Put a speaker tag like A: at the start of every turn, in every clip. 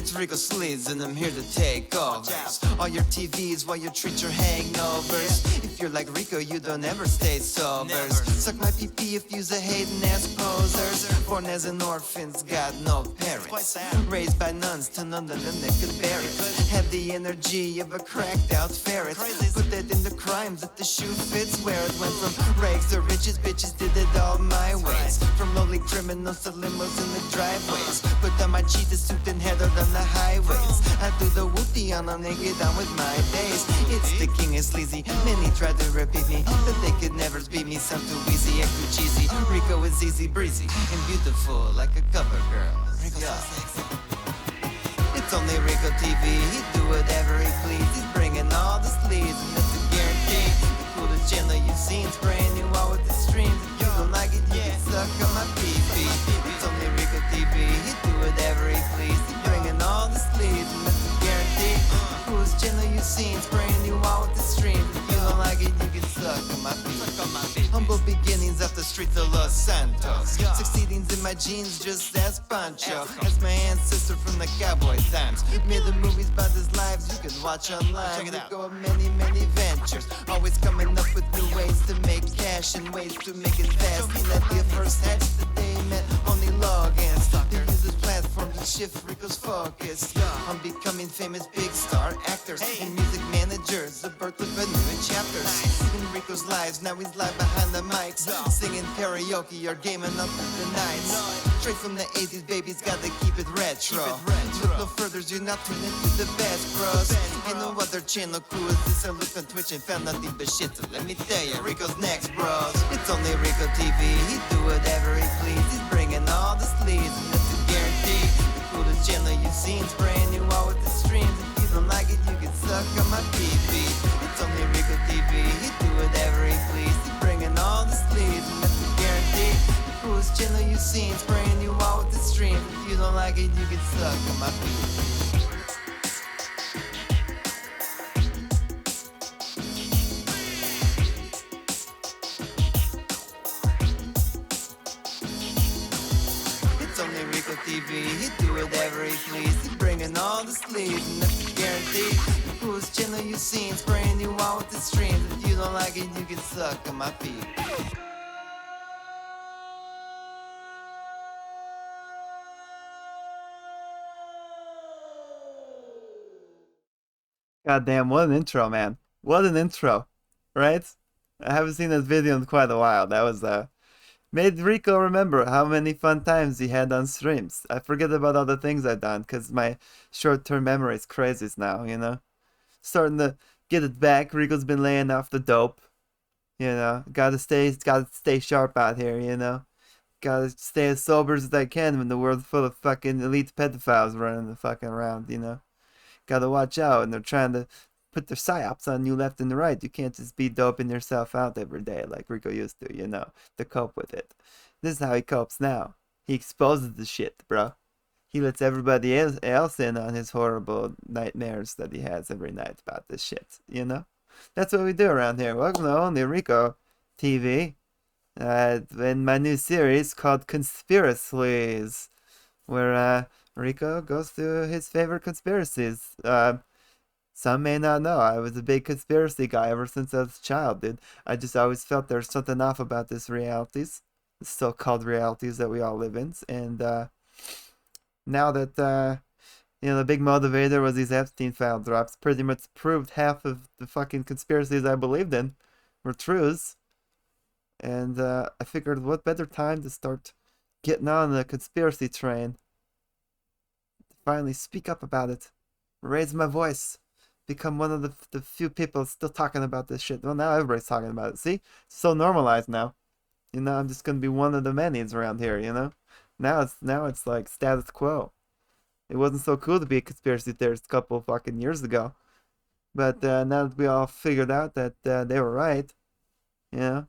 A: It's Rico Sleaze and I'm here to take over all your TVs while you treat your hangovers. If you're like Rico, you don't ever stay sober. Suck my PP if you's a hating ass posers. Born as an orphan's got no parents. Raised by nuns to none of them that could bear it. Have the energy of a cracked out ferret. Put that in the crimes that the shoe fits. Where it went from rags to riches, bitches did it all my ways. From lowly criminals to limos in the driveways. Put on my cheetah suit and head out on the highways. I do the whoopie on a naked on with my days. It's the king of sleazy. Many tried to repeat me, but they could never beat me. Some too easy, act too cheesy. Rico is easy breezy and beautiful like a cover girl. Yeah. It's only Rico TV. He do whatever he please. He's bringing all the sleaze, and that's a guarantee. The coolest channel you've seen, spraying you out with the streams. If you don't like it, you can suck on my PP. It's only Rico TV. He do whatever he please. He's bringing all the sleaze, and that's a guarantee. The coolest channel you've seen, spraying you out with the streams. If you don't like it, you can suck on my PP. Humble beginnings off the streets of Los Santos. Succeedings in my jeans, just as Pancho. As my ancestor from the cowboy times. Made the movies about his lives you can watch online. They go on many, many ventures. Always coming up with new ways to make cash and ways to make it fast. He let the first hatch the day he met only logins. They use his platform to shift Rico's focus on becoming famous big star actors and music managers. The birth of a new chapters in Rico's lives. Now he's live behind the mics, singing karaoke or gaming up the nights. Straight from the 80s, baby's gotta keep it retro. Look no further, you're not tuned into the best bros. Ain't no other channel cool as this. I looked on Twitch and found nothing but shit. So let me tell you, Rico's next, bros. It's only Rico TV. He do whatever he please. He's bringing all the sleaze, and that's a guarantee. The coolest channel you've seen, spraying you out with the streams. If you don't like it, you can suck on my PP. It's only Rico TV. He do whatever he please. He's bringing all the sleaze, and that's a guarantee. The coolest channel you've seen, spraying you out with the streams. If you don't like it, you can suck on my PP. TV, he do whatever he please. He's bringing all the sleaze, and that's a guarantee. The coolest channel you've seen, spraying you out with the streams. If you don't like it, you can suck on my feet.
B: Goddamn, what an intro, man. What an intro, right? I haven't seen this video in quite a while. That was, made Rico remember how many fun times he had on streams. I forget about all the things I've done, because my short-term memory is crazy now, you know? Starting to get it back. Rico's been laying off the dope, you know? Gotta stay sharp out here, you know? Gotta stay as sober as I can when the world's full of fucking elite pedophiles running the fucking around, you know? Gotta watch out, and they're trying to put their psyops on you left and right. You can't just be doping yourself out every day like Rico used to, you know, to cope with it. This is how he copes now. He exposes the shit, bro. He lets everybody else in on his horrible nightmares that he has every night about this shit, you know? That's what we do around here. Welcome to Only Rico TV. In my new series called ConspiraSleaze, where Rico goes through his favorite conspiracies. Some may not know, I was a big conspiracy guy ever since I was a child, dude. I just always felt there's something off about this realities, the so-called realities that we all live in. And now that, you know, the big motivator was these Epstein file drops, pretty much proved half of the fucking conspiracies I believed in were truths. And I figured what better time to start getting on the conspiracy train. To finally speak up about it, raise my voice. Become one of the few people still talking about this shit. Well, now everybody's talking about it. See? It's so normalized now. You know, I'm just gonna be one of the many's around here, you know? Now it's like status quo. It wasn't so cool to be a conspiracy theorist a couple fucking years ago. But now that we all figured out that they were right, you know,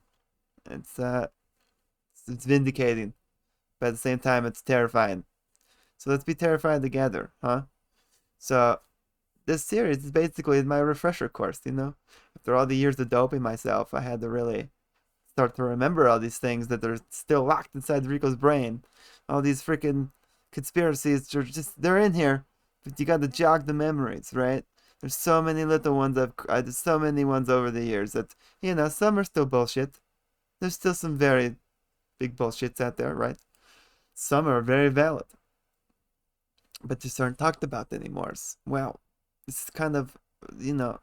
B: it's vindicating. But at the same time, it's terrifying. So let's be terrified together, huh? So this series is basically my refresher course, you know? After all the years of doping myself, I had to really start to remember all these things that are still locked inside Rico's brain. All these freaking conspiracies are just, they're in here, But you got to jog the memories, right? There's so many little ones there's so many ones over the years that, you know, some are still bullshit. There's still some very big bullshits out there, right? Some are very valid, but just aren't talked about anymore. Well, it's kind of, you know,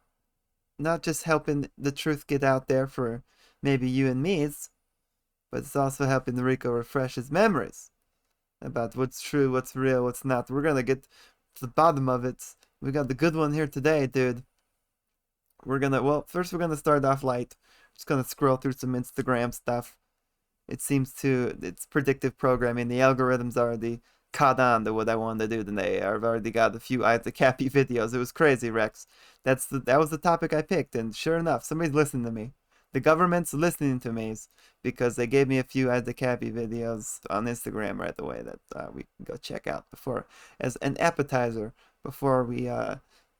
B: not just helping the truth get out there for maybe you and me's, but it's also helping Rico refresh his memories about what's true, what's real, what's not. We're gonna get to the bottom of it. We got the good one here today, dude. First we're gonna start off light. Just gonna scroll through some Instagram stuff. It's predictive programming. The algorithms already caught on to what I wanted to do today. I've already got a few Isaac Kappy videos. It was crazy, Rex. That was the topic I picked, and sure enough, somebody's listening to me. The government's listening to me because they gave me a few Isaac Kappy videos on Instagram right away that we can go check out as an appetizer before we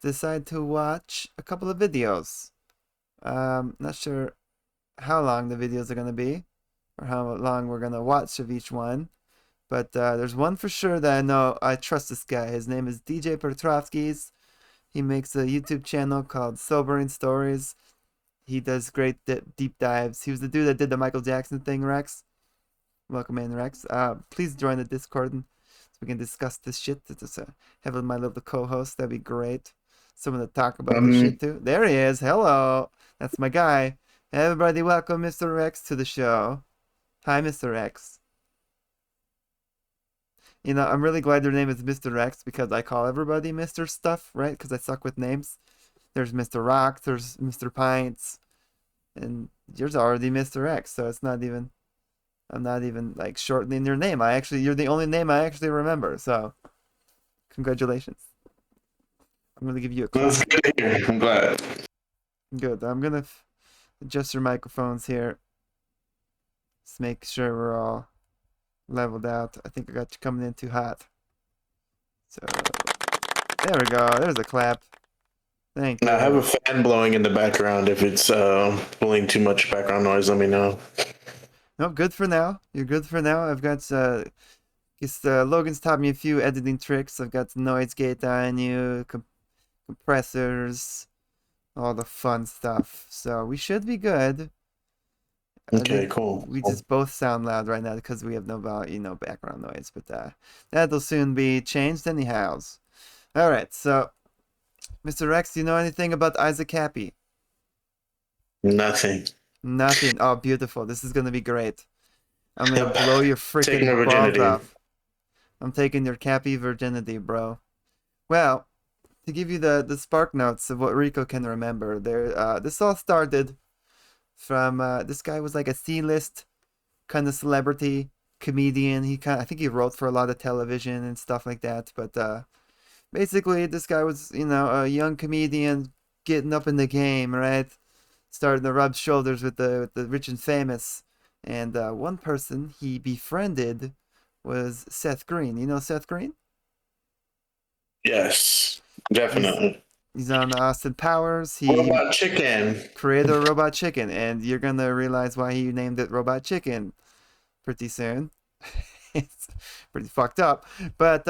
B: decide to watch a couple of videos. Not sure how long the videos are gonna be or how long we're gonna watch of each one. But there's one for sure that I know I trust this guy. His name is DJ Petrovski. He makes a YouTube channel called Sobering Stories. He does great deep dives. He was the dude that did the Michael Jackson thing, Rex. Welcome in, Rex. Please join the Discord so we can discuss this shit. Just have my little co-host. That'd be great. Someone to talk about this shit too. There he is. Hello. That's my guy. Everybody welcome Mr. Rex to the show. Hi, Mr. Rex. You know, I'm really glad your name is Mr. X because I call everybody Mr. Stuff, right? Because I suck with names. There's Mr. Rock, there's Mr. Pints, and yours already Mr. X, so I'm not even like shortening your name. You're the only name I actually remember, so congratulations. I'm gonna give you a clap.
C: That's good to hear. I'm glad.
B: Good. I'm gonna adjust your microphones here. Just make sure we're all leveled out. I think I got you coming in too hot. So there we go. There's a clap. Thank you.
C: I have a fan blowing in the background. If it's pulling too much background noise, let me know.
B: No, good for now. You're good for now. I've got Logan's taught me a few editing tricks. I've got noise gate on you, compressors, all the fun stuff. So we should be good.
C: Okay, cool.
B: We just both sound loud right now because we have no background noise, but that'll soon be changed anyhows. All right, so Mr. X, do you know anything about Isaac Kappy?
C: Nothing.
B: Nothing. Oh, beautiful. This is gonna be great. I'm gonna blow your freaking balls
C: virginity
B: off. I'm taking your Kappy virginity, bro. Well, to give you the spark notes of what Rico can remember, this all started from this guy was like a C-list kind of celebrity comedian. I think he wrote for a lot of television and stuff like that. But basically, this guy was a young comedian getting up in the game, right? Starting to rub shoulders with the rich and famous. And one person he befriended was Seth Green. You know Seth Green?
C: Yes, definitely.
B: He's on Austin Powers. He
C: Robot Chicken.
B: created a Robot Chicken, and you're gonna realize why he named it Robot Chicken pretty soon. It's pretty fucked up, but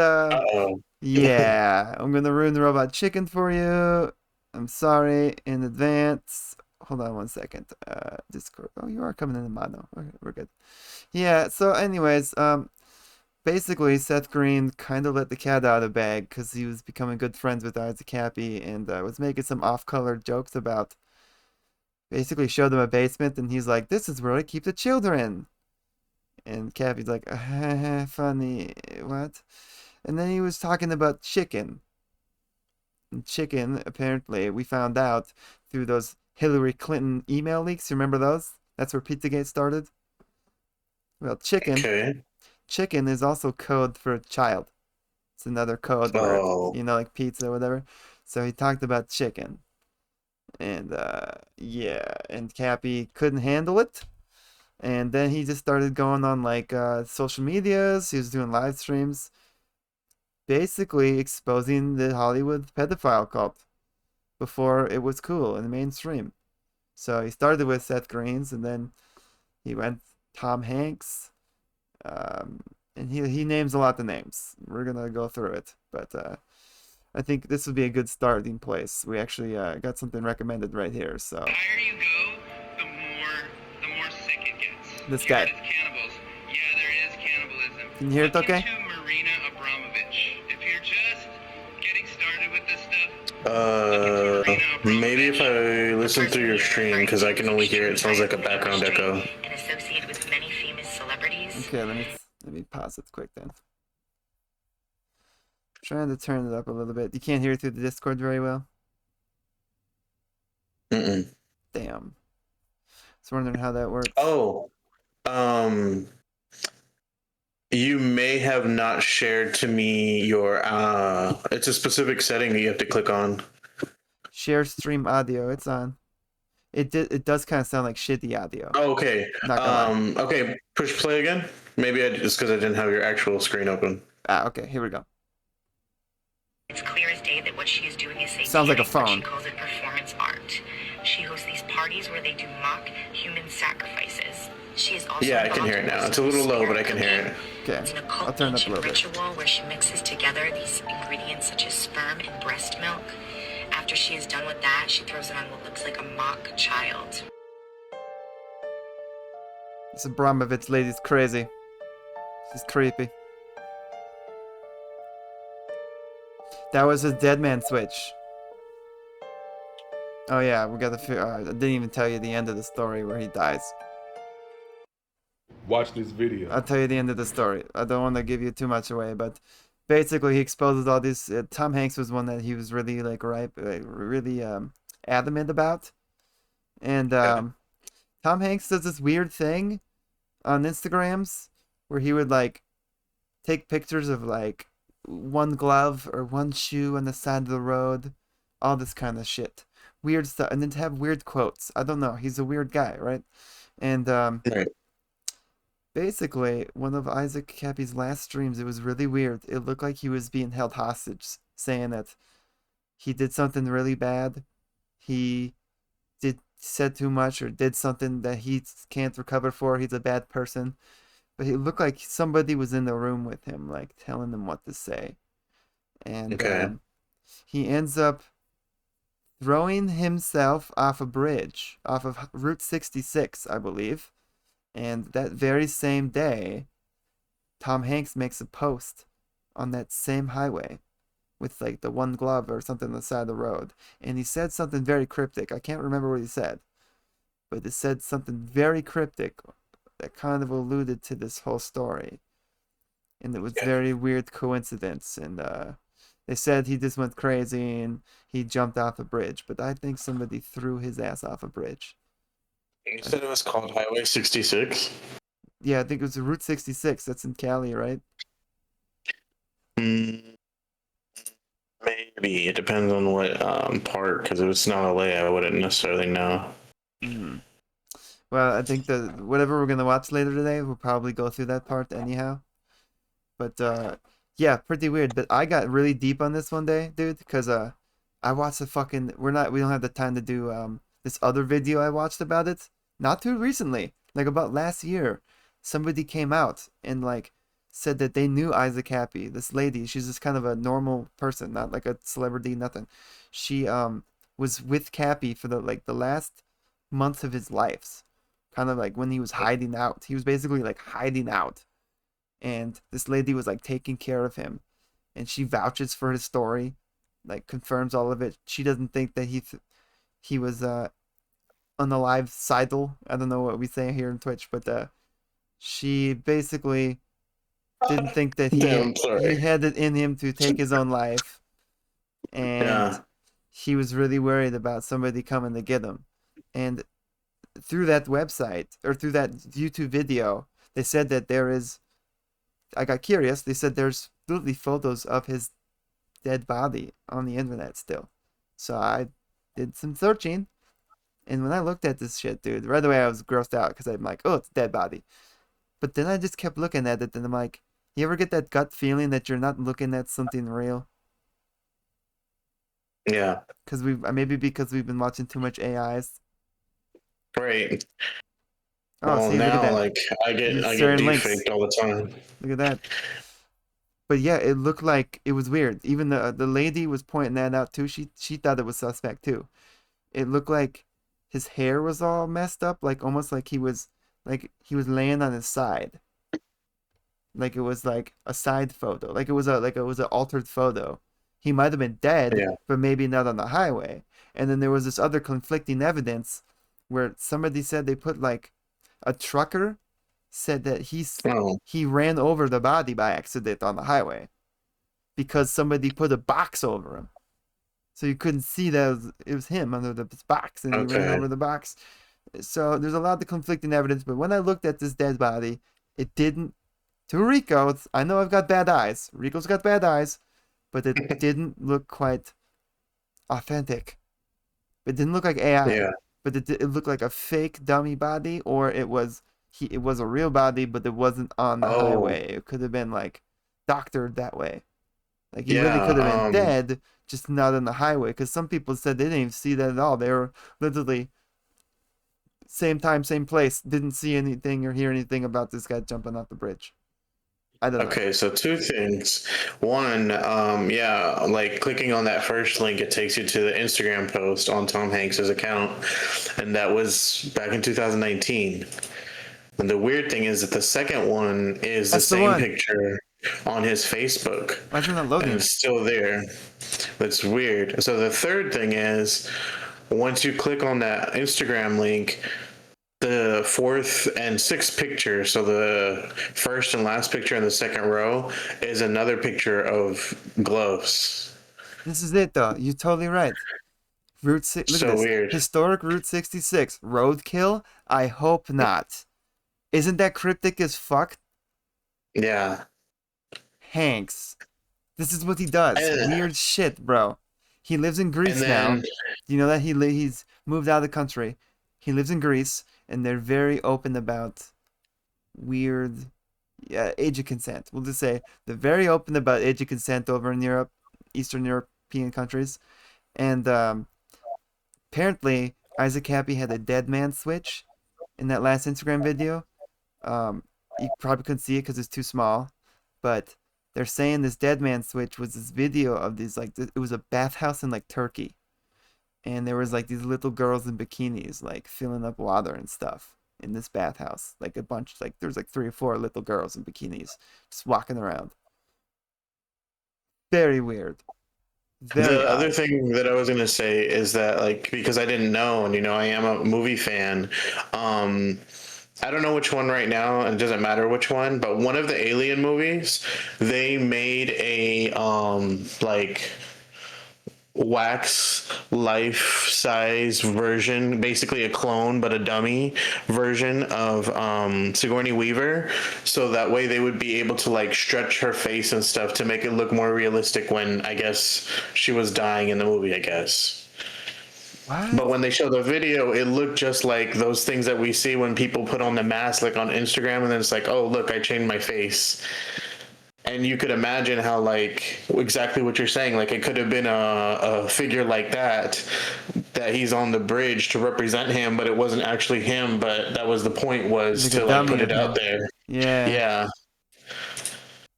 B: yeah, I'm gonna ruin the Robot Chicken for you. I'm sorry in advance. Hold on one second. Discord. Oh, you are coming in the mono. Okay, we're good. Yeah. So, anyways, basically, Seth Green kind of let the cat out of the bag because he was becoming good friends with Isaac Kappy and was making some off-color jokes about. Basically, showed him a basement, and he's like, "This is where I keep the children." And Kappy's like, "Funny, what?" And then he was talking about chicken. And chicken, apparently, we found out through those Hillary Clinton email leaks. You remember those? That's where Pizzagate started. Well, chicken.
C: Okay.
B: Chicken is also code for child. It's another code word, like pizza or whatever. So he talked about chicken. And yeah, and Kappy couldn't handle it. And then he just started going on like social medias. He was doing live streams, basically exposing the Hollywood pedophile cult before it was cool in the mainstream. So he started with Seth Green's, and then he went Tom Hanks. And he names a lot of names. We're gonna go through it, but I think this would be a good starting place. We actually got something recommended right here. So
D: The higher you go, the more sick it gets.
B: This
D: You
B: guy.
D: heard it's cannibals. Yeah, there is cannibalism.
B: Can you hear it
D: Look
B: okay?
D: into Marina Abramovich. If you're just getting started with this stuff,
C: maybe if I listen through your stream, because I can only hear it. It sounds like a background echo.
E: And associated with many famous celebrities.
B: okay, let me pause it quick then. Trying to turn it up a little bit. You can't hear it through the Discord very well.
C: Mm-mm.
B: Damn. I was wondering how that works.
C: Oh, you may have not shared to me your. It's a specific setting that you have to click on.
B: Share stream audio. It's on. It does kind of sound like shitty audio.
C: Oh, okay.
B: Not gonna lie.
C: Okay. Push play again. Maybe just because I didn't have your actual screen open.
B: Okay. Here we go.
E: It's clear as day that what she is doing is satanic.
B: Sounds like a
E: But
B: phone.
E: she calls it performance art. She hosts these parties where they do mock human sacrifices. She is also
C: Yeah, I can hear it now. It's a little low, but I can hear it.
B: Okay.
E: It's an
B: I'll
E: occult
B: turn it up a
E: ancient
B: little bit.
E: ritual where she mixes together these ingredients such as sperm and breast milk. After she is done with that, she throws it on what looks like a mock child.
B: This Abramovich lady's crazy. She's creepy. That was his dead man switch. Oh yeah, we got the. I didn't even tell you the end of the story where he dies.
F: Watch this video.
B: I'll tell you the end of the story. I don't want to give you too much away, but basically he exposes all these. Tom Hanks was one that he was really really adamant about, and Tom Hanks does this weird thing on Instagrams where he would like take pictures of like one glove or one shoe on the side of the road, all this kind of shit, weird stuff, and then to have weird quotes. I don't know. He's a weird guy, right? And
C: Right.
B: basically, one of Isaac Kappy's last streams, it was really weird. It looked like he was being held hostage, saying that he did something really bad. He said too much or did something that he can't recover for. He's a bad person. But it looked like somebody was in the room with him, like telling him what to say. And
C: Okay.
B: he ends up throwing himself off a bridge, off of Route 66, I believe. And that very same day, Tom Hanks makes a post on that same highway with like the one glove or something on the side of the road. And he said something very cryptic. I can't remember what he said, but it said something very cryptic that kind of alluded to this whole story. And it was very weird coincidence. And they said he just went crazy and he jumped off a bridge. But I think somebody threw his ass off a bridge.
C: You said it was called Highway 66?
B: Yeah, I think it was Route 66. That's in Cali, right?
C: Maybe. It depends on what part, because if it's not LA, I wouldn't necessarily know.
B: Mm-hmm. Well, I think whatever we're gonna watch later today, we'll probably go through that part anyhow. But yeah, pretty weird. But I got really deep on this one day, dude, because I watched the fucking. We don't have the time to do this other video I watched about it. Not too recently, like about last year, somebody came out and like said that they knew Isaac Kappy. This lady, she's just kind of a normal person, not like a celebrity, nothing. She was with Kappy for the last months of his life. Kind of like when he was hiding out. He was basically like hiding out. And this lady was like taking care of him. And she vouches for his story. Like confirms all of it. She doesn't think that he was unalive-sidal. I don't know what we say here in Twitch. But she basically didn't think that he had it in him to take his own life. And he was really worried about somebody coming to get him. And through that website or through that YouTube video, they said that I got curious. They said there's literally photos of his dead body on the internet still. So I did some searching, and when I looked at this shit, dude, right away I was grossed out because I'm like, oh, it's a dead body. But then I just kept looking at it, and I'm like, you ever get that gut feeling that you're not looking at something real?
C: Yeah.
B: Maybe because we've been watching too much AIs.
C: Right.
B: Oh,
C: well,
B: see,
C: now,
B: look at that.
C: like, I get
B: sharing links.
C: defaked all the time.
B: Look at that. But yeah, it looked like it was weird. Even the lady was pointing that out too. She thought it was suspect too. It looked like his hair was all messed up, like almost like he was laying on his side. Like it was like a side photo. Like it was an altered photo. He might have been dead,
C: Yeah.
B: but maybe not on the highway. And then there was this other conflicting evidence where somebody said they put like a trucker said that
C: Oh.
B: he ran over the body by accident on the highway because somebody put a box over him. So you couldn't see that it was him under the box, and he ran
C: Okay.
B: over the box. So there's a lot of conflicting evidence, but when I looked at this dead body, it didn't. To Rico, I know I've got bad eyes. Rico's got bad eyes, but it didn't look quite authentic. It didn't look like AI,
C: Yeah.
B: but it looked like a fake dummy body, or it was a real body, but it wasn't on the
C: Oh.
B: highway. It could have been like doctored that way. Like he really
C: Yeah.
B: could have been dead, just not on the highway. Because some people said they didn't even see that at all. They were literally same time, same place. Didn't see anything or hear anything about this guy jumping off the bridge. I don't know.
C: Okay, so two things. One, yeah, like clicking on that first link, it takes you to the Instagram post on Tom Hanks's account, and that was back in 2019. And the weird thing is that the second one is
B: That's
C: the
B: the
C: same
B: one.
C: picture on his Facebook.
B: Why isn't that
C: And
B: loading?
C: it's still there. That's weird. So the third thing is, once you click on that Instagram link, the fourth and sixth picture, so the first and last picture in the second row, is another picture of gloves.
B: This is it, though. You're totally right. Route 6. Look
C: So
B: at this.
C: weird.
B: Historic Route 66. Roadkill? I hope not. Isn't that cryptic as fuck?
C: Yeah.
B: Hanks. This is what he does.
C: And-
B: Weird shit, bro. He lives in Greece
C: And
B: now.
C: then,
B: Do you know that he's moved out of the country? He lives in Greece, and they're very open about weird age of consent. We'll just say they're very open about age of consent over in Europe, Eastern European countries. And apparently, Isaac Kappy had a dead man switch in that last Instagram video. You probably couldn't see it because it's too small, but they're saying this dead man switch was this video of these it was a bathhouse in like Turkey, and there was like these little girls in bikinis like filling up water and stuff in this bathhouse, like a bunch, like there's like 3 or 4 little girls in bikinis just walking around. Very weird. Very
C: the other
B: odd.
C: thing that I was gonna say is that, like, because I didn't know, and I am a movie fan. I don't know which one right now, and it doesn't matter which one, but one of the Alien movies, they made a like wax life size version, basically a clone but a dummy version of Sigourney Weaver, so that way they would be able to like stretch her face and stuff to make it look more realistic when I guess she was dying in the movie, I guess.
B: What?
C: But when they show the video, it looked just like those things that we see when people put on the mask, like on Instagram, and then it's like, oh, look, I changed my face. And you could imagine how, like, exactly what you're saying, like, it could have been a figure like that he's on the bridge to represent him, but it wasn't actually him, but that was the point, was
B: Like
C: to,
B: a
C: like, put
B: dummy
C: it
B: of
C: out
B: him.
C: there.
B: Yeah.
C: Yeah.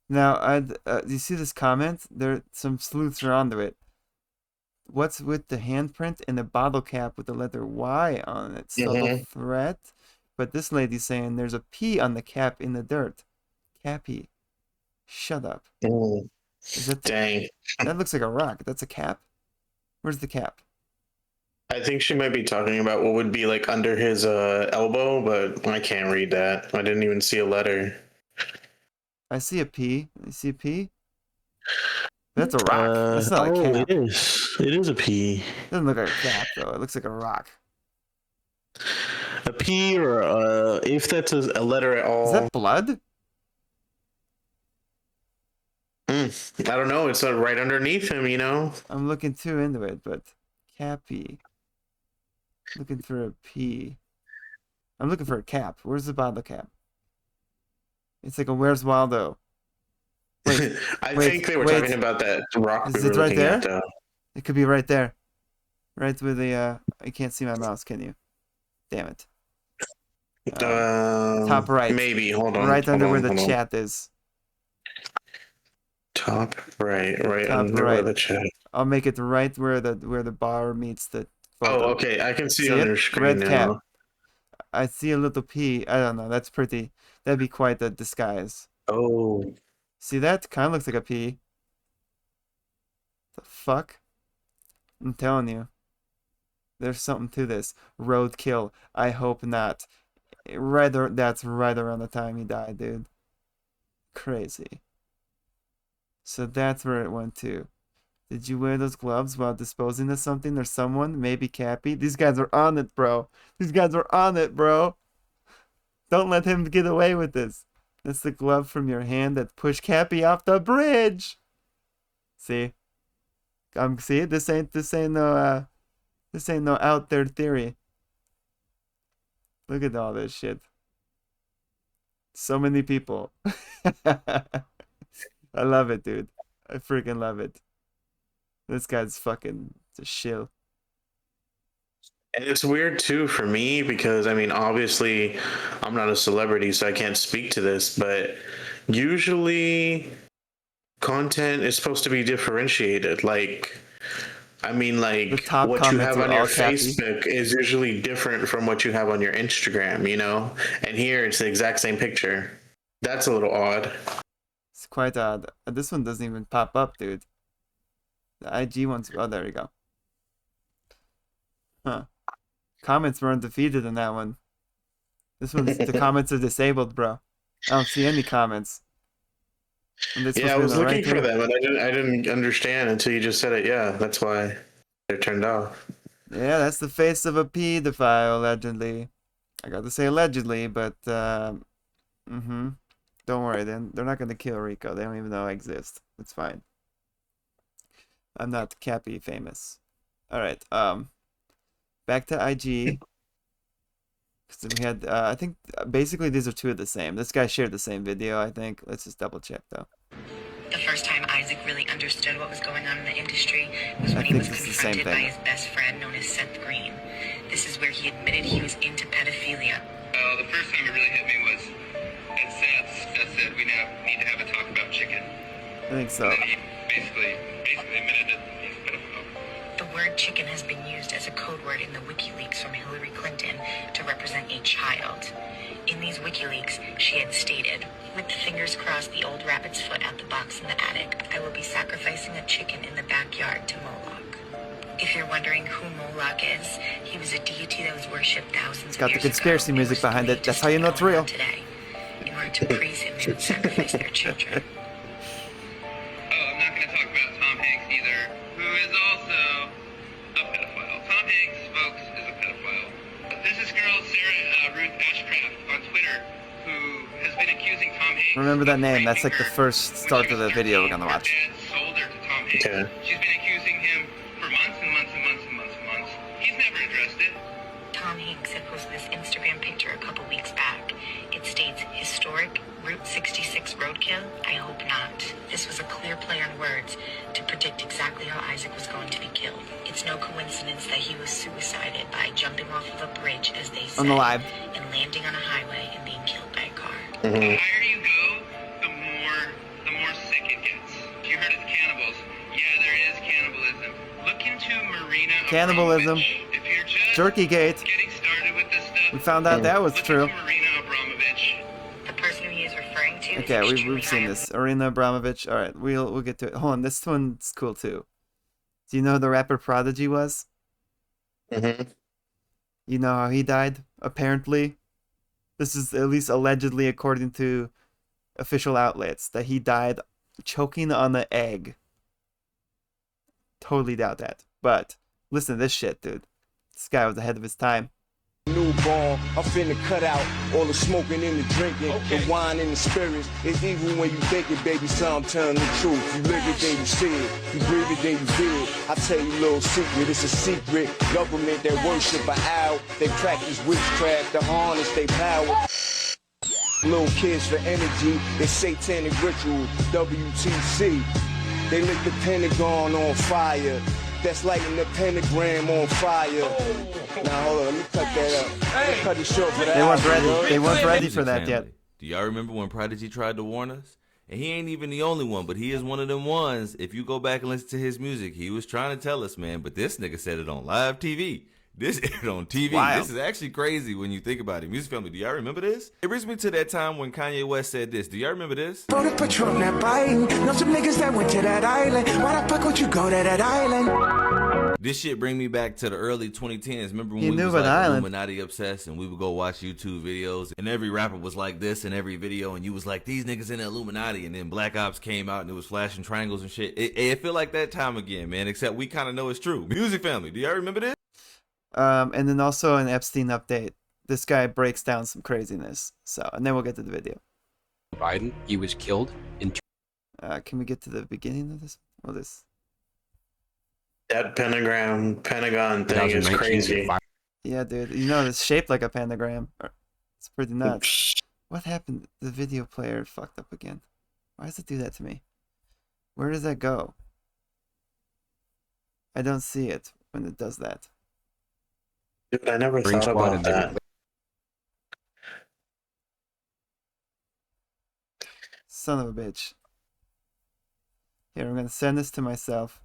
B: Now, do you see this comment? There, some sleuths are onto it. What's with the handprint and the bottle cap with the letter Y on it? Subtle threat. But this lady's saying there's a P on the cap in the dirt. Cappy. Shut up.
C: Mm,
B: Is that
C: dang.
B: that looks like a rock. That's a cap. Where's the cap?
C: I think she might be talking about what would be, like, under his elbow, but I can't read that. I didn't even see a letter.
B: I see a P. You see a P? That's a rock. That's not a cap.
C: It is. It is a P.
B: Doesn't look like a cap though. It looks like a rock.
C: A P, or if that's a letter at all.
B: Is that blood?
C: I don't know. It's right underneath him,
B: I'm looking too into it, but Cappy. Looking for a P. I'm looking for a cap. Where's the bottle cap? It's like a Where's Waldo? Wait,
C: I
B: wait,
C: think they were
B: wait.
C: talking about that rock
B: Is
C: we
B: it
C: were
B: right
C: looking
B: there?
C: at, though.
B: it could be right there. Right with the I can't see my mouse, can you? Damn it. Top right.
C: Maybe. Hold on.
B: Right
C: hold
B: under
C: on,
B: where the
C: hold on.
B: chat is.
C: Top right, right
B: Top
C: under
B: right.
C: the chat.
B: I'll make it right where the bar meets the photo.
C: Oh, okay. I can see
B: See
C: on
B: it?
C: your screen
B: Red
C: now.
B: cap. I see a little P. I don't know. That's pretty. That'd be quite a disguise.
C: Oh,
B: See that? Kind of looks like a P. The fuck? I'm telling you. There's something to this. Roadkill. I hope not. That's right around the time he died, dude. Crazy. So that's where it went to. Did you wear those gloves while disposing of something or someone? Maybe Cappy? These guys are on it, bro. These guys are on it, bro. Don't let him get away with this. That's the glove from your hand that pushed Cappy off the bridge. See? See, this ain't no out there theory. Look at all this shit. So many people. I love it, dude. I freaking love it. This guy's fucking a shill.
C: and it's weird too for me because I mean, obviously, I'm not a celebrity, so I can't speak to this. But usually, content is supposed to be differentiated. Like, I mean,
B: The
C: like
B: top
C: what you
B: comments
C: have
B: are
C: on your
B: all Cappy.
C: Facebook is usually different from what you have on your Instagram. You know, and here it's the exact same picture. That's a little odd.
B: It's quite odd. This one doesn't even pop up, dude. The IG one's... Oh, there we go. Huh. Comments were undefeated in that one. This one's... The comments are disabled, bro. I don't see any comments. And this
C: Yeah, I
B: be
C: was
B: the
C: looking
B: right
C: for
B: here.
C: them, and I didn't understand until you just said it. Yeah, that's why they're turned off.
B: Yeah, that's the face of a pedophile, allegedly. I got to say allegedly, but... Don't worry, then. They're not going to kill Rico. They don't even know I exist. It's fine. I'm not Cappy famous. Alright, back to IG. So we had, I think, basically these are two of the same. This guy shared the same video, I think. Let's just double check, though.
E: The first time Isaac really understood what was going on in the industry was
B: I
E: when he
B: think
E: was
B: this is the same
E: confronted by
B: thing.
E: his best friend known as Seth Green. This is where he admitted he was into pedophilia.
D: Well, the first time it really hit me was at Seth's. Seth said we now need to have a talk about chicken.
B: I think so.
D: And he basically admitted that he's a pedophile.
E: The word chicken has been used as a code word in the WikiLeaks from Hillary Clinton to represent a child. In these WikiLeaks, she had stated, with fingers crossed the old rabbit's foot at the box in the attic, I will be sacrificing a chicken in the backyard to Moloch. If you're wondering who Moloch is, he was a deity that was worshipped thousands
B: It's got
E: of
B: the
E: years
B: conspiracy
E: ago,
B: music
E: and was
B: behind
E: believed
B: it.
E: to
B: That's how you
E: still
B: know
E: be
B: it's
E: going
B: real.
E: on today. In order to praise him, they would sacrifice their children.
D: Oh, I'm not going to talk about Tom Hanks either, who is also a pedophile. Tom Hanks, folks, is a pedophile. This is girl Sarah Ruth Ashcraft on Twitter, who has been accusing Tom Hanks.
B: Remember that
D: of
B: name. That's like
D: raping
B: the
D: her
B: first
D: when
B: start
D: she
B: of
D: was
B: the video we're
D: 13.
B: gonna watch.
D: Her dad sold her to Tom Hanks.
C: Okay.
D: She's been accusing him for months and months and months and months and months. He's never addressed it.
E: Tom Hanks had posted this Instagram picture a couple weeks back. It states, historic Route 66 roadkill? I hope not. This was a clear play on words to predict exactly how Isaac was going to be killed. It's no coincidence that he was suicided by jumping off of a bridge, as they
B: On
E: said,
B: the live.
E: and landing on a highway and being killed by a car.
D: The higher you go, the more sick it gets. You heard of cannibals? Yeah, there is cannibalism. Look into Marina
B: Cannibalism.
D: Abramovich. If you're just
B: Jerkygate.
D: getting started with this stuff,
B: We found out that was
D: look
B: true.
D: into Marina Abramovich.
E: The person he is referring to
B: Okay,
E: is extremely
B: we've seen
E: high
B: this. Arina Abramovich. All right, we'll get to it. Hold on, this one's cool too. Do you know who the rapper Prodigy was?
C: Mm-hmm.
B: You know how he died? Apparently, this is at least allegedly according to official outlets that he died choking on an egg. Totally doubt that. But listen to this shit, dude. This guy was ahead of his time.
F: Newborn, I'm finna cut out all the smoking and the drinking, the wine and the spirits. It's evil when you think it, baby, so I'm telling the truth. You live it, then you see it. You breathe it, then you feel it. I tell you a little secret, it's a secret. Government that worship an owl, they practice witchcraft to harness their power. Little kids for energy, it's satanic ritual, WTC. They lit the Pentagon on fire. That's lighting the pentagram on fire. Now hold on, let me cut that up. Let me cut it short for that.
B: They weren't ready. They weren't ready
G: Music
B: for that
G: family.
B: yet.
G: Do y'all remember when Prodigy tried to warn us? And he ain't even the only one, but he is one of them ones. If you go back and listen to his music, he was trying to tell us, man, but this nigga said it on live TV. This aired on TV.
B: Wild.
G: This is actually crazy when you think about it. Music family, do y'all remember this? It brings me to that time when Kanye West said this. Do y'all remember this?
H: Voted Patron that Biden. Know some niggas that went to that island. Why the fuck would you go to that island?
G: This shit bring me back to the early 2010s. Remember when
B: He
G: we
B: knew
G: was
B: about
G: like
B: the island.
G: Illuminati obsessed and we would go watch YouTube videos and every rapper was like this in every video and you was like, these niggas in the Illuminati, and then Black Ops came out and it was flashing triangles and shit. It feel like that time again, man, except we kind of know it's true. Music family, do y'all remember this?
B: And then also an Epstein update. This guy breaks down some craziness. So, and then we'll get to the video.
I: Biden, he was killed in
B: Can we get to the beginning of this? Well, this.
C: That Pentagon thing is
I: 2019.
C: crazy.
B: Yeah, dude. You know, it's shaped like a pentagram. It's pretty nuts. What happened? The video player fucked up again. Why does it do that to me? Where does that go? I don't see it when it does that.
C: Dude, I never
I: Firing
C: thought
I: squad
C: about
I: and they
C: that.
B: Son of a bitch. Here, I'm gonna send this to myself.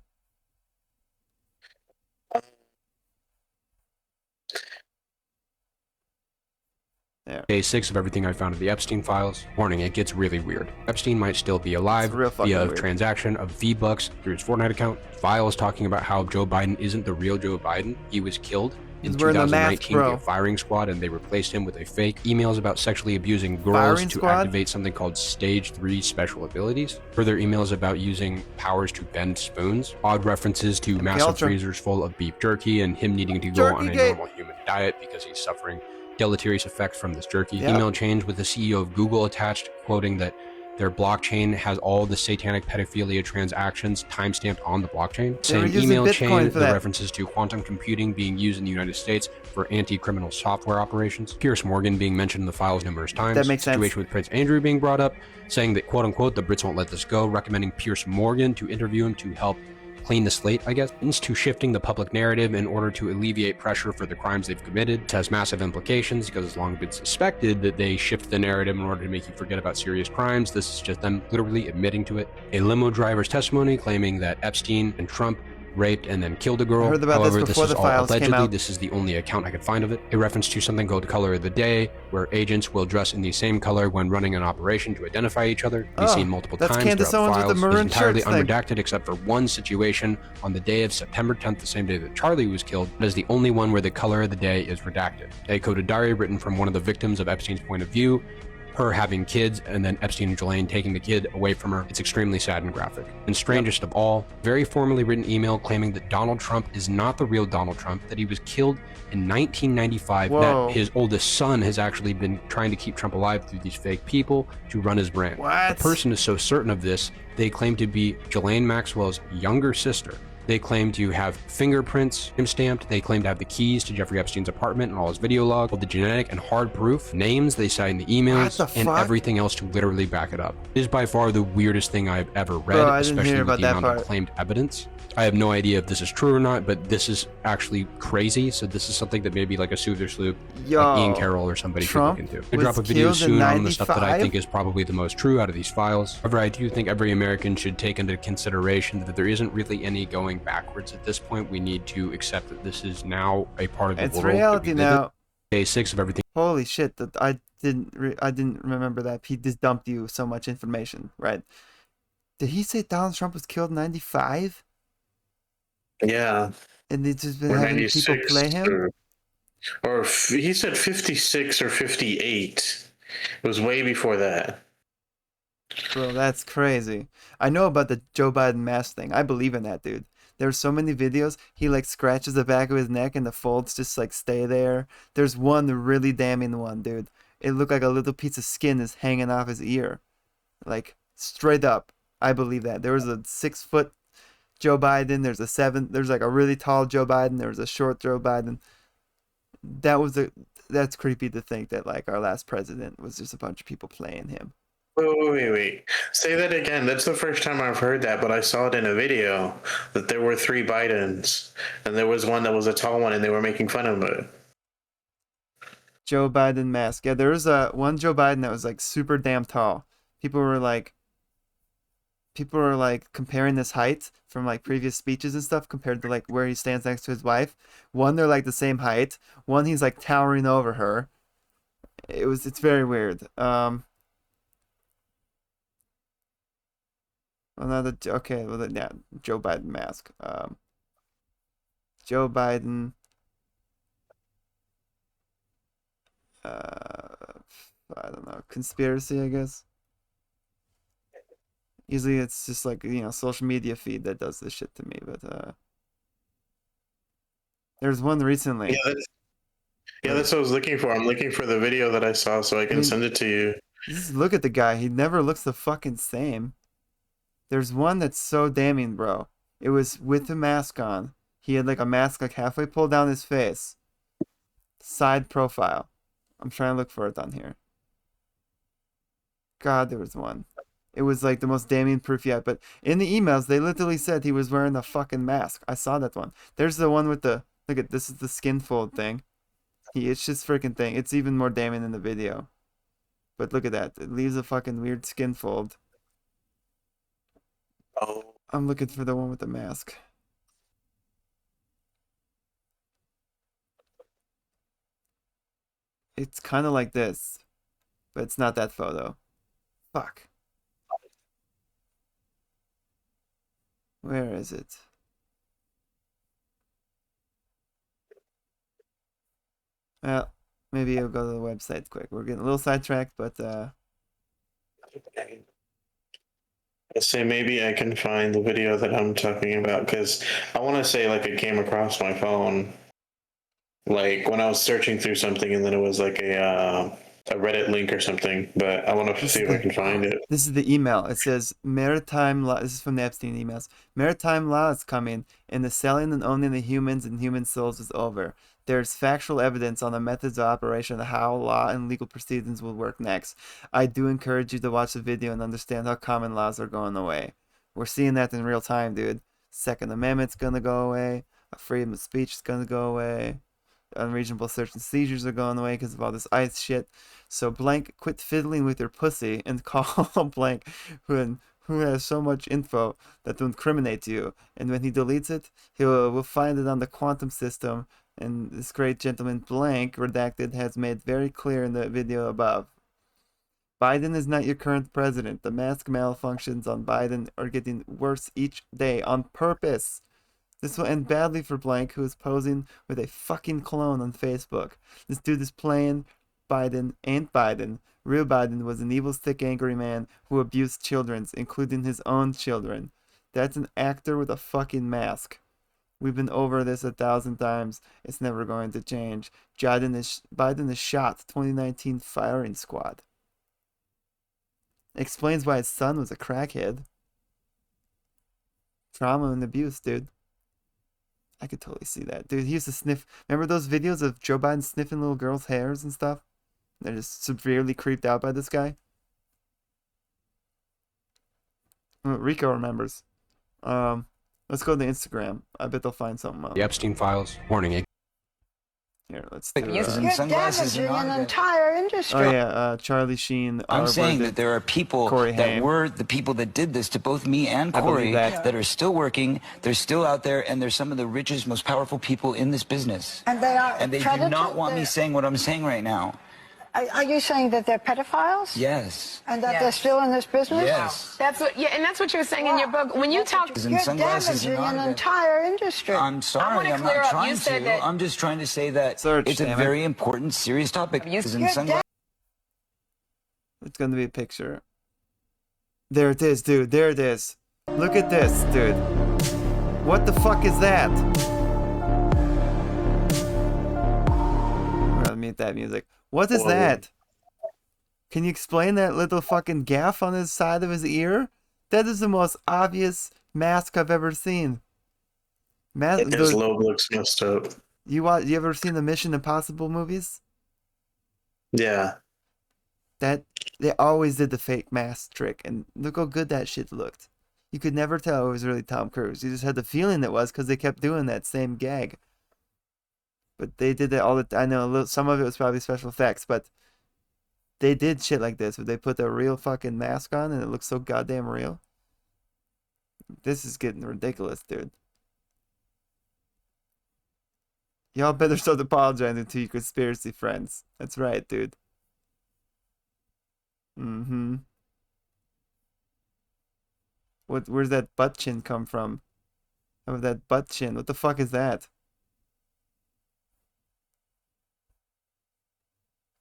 B: There.
I: Day 6 of everything I found in the Epstein files. Warning, it gets really weird. Epstein might still be alive
B: It's real fucking
I: via a
B: weird.
I: transaction of V-Bucks through his Fortnite account. Files talking about how Joe Biden isn't the real Joe Biden. He was killed in
B: He's wearing the mask,
I: 2019 via
B: bro.
I: firing squad, and they replaced him with a fake. Emails about sexually abusing girls
B: Firing
I: to
B: squad?
I: activate something called Stage 3 special abilities. Further emails about using powers to bend spoons. Odd references to massive
B: Ultra.
I: freezers full of beef jerky and him needing to go on a
B: Jerkygate.
I: normal human diet because he's suffering deleterious effects from this jerky.
B: Yep.
I: Email chains with the CEO of Google attached, quoting that their blockchain has all the satanic pedophilia transactions timestamped on the blockchain.
B: They were
I: Same
B: using
I: email
B: Bitcoin
I: chain,
B: for
I: the
B: that.
I: references to quantum computing being used in the United States for anti-criminal software operations. Pierce Morgan being mentioned in the files numerous times.
B: That makes sense.
I: Situation with Prince Andrew being brought up, saying that, quote unquote, the Brits won't let this go, recommending Pierce Morgan to interview him to help clean the slate, I guess. Into shifting the public narrative in order to alleviate pressure for the crimes they've committed. It has massive implications because it's long been suspected that they shift the narrative in order to make you forget about serious crimes. This is just them literally admitting to it. A limo driver's testimony claiming that Epstein and Trump raped and then killed a girl.
B: I heard about this
I: However,
B: before
I: is
B: the
I: all
B: files came
I: allegedly.
B: out.
I: This is the only account I could find of it. A reference to something called Color of the Day, where agents will dress in the same color when running an operation to identify each other. We've
B: Oh,
I: seen multiple
B: that's
I: times
B: Candace
I: throughout
B: Owens
I: the
B: with the
I: files.
B: maroon
I: It's entirely
B: shirts thing.
I: unredacted except for one situation on the day of September 10th, the same day that Charlie was killed. That is the only one where the color of the day is redacted. A coded diary written from one of the victims of Epstein's point of view, her having kids, and then Epstein and Ghislaine taking the kid away from her. It's extremely sad and graphic. And strangest of all, very formally written email claiming that Donald Trump is not the real Donald Trump, that he was killed in 1995,
B: Whoa.
I: that his oldest son has actually been trying to keep Trump alive through these fake people to run his brand.
B: What?
I: The person is so certain of this, they claim to be Ghislaine Maxwell's younger sister. They claim to have fingerprints stamped. They claim to have the keys to Jeffrey Epstein's apartment and all his video log, all the genetic and hard proof, names they cite in the emails,
B: What the
I: and
B: fuck?
I: everything else to literally back it up. It is by far the weirdest thing I've ever read,
B: Bro, I didn't
I: especially
B: hear
I: with
B: about
I: the
B: that
I: amount
B: part.
I: of claimed evidence. I have no idea if this is true or not, but this is actually crazy. So this is something that maybe like a Soother Sloop,
B: Yo,
I: like Ian Carroll or somebody
B: Trump
I: could look into.
B: was
I: I drop a video
B: killed in
I: soon on the stuff that I
B: 95?
I: think is probably the most true out of these files. However, I do think every American should take into consideration that there isn't really any going backwards at this point. We need to accept that this is now a part of the
B: It's
I: world. that
B: reality
I: we live in.
B: now.
I: Day 6 of everything.
B: Holy shit! That I didn't remember that. He just dumped you so much information, right? Did he say Donald Trump was killed in '95?
C: Yeah.
B: And they just been
C: Or
B: having people
C: 96.
B: play him?
C: He said 56 or 58. It was way before that.
B: Bro, that's crazy. I know about the Joe Biden mask thing. I believe in that, dude. There's so many videos. He like scratches the back of his neck and the folds just like stay there. There's one really damning one, dude. It looked like a little piece of skin is hanging off his ear. Like straight up. I believe that. There was a 6-foot Joe Biden. There's like a really tall Joe Biden. There was a short Joe Biden. That's creepy to think that like our last president was just a bunch of people playing him.
C: Wait. Say that again. That's the first time I've heard that, but I saw it in a video that there were 3 Bidens, and there was one that was a tall one, and they were making fun of it.
B: Joe Biden mask. Yeah, there was one Joe Biden that was like super damn tall. People were like, people are like comparing his height from like previous speeches and stuff compared to like where he stands next to his wife. One, they're like the same height. One, he's like towering over her. It's very weird. Okay, well then, yeah, Joe Biden mask. Joe Biden. I don't know, conspiracy, I guess. Usually it's just like, social media feed that does this shit to me, but there's one recently.
C: Yeah, that's what I was looking for. I'm looking for the video that I saw so I can send it to you.
B: Just look at the guy. He never looks the fucking same. There's one that's so damning, bro. It was with the mask on. He had like a mask like halfway pulled down his face. Side profile. I'm trying to look for it on here. God, there was one. It was like the most damning proof yet. But in the emails, they literally said he was wearing a fucking mask. I saw that one. There's the one with the... Look at this is the skin fold thing. It's just freaking thing. It's even more damning in the video. But look at that. It leaves a fucking weird skin fold.
C: Oh.
B: I'm looking for the one with the mask. It's kind of like this. But it's not that photo. Fuck. Where is it? Well, maybe I'll go to the website quick. We're getting a little sidetracked, but
C: Let's say maybe I can find the video that I'm talking about, because I want to say like it came across my phone, like when I was searching through something, and then it was like a Reddit link or something. But I want to see if I can find it.
B: This is the email. It says maritime law. This is from the Epstein emails. Maritime law is coming, and the selling and owning of humans and human souls is over. There's factual evidence on the methods of operation of how law and legal proceedings will work next. I do encourage you to watch the video and understand how common laws are going away. We're seeing that in real time, dude. Second Amendment's gonna go away. Freedom of speech is gonna go away. Unreasonable search and seizures are going away because of all this ICE shit. So blank, quit fiddling with your pussy and call blank who has so much info that will incriminate you. And when he deletes it, we'll find it on the quantum system. And this great gentleman blank redacted has made very clear in the video above. Biden is not your current president. The mask malfunctions on Biden are getting worse each day on purpose. This will end badly for blank, who is posing with a fucking clone on Facebook. This dude is playing Biden ain't Biden. Real Biden was an evil, sick, angry man who abused children, including his own children. That's an actor with a fucking mask. We've been over this 1,000 times. It's never going to change. Biden is shot. 2019 firing squad. Explains why his son was a crackhead. Trauma and abuse, dude. I could totally see that. Dude, he used to sniff. Remember those videos of Joe Biden sniffing little girls' hairs and stuff? They're just severely creeped out by this guy. Rico remembers. Let's go to the Instagram. I bet they'll find something up.
I: The Epstein files. Warning.
B: Here, let's do
J: You're damaging an entire industry.
B: Oh yeah, Charlie Sheen.
K: I'm saying that there are people that were the people that did this to both me and Corey that are still working. They're still out there, and they're some of the richest, most powerful people in this business.
J: And they are.
K: And they do not want me saying what I'm saying right now.
J: Are you saying that they're pedophiles?
K: Yes.
J: And that they're still in this business?
K: Yes.
L: That's what, and that's what you're saying in your book. When you talk,
J: you're damaging an entire industry.
K: I'm sorry, I'm not trying to. I'm just trying to say that it's a very important, serious topic. It's going
B: to be a picture. There it is, dude. There it is. Look at this, dude. What the fuck is that? We're gonna mute that music. What is that? Can you explain that little fucking gaff on his side of his ear? That is the most obvious mask I've ever seen.
C: His lobe looks messed up.
B: You ever seen the Mission Impossible movies?
C: Yeah.
B: They always did the fake mask trick, and look how good that shit looked. You could never tell it was really Tom Cruise. You just had the feeling it was because they kept doing that same gag. But they did that all the time. I know some of it was probably special effects, but they did shit like this. Where they put a real fucking mask on and it looks so goddamn real. This is getting ridiculous, dude. Y'all better start apologizing to your conspiracy friends. That's right, dude. Mm-hmm. Where's that butt chin come from? How about that butt chin? What the fuck is that?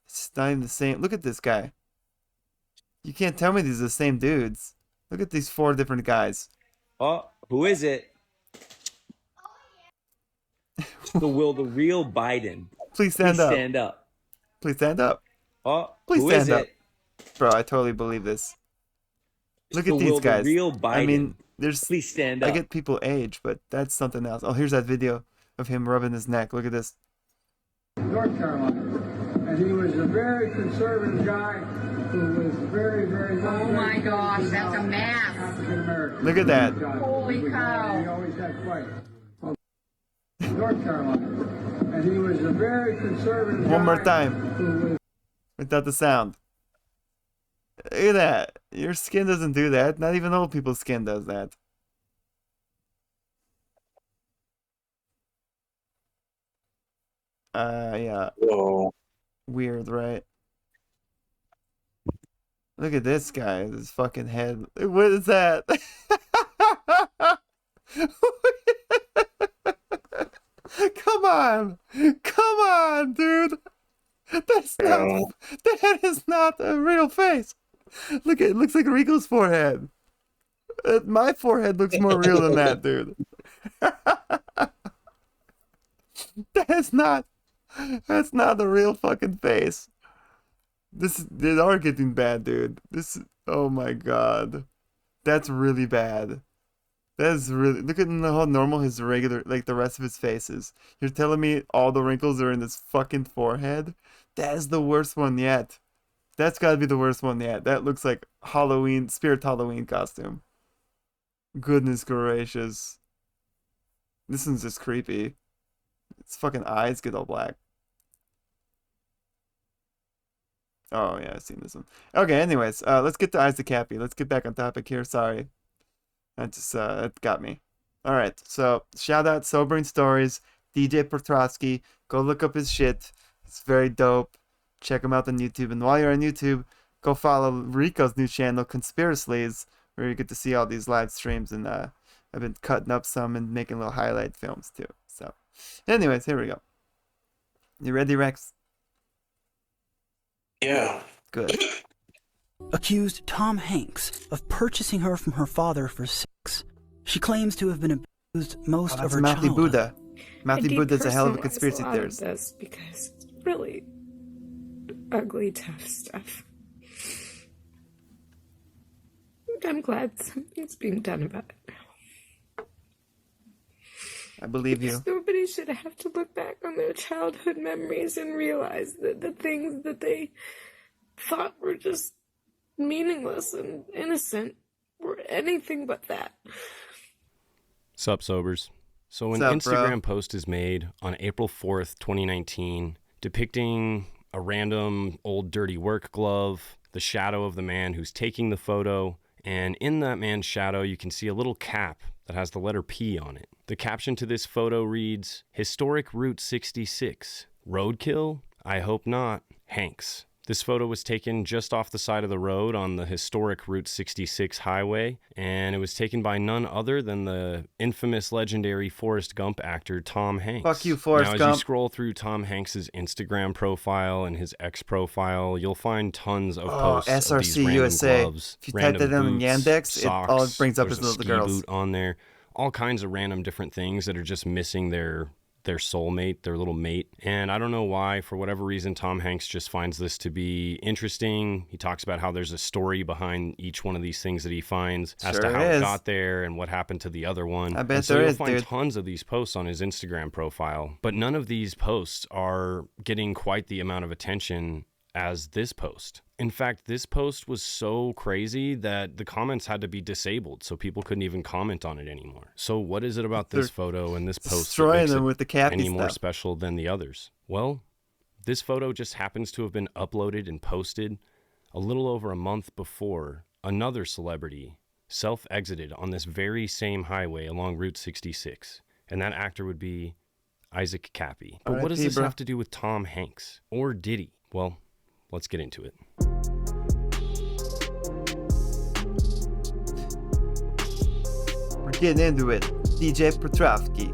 B: It's not even the same. Look at this guy. You can't tell me these are the same dudes. Look at these 4 different guys.
M: Oh, who is it? So will the real Biden
B: Please stand up.
M: stand up?
B: Please stand up.
M: Oh,
B: Please
M: who
B: stand
M: is
B: up.
M: it?
B: Bro, I totally believe this. Look
M: So
B: at these
M: will
B: guys.
M: the real Biden
B: I mean, there's.
M: please stand
B: I
M: up?
B: get people age, but that's something else. Oh, here's that video of him rubbing his neck. Look at this.
N: North Carolina. And he was a very conservative guy who was very, very...
O: Oh my gosh, that's a mask.
N: African American.
B: Look at that.
O: Holy cow.
N: He always had fight. North Carolina. And he was a very conservative guy.
B: One more time.
N: Who was...
B: Without the sound. Look at that. Your skin doesn't do that. Not even old people's skin does that. Yeah.
C: Whoa.
B: Weird, right? Look at this guy. His fucking head. What is that? Come on. Come on, dude. That is not a real face. Look, it looks like Rico's forehead. My forehead looks more real than that, dude. That's not the real fucking face. They are getting bad, dude. Oh my god. That's really bad. That is really, look at how normal his regular, like the rest of his face is. You're telling me all the wrinkles are in his fucking forehead? That is the worst one yet. That's gotta be the worst one yet. That looks like Halloween, Spirit Halloween costume. Goodness gracious. This one's just creepy. Its fucking eyes get all black. Oh yeah, I've seen this one. Okay, anyways, let's get to Isaac Kappy. Let's get back on topic here. Sorry. That just it got me. Alright, so shout out Sobering Stories, DJ Petrovski. Go look up his shit. It's very dope. Check him out on YouTube. And while you're on YouTube, go follow Rico's new channel, ConspiraSleaze, where you get to see all these live streams. And I've been cutting up some and making little highlight films too. So, anyways, here we go. You ready, Rex?
C: Yeah.
B: Good.
P: Accused Tom Hanks of purchasing her from her father for sex. She claims to have been abused most of her
B: Matthew
P: childhood.
B: Buddha. Matthew Buddha's a hell of a conspiracy theorist.
Q: This because it's really ugly, tough stuff. I'm glad something's being done about it now.
B: I believe you.
Q: Nobody should have to look back on their childhood memories and realize that the things that they thought were just meaningless and innocent were anything but that.
I: Sup, sobers. So an
B: Sup,
I: Instagram
B: bro?
I: post is made on April 4th, 2019, depicting a random old dirty work glove, the shadow of the man who's taking the photo, and in that man's shadow you can see a little cap that has the letter P on it. The caption to this photo reads, "Historic Route 66. Roadkill? I hope not. Hanks." This photo was taken just off the side of the road on the historic Route 66 highway, and it was taken by none other than the infamous legendary Forrest Gump actor Tom Hanks.
B: Fuck you, Forrest
I: Now,
B: Gump.
I: as you scroll through Tom Hanks's Instagram profile and his X profile, you'll find tons of posts of these
B: SRC
I: random
B: USA.
I: gloves,
B: If you type that in
I: random boots,
B: Yandex,
I: socks,
B: all it brings up
I: there's
B: is
I: a
B: little
I: ski
B: girls.
I: boot on there, all kinds of random different things that are just missing their soulmate, their little mate. And I don't know why, for whatever reason, Tom Hanks just finds this to be interesting. He talks about how there's a story behind each one of these things that he finds as to
B: Sure
I: how
B: is.
I: it got there and what happened to the other one.
B: I bet
I: and so
B: there
I: you'll
B: is,
I: find
B: dude.
I: tons of these posts on his Instagram profile, but none of these posts are getting quite the amount of attention as this post. In fact, this post was so crazy that the comments had to be disabled, so people couldn't even comment on it anymore. So what is it about this
B: They're
I: photo and this post that
B: destroying
I: makes
B: them
I: it
B: with the Kappy
I: any more
B: stuff.
I: special than the others? Well, this photo just happens to have been uploaded and posted a little over a month before another celebrity self-exited on this very same highway along Route 66. And that actor would be Isaac Kappy. But what does this have to do with Tom Hanks? Or did he? Well, let's get into it.
B: We're getting into it. DJ Petrovski.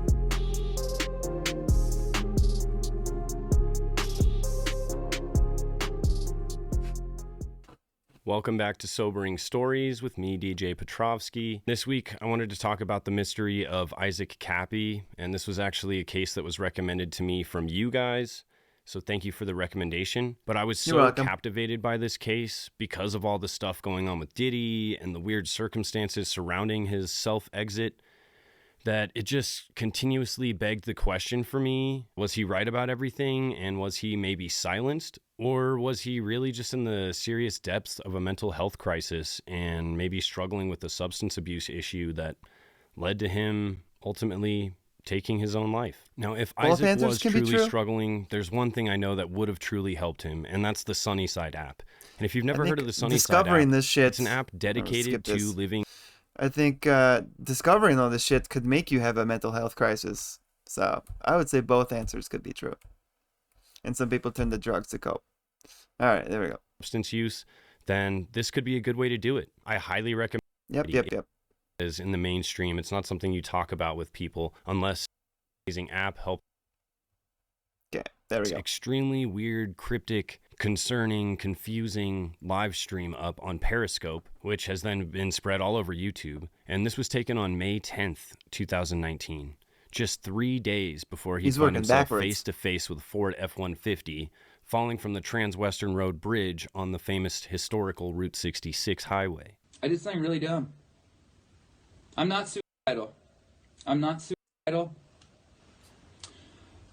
I: Welcome back to Sobering Stories with me, DJ Petrovski. This week, I wanted to talk about the mystery of Isaac Kappy, and this was actually a case that was recommended to me from you guys, so thank you for the recommendation. But I was so captivated by this case because of all the stuff going on with Diddy and the weird circumstances surrounding his self-exit that it just continuously begged the question for me, was he right about everything, and was he maybe silenced? Or was he really just in the serious depths of a mental health crisis and maybe struggling with a substance abuse issue that led to him ultimately taking his own life? Now, if Isaac was truly struggling, there's one thing I know that would have truly helped him, and that's the Sunnyside app. And if you've never heard of the Sunnyside app, it's an app dedicated to living...
B: I think discovering all this shit could make you have a mental health crisis. So I would say both answers could be true. And some people turn to drugs to cope. All right, there we go.
I: Substance use, then this could be a good way to do it. I highly recommend it. Is in the mainstream. It's not something you talk about with people unless amazing app help.
B: Okay, there we go.
I: Extremely weird, cryptic, concerning, confusing live stream up on Periscope, which has then been spread all over YouTube. And this was taken on May 10th, 2019. Just 3 days before he found himself face-to-face with a Ford F-150 falling from the Trans-Western Road Bridge on the famous historical Route 66 highway.
R: I did something really dumb. I'm not suicidal. I'm not suicidal.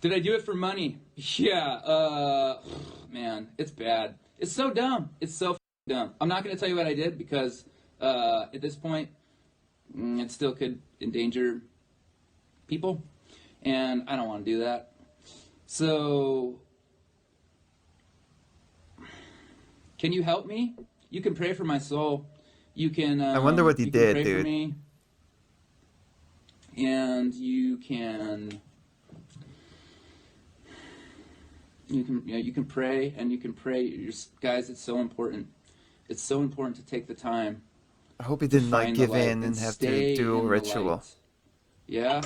R: Did I do it for money? Yeah, man, it's bad. It's so dumb. It's so dumb. I'm not going to tell you what I did because at this point, it still could endanger people, and I don't want to do that. So, can you help me? You can pray for my soul. You can.
B: I wonder what he did,
R: pray
B: dude.
R: For me, and you can pray, and you can pray. Guys, it's so important. It's so important to take the time.
B: I hope he didn't like give in and have to do a ritual.
R: Yeah.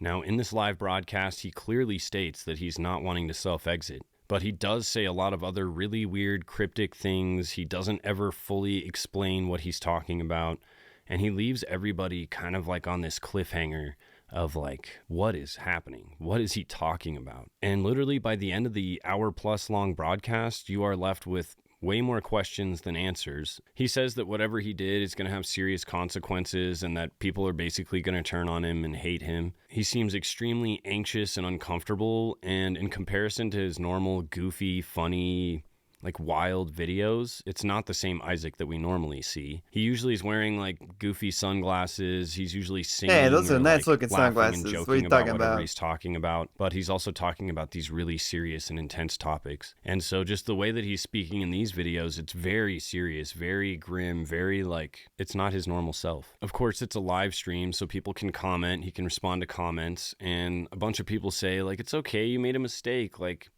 I: Now, in this live broadcast, he clearly states that he's not wanting to self-exit, but he does say a lot of other really weird, cryptic things. He doesn't ever fully explain what he's talking about, and he leaves everybody kind of like on this cliffhanger of like, what is happening? What is he talking about? And literally by the end of the hour-plus long broadcast, you are left with way more questions than answers. He says that whatever he did is going to have serious consequences and that people are basically going to turn on him and hate him. He seems extremely anxious and uncomfortable, and in comparison to his normal, goofy, funny, like wild videos, it's not the same Isaac that we normally see. He usually is wearing like goofy sunglasses. He's usually singing.
B: Hey, those are nice looking
I: sunglasses.
B: What are you talking about?
I: He's talking about, but he's also talking about these really serious and intense topics. And so just the way that he's speaking in these videos, it's very serious, very grim, very like, it's not his normal self. Of course, it's a live stream, so people can comment. He can respond to comments, and a bunch of people say like, it's okay, you made a mistake. Like,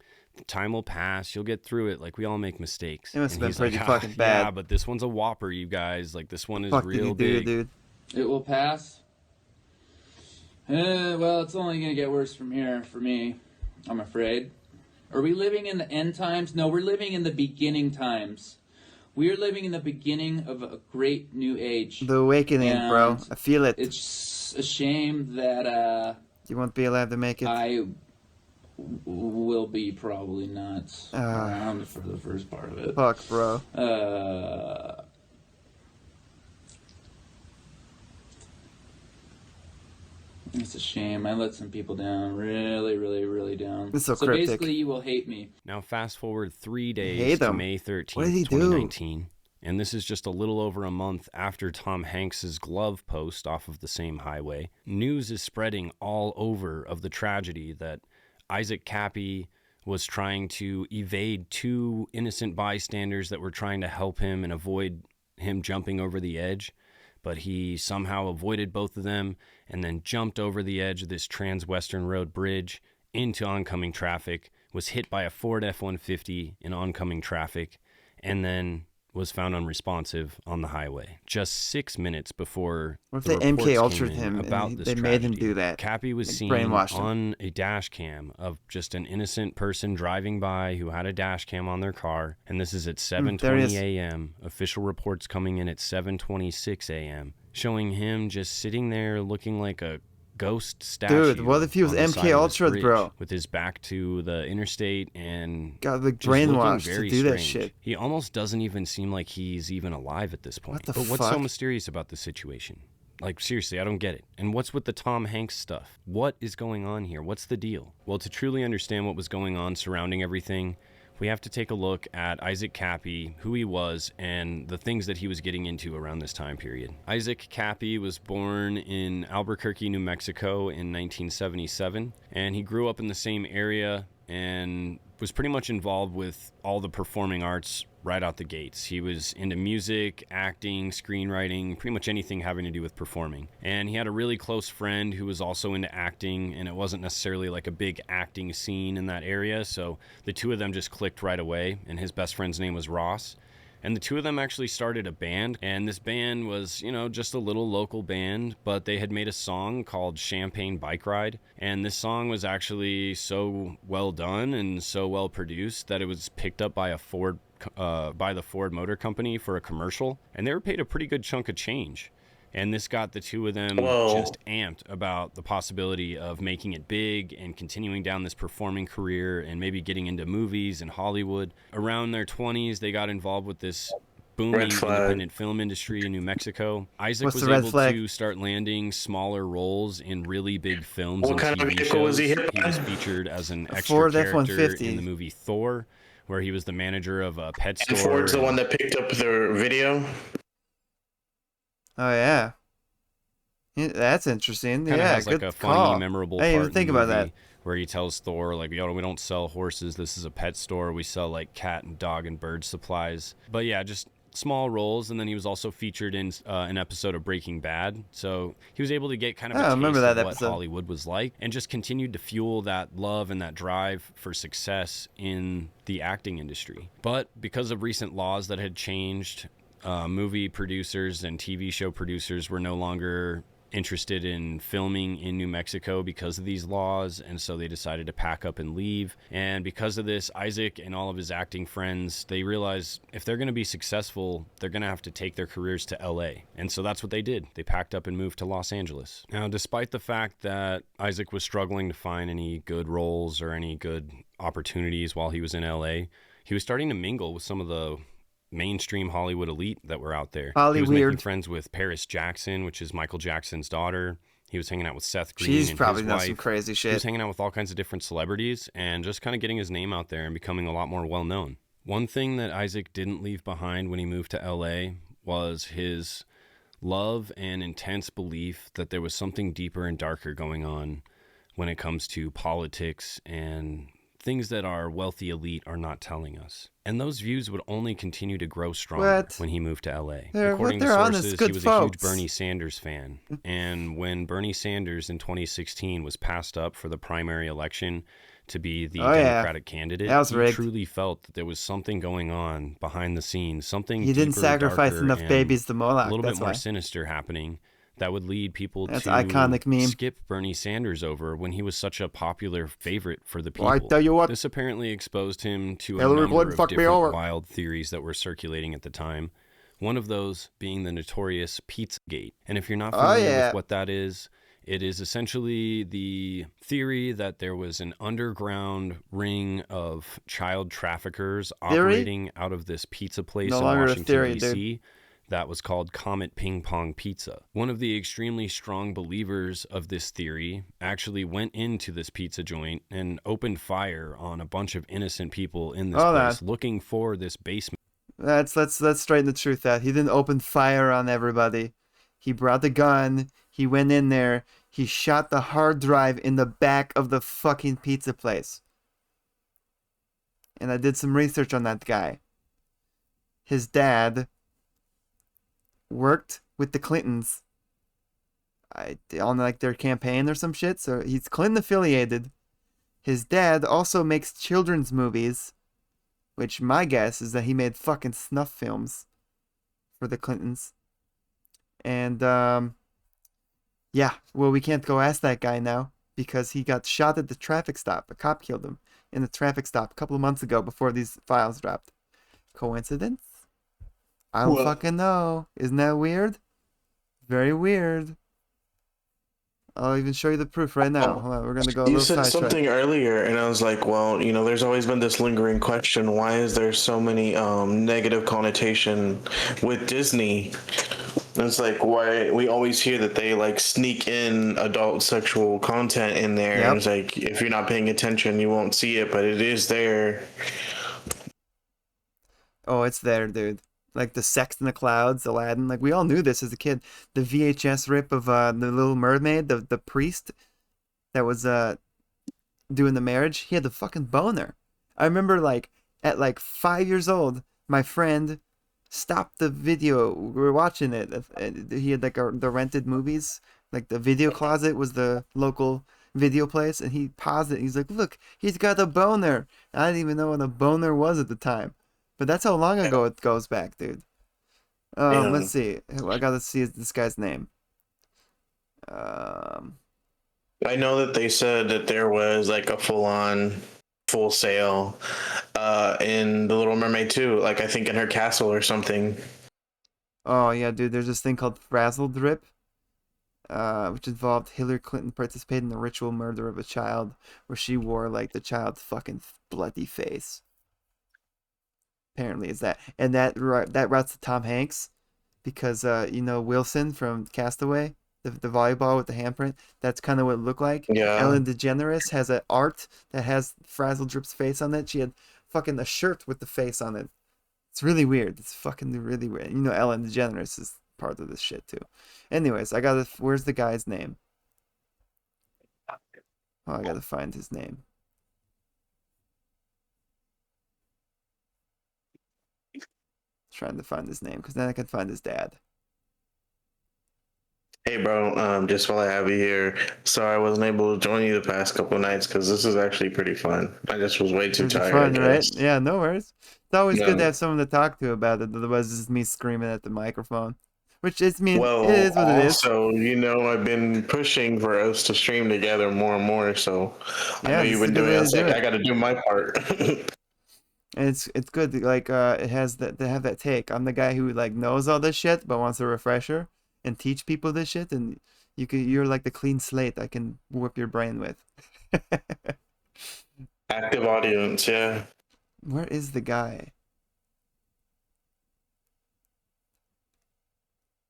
I: time will pass, you'll get through it, like we all make mistakes.
B: It must have been pretty
I: like,
B: fucking bad.
I: Yeah, but this one's a whopper, you guys. Like, this one is real
B: big.
I: Dude.
R: It will pass. Well, it's only gonna get worse from here for me, I'm afraid. Are we living in the end times? No, we're living in the beginning times. We are living in the beginning of a great new age.
B: The awakening, bro. I feel it.
R: It's a shame that
B: you won't be allowed to make it.
R: I will be probably not around for the first part of it.
B: Fuck, bro.
R: It's a shame. I let some people down. Really, really, really down.
B: It's so cryptic.
R: Basically, you will hate me.
I: Now, fast forward 3 days to May 13th, 2019. And this is just a little over a month after Tom Hanks's glove post off of the same highway. News is spreading all over of the tragedy that Isaac Kappy was trying to evade two innocent bystanders that were trying to help him and avoid him jumping over the edge, but he somehow avoided both of them and then jumped over the edge of this Trans-Western Road bridge into oncoming traffic, was hit by a Ford F-150 in oncoming traffic, and then was found unresponsive on the highway. Just 6 minutes before
B: What
I: the
B: if they MK
I: reports
B: Ultra'd
I: came in
B: him
I: about
B: and
I: this
B: they made him
I: tragedy,
B: do that?
I: Kappy was
B: Like,
I: seen
B: brainwashed him.
I: on a dash cam of just an innocent person driving by who had a dash cam on their car, and this is at
B: there he
I: 7:20
B: is.
I: a.m. Official reports coming in at 7:26 a.m. showing him just sitting there looking like a ghost statue.
B: Dude, what if he was
I: on the side
B: MK
I: of this
B: Ultra'd,
I: bridge
B: bro?
I: with his back to the interstate and
B: got like
I: just looking
B: brainwashed to
I: very
B: do that
I: strange.
B: shit.
I: He almost doesn't even seem like he's even alive at this point.
B: What the
I: But what's so
B: fuck?
I: mysterious about this situation? Like, seriously, I don't get it. And what's with the Tom Hanks stuff? What is going on here? What's the deal? Well, to truly understand what was going on surrounding everything, we have to take a look at Isaac Kappy, who he was, and the things that he was getting into around this time period. Isaac Kappy was born in Albuquerque, New Mexico in 1977, and he grew up in the same area and was pretty much involved with all the performing arts right out the gates. He was into music, acting, screenwriting, pretty much anything having to do with performing. And he had a really close friend who was also into acting, and it wasn't necessarily like a big acting scene in that area, so the two of them just clicked right away, and his best friend's name was Ross. And the two of them actually started a band, and this band was, you know, just a little local band, but they had made a song called Champagne Bike Ride, and this song was actually so well done and so well produced that it was picked up by the Ford Motor Company for a commercial, and they were paid a pretty good chunk of change. And this got the two of them just amped about the possibility of making it big and continuing down this performing career and maybe getting into movies and Hollywood. Around their 20s, they got involved with this booming independent film industry in New Mexico. Isaac was able to start landing smaller roles in really big films and TV shows. He was featured as an extra character in the movie Thor, where he was the manager of a pet store.
C: And Ford's the one that picked up the video?
B: Oh yeah, that's interesting.
I: Kinda
B: Yeah,
I: has
B: good
I: like a
B: call.
I: funny, memorable
B: I didn't
I: part
B: even think
I: in the
B: about
I: movie
B: that.
I: where he tells Thor, like, yo, we don't sell horses. This is a pet store. We sell like cat and dog and bird supplies. But yeah, just small roles. And then he was also featured in an episode of Breaking Bad. So he was able to get kind of a taste of what Hollywood was like, and just continued to fuel that love and that drive for success in the acting industry. But because of recent laws that had changed, movie producers and TV show producers were no longer interested in filming in New Mexico because of these laws, and so they decided to pack up and leave. And because of this, Isaac and all of his acting friends, they realized if they're going to be successful, they're going to have to take their careers to LA. And so that's what they did. They packed up and moved to Los Angeles. Now, despite the fact that Isaac was struggling to find any good roles or any good opportunities while he was in LA, he was starting to mingle with some of the mainstream Hollywood elite that were out there. He was making friends with Paris Jackson, which is Michael Jackson's daughter. He was hanging out with Seth Green and
B: probably
I: his
B: done
I: wife.
B: some crazy shit.
I: He was hanging out with all kinds of different celebrities and just kind of getting his name out there and becoming a lot more well-known. One thing that Isaac didn't leave behind when he moved to LA was his love and intense belief that there was something deeper and darker going on when it comes to politics and things that our wealthy elite are not telling us. And those views would only continue to grow stronger when he moved to LA. According to sources, he was a huge Bernie Sanders fan. And when Bernie Sanders in 2016 was passed up for the primary election to be the Democratic candidate, he truly felt that there was something going on behind the scenes, something
B: he didn't sacrifice enough babies to Moloch.
I: A little bit more sinister happening that would lead people to
B: iconic meme.
I: Skip Bernie Sanders over when he was such a popular favorite for the people.
B: Well, I tell you what,
I: this apparently exposed him to a number of different wild theories that were circulating at the time. One of those being the notorious Pizzagate. And if you're not familiar with what that is, it is essentially the theory that there was an underground ring of child traffickers operating out of this pizza place in Washington, D.C., that was called Comet Ping Pong Pizza. One of the extremely strong believers of this theory actually went into this pizza joint and opened fire on a bunch of innocent people in this place looking for this basement.
B: Let's straighten the truth out. He didn't open fire on everybody. He brought the gun. He went in there. He shot the hard drive in the back of the fucking pizza place. And I did some research on that guy. His dad worked with the Clintons on like their campaign or some shit. So he's Clinton affiliated. His dad also makes children's movies, which my guess is that he made fucking snuff films for the Clintons. And yeah, well, we can't go ask that guy now because he got shot at the traffic stop. A cop killed him in the traffic stop a couple of months ago before these files dropped. Coincidence? I don't fucking know. Isn't that weird? Very weird. I'll even show you the proof right now. Hold on, we're gonna go a
C: You
B: little
C: said
B: sidetrack.
C: something earlier, and I was like, well, you know, there's always been this lingering question: why is there so many negative connotation with Disney? And it's like, why we always hear that they like sneak in adult sexual content in there, and it's like, if you're not paying attention, you won't see it, but it is there.
B: Oh, it's there, dude. Like the Sex in the Clouds, Aladdin. Like we all knew this as a kid. The VHS rip of the Little Mermaid, the priest that was doing the marriage. He had the fucking boner. I remember like at like 5 years old, my friend stopped the video. We were watching it. He had like the rented movies. Like the video closet was the local video place, and he paused it. He's like, "Look, he's got a boner." I didn't even know what a boner was at the time. But that's how long ago it goes back, dude. Let's see. I gotta see this guy's name.
C: I know that they said that there was like a full sale in The Little Mermaid too. Like I think in her castle or something.
B: Oh yeah, dude. There's this thing called Frazzle Drip, which involved Hillary Clinton participating in the ritual murder of a child, where she wore like the child's fucking bloody face. Apparently is that, and that routes to Tom Hanks, because you know Wilson from Castaway, the volleyball with the handprint. That's kind of what it looked like.
C: Yeah.
B: Ellen DeGeneres has an art that has Frazzle Drip's face on it. She had fucking a shirt with the face on it. It's really weird. It's fucking really weird. You know Ellen DeGeneres is part of this shit too. Anyways, where's the guy's name? Oh, I gotta find his name. Trying to find his name because then I can find his dad.
C: Hey, bro. Just while I have you here, sorry I wasn't able to join you the past couple of nights because this is actually pretty fun. I just was way too tired.
B: Fun, right? Yeah, no worries. It's always good to have someone to talk to about it. Otherwise, it's just me screaming at the microphone, which is it is what it is.
C: Also, you know, I've been pushing for us to stream together more and more. So I know you've been doing it. I got to do my part.
B: And it's good. Like it has that to have that take. I'm the guy who like knows all this shit but wants a refresher and teach people this shit. And you're like the clean slate I can whip your brain with.
C: Active audience, yeah.
B: Where is the guy?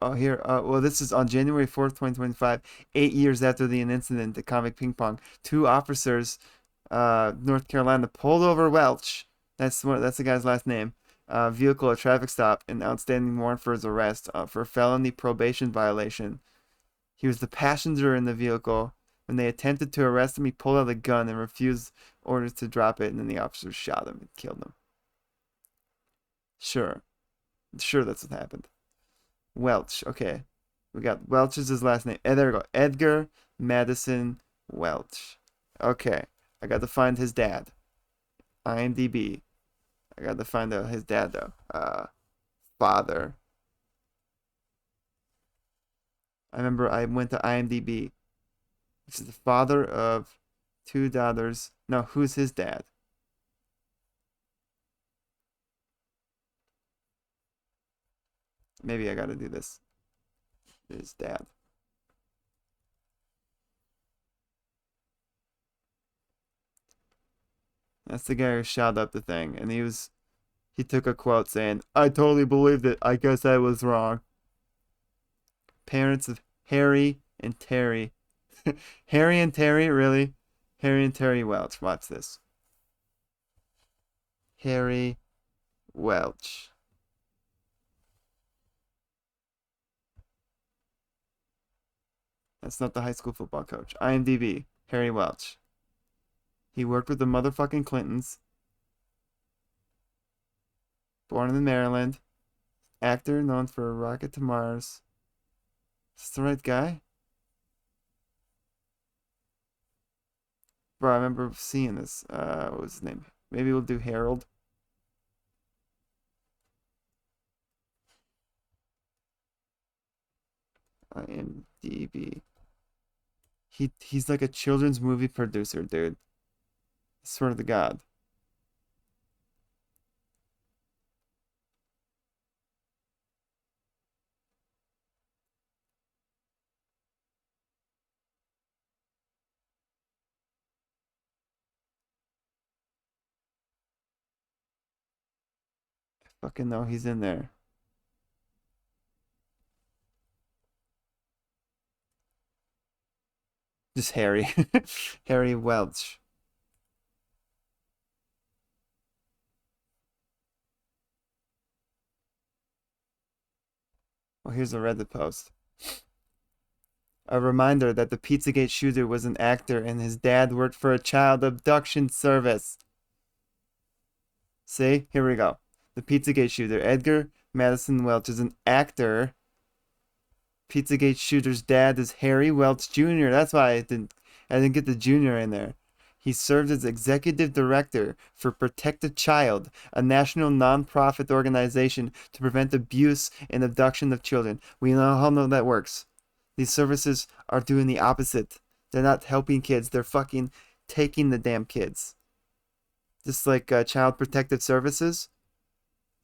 B: Oh, here. Well, this is on January 4th, 2025. 8 years after the incident at Comic Ping Pong, 2 officers, North Carolina, pulled over Welch. That's the guy's last name. Vehicle at traffic stop, an outstanding warrant for his arrest for felony probation violation. He was the passenger in the vehicle. When they attempted to arrest him, he pulled out a gun and refused orders to drop it, and then the officers shot him and killed him. Sure, that's what happened. Welch. Okay, we got Welch is his last name. There we go. Edgar Madison Welch. Okay, I got to find his dad. IMDb. I got to find out his dad though. Father. I remember I went to IMDb. This is the father of 2 daughters. No, who's his dad? Maybe I gotta do this. His dad. That's the guy who shot up the thing, and he took a quote saying, "I totally believed it. I guess I was wrong." Parents of Harry and Terry. Harry and Terry, really? Harry and Terry Welch. Watch this. Harry Welch. That's not the high school football coach. IMDb. Harry Welch. He worked with the motherfucking Clintons. Born in Maryland. actor known for Rocket to Mars. Is this the right guy? Bro, I remember seeing this. What was his name? Maybe we'll do Harold. IMDb. He's like a children's movie producer, dude. I swear to God. I fucking know he's in there. Just Harry. Harry Welch. Well, here's a Reddit post. A reminder that the Pizzagate shooter was an actor and his dad worked for a child abduction service. See? Here we go. The Pizzagate shooter, Edgar Madison Welch, is an actor. Pizzagate shooter's dad is Harry Welch Jr. That's why I didn't get the junior in there. He served as executive director for Protect a Child, a national non-profit organization to prevent abuse and abduction of children. We all know that works. These services are doing the opposite. They're not helping kids. They're fucking taking the damn kids. Just like Child Protective Services.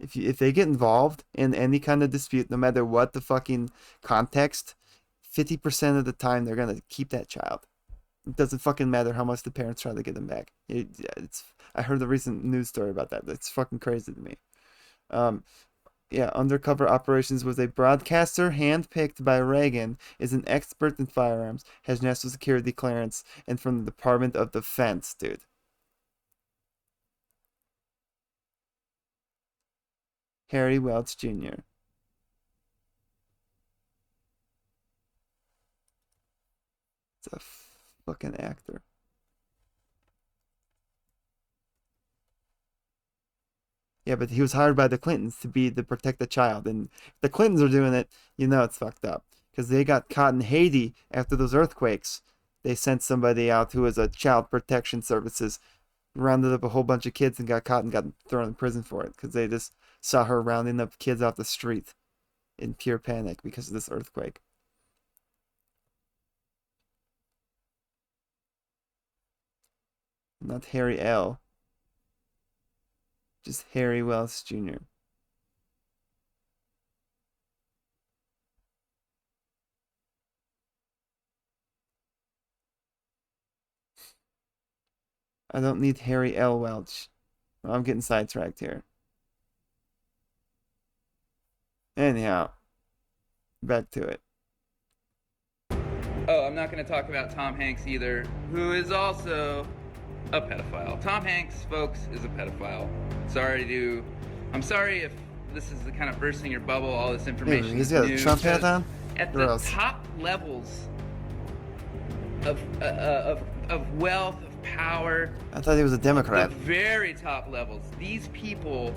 B: If they get involved in any kind of dispute, no matter what the fucking context, 50% of the time they're gonna keep that child. It doesn't fucking matter how much the parents try to get them back. I heard a recent news story about that. It's fucking crazy to me. Yeah, Undercover Operations was a broadcaster handpicked by Reagan, is an expert in firearms, has national security clearance, and from the Department of Defense, dude. Harry Welch Jr. It's a fucking actor. Yeah, but he was hired by the Clintons to protect the child, and if the Clintons are doing it, you know it's fucked up because they got caught in Haiti after those earthquakes. They sent somebody out who was a child protection services, rounded up a whole bunch of kids and got caught and got thrown in prison for it because they just saw her rounding up kids off the street in pure panic because of this earthquake. Not Harry L. Just Harry Welch Jr. I don't need Harry L. Welch. Well, I'm getting sidetracked here. Anyhow, back to it.
R: Oh, I'm not going to talk about Tom Hanks either, who is also a pedophile. Tom Hanks, folks, is a pedophile. I'm sorry if this is the kind of bursting your bubble, all this information.
B: He's got a Trump hat on?
R: At the top levels of wealth, of power.
B: I thought he was a Democrat.
R: The very top levels. These people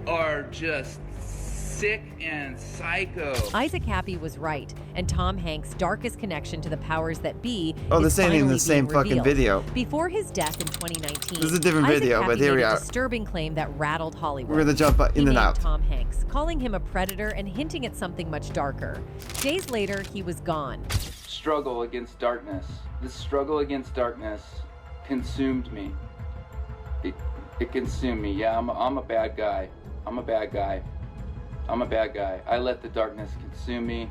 R: are just sick and psycho.
S: Isaac Kappy was right, and Tom Hanks' darkest connection to the powers that be
B: this ain't even the same fucking video.
S: Before his death in 2019,
B: this is a different video, but here we are.
S: A disturbing claim that rattled Hollywood.
B: We're gonna jump in and out.
S: Tom Hanks, calling him a predator and hinting at something much darker. Days later, he was gone.
R: Struggle against darkness. This struggle against darkness consumed me. It consumed me. Yeah, I'm a bad guy. I'm a bad guy. I let the darkness consume me.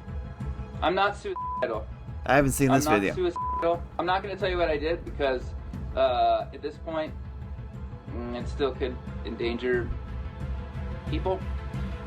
R: I'm not suicidal.
B: I haven't seen this video.
R: I'm not suicidal. I'm not going to tell you what I did because at this point, it still could endanger people,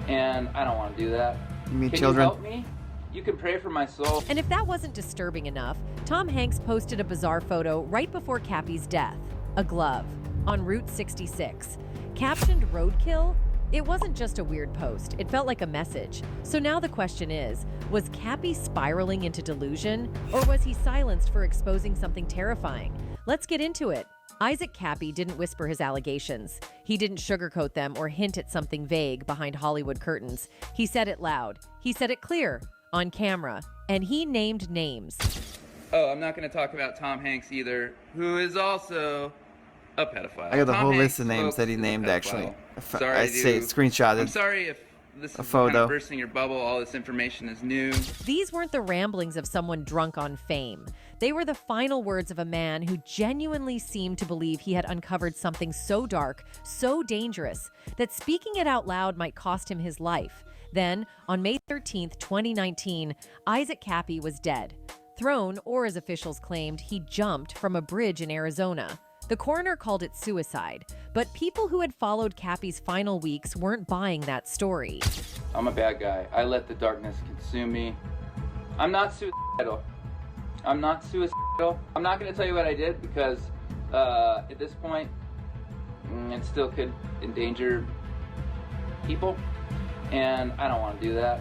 R: and I don't want to do that.
B: You mean
R: Can
B: children?
R: you help me? You can pray for my soul.
S: And if that wasn't disturbing enough, Tom Hanks posted a bizarre photo right before Kappy's death. A glove on Route 66. Captioned roadkill? It wasn't just a weird post. It felt like a message. So now the question is, was Kappy spiraling into delusion? Or was he silenced for exposing something terrifying? Let's get into it. Isaac Kappy didn't whisper his allegations. He didn't sugarcoat them or hint at something vague behind Hollywood curtains. He said it loud. He said it clear, on camera, and he named names.
R: Oh, I'm not going to talk about Tom Hanks either, who is also a pedophile.
B: I got a
R: Tom
B: whole
R: Hanks,
B: list of names
R: folks,
B: that he
R: is a
B: named,
R: pedophile.
B: actually.
R: Sorry
B: I
R: to-
B: say screenshotted.
R: I'm sorry if this is
B: a
R: kind
B: photo.
R: of bursting your bubble. All this information is new.
S: These weren't the ramblings of someone drunk on fame. They were the final words of a man who genuinely seemed to believe he had uncovered something so dark, so dangerous, that speaking it out loud might cost him his life. Then, on May 13th, 2019, Isaac Kappy was dead. Thrown, or as officials claimed, he jumped from a bridge in Arizona. The coroner called it suicide, but people who had followed Kappy's final weeks weren't buying that story.
R: I'm a bad guy. I let the darkness consume me. I'm not suicidal. I'm not suicidal. I'm not going to tell you what I did because at this point, it still could endanger people, and I don't want to do that.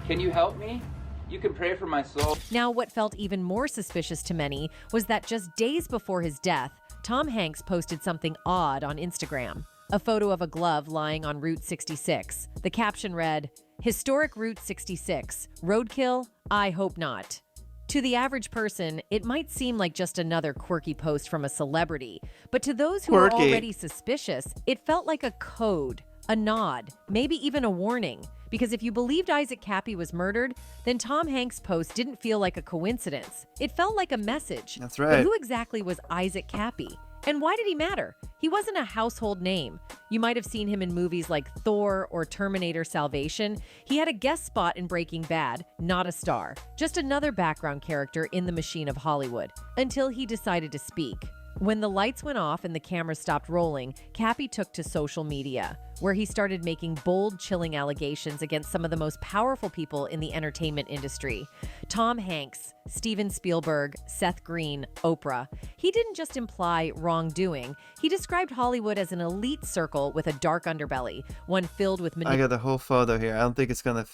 R: Can you help me? You can pray for my soul.
S: Now, what felt even more suspicious to many was that just days before his death, Tom Hanks posted something odd on Instagram. A photo of a glove lying on Route 66. The caption read, "Historic Route 66. Roadkill? I hope not." To the average person, it might seem like just another quirky post from a celebrity, but to those who were already suspicious, it felt like a code, a nod, maybe even a warning. Because if you believed Isaac Kappy was murdered, then Tom Hanks' post didn't feel like a coincidence. It felt like a message.
B: That's right.
S: But who exactly was Isaac Kappy? And why did he matter? He wasn't a household name. You might have seen him in movies like Thor or Terminator Salvation. He had a guest spot in Breaking Bad, not a star. Just another background character in the machine of Hollywood. Until he decided to speak. When the lights went off and the camera stopped rolling, Kappy took to social media, where he started making bold, chilling allegations against some of the most powerful people in the entertainment industry. Tom Hanks, Steven Spielberg, Seth Green, Oprah. He didn't just imply wrongdoing. He described Hollywood as an elite circle with a dark underbelly, one filled with
B: I got the whole photo here. I don't think it's gonna...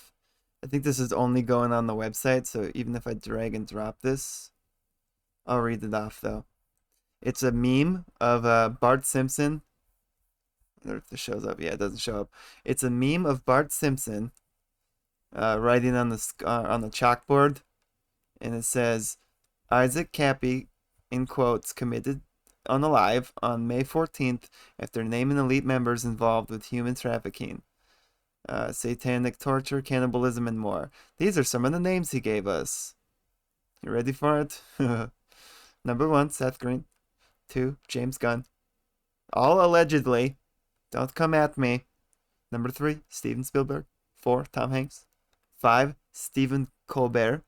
B: I think this is only going on the website, so even if I drag and drop this, I'll read it off, though. It's a meme of Bart Simpson. I wonder if this shows up. Yeah, it doesn't show up. It's a meme of Bart Simpson writing on the chalkboard, and it says, "Isaac Kappy," in quotes, "committed unalive on May 14th after naming elite members involved with human trafficking, satanic torture, cannibalism, and more." These are some of the names he gave us. You ready for it? Number 1, Seth Green. 2, James Gunn. All allegedly. Don't come at me. Number 3, Steven Spielberg. 4, Tom Hanks. 5, Stephen Colbert.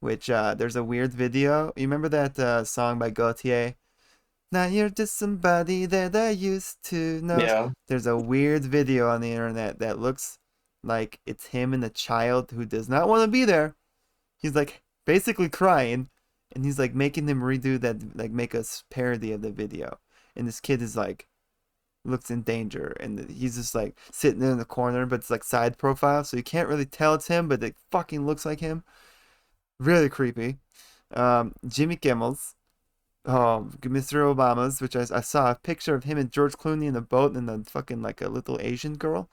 B: Which, there's a weird video. You remember that song by Gautier? Now you're just somebody that I used to know.
C: Yeah.
B: There's a weird video on the internet that looks like it's him and a child who does not want to be there. He's like basically crying. And he's like making him redo that, like make a parody of the video. And this kid is like, looks in danger. And he's just like sitting in the corner, but it's like side profile. So you can't really tell it's him, but it fucking looks like him. Really creepy. Jimmy Kimmel's. Oh, Mr. Obama's, which I saw a picture of him and George Clooney in a boat and then fucking like a little Asian girl.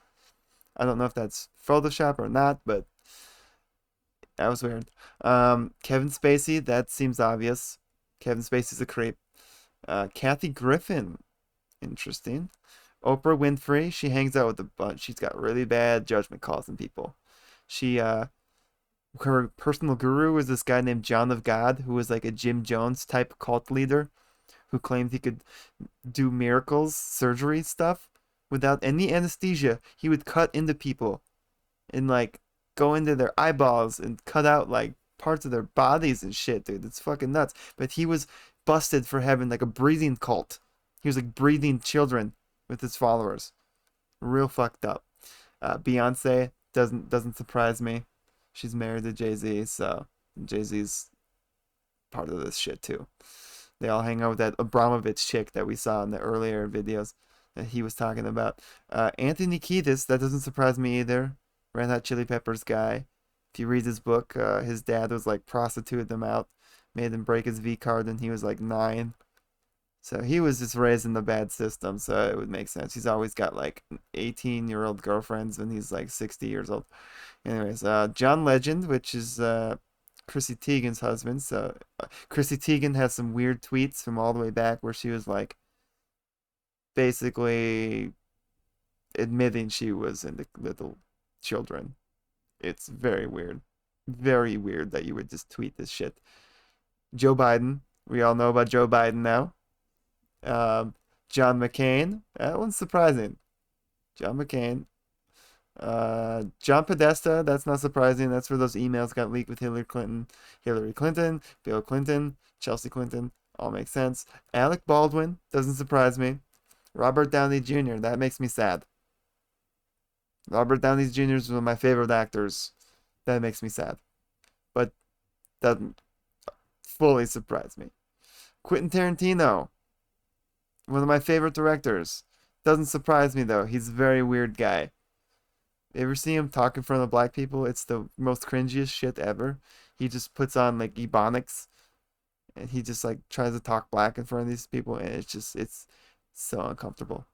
B: I don't know if that's Photoshop or not, but that was weird. Kevin Spacey, that seems obvious. Kevin Spacey's a creep. Kathy Griffin, interesting. Oprah Winfrey, she hangs out with a bunch. She's got really bad judgment calls on people. Her personal guru is this guy named John of God, who was like a Jim Jones type cult leader, who claimed he could do miracles, surgery stuff, without any anesthesia. He would cut into people and like go into their eyeballs and cut out like parts of their bodies and shit, dude. It's fucking nuts. But he was busted for having like a breathing cult. He was like breathing children with his followers. Real fucked up. Beyonce doesn't surprise me. She's married to Jay-Z, so Jay-Z's part of this shit too. They all hang out with that Abramovich chick that we saw in the earlier videos that he was talking about. Anthony Kiedis, that doesn't surprise me either. Red Hot Chili Peppers guy. If you read his book, his dad was like prostituted him out, made him break his V card when he was like 9. So he was just raised in the bad system, so it would make sense. He's always got like 18-year-old girlfriends when he's like 60 years old. Anyways, John Legend, which is Chrissy Teigen's husband. So Chrissy Teigen has some weird tweets from all the way back where she was like basically admitting she was into little children. It's very weird. Very weird that you would just tweet this shit. Joe Biden. We all know about Joe Biden now. John McCain. That one's surprising. John McCain. John Podesta. That's not surprising. That's where those emails got leaked with Hillary Clinton, Bill Clinton, Chelsea Clinton. All makes sense. Alec Baldwin. Doesn't surprise me. Robert Downey Jr. That makes me sad. Robert Downey Jr. is one of my favorite actors. That makes me sad. But doesn't fully surprise me. Quentin Tarantino. One of my favorite directors. Doesn't surprise me though. He's a very weird guy. You ever see him talk in front of black people? It's the most cringiest shit ever. He just puts on like ebonics and he just like tries to talk black in front of these people, and it's so uncomfortable.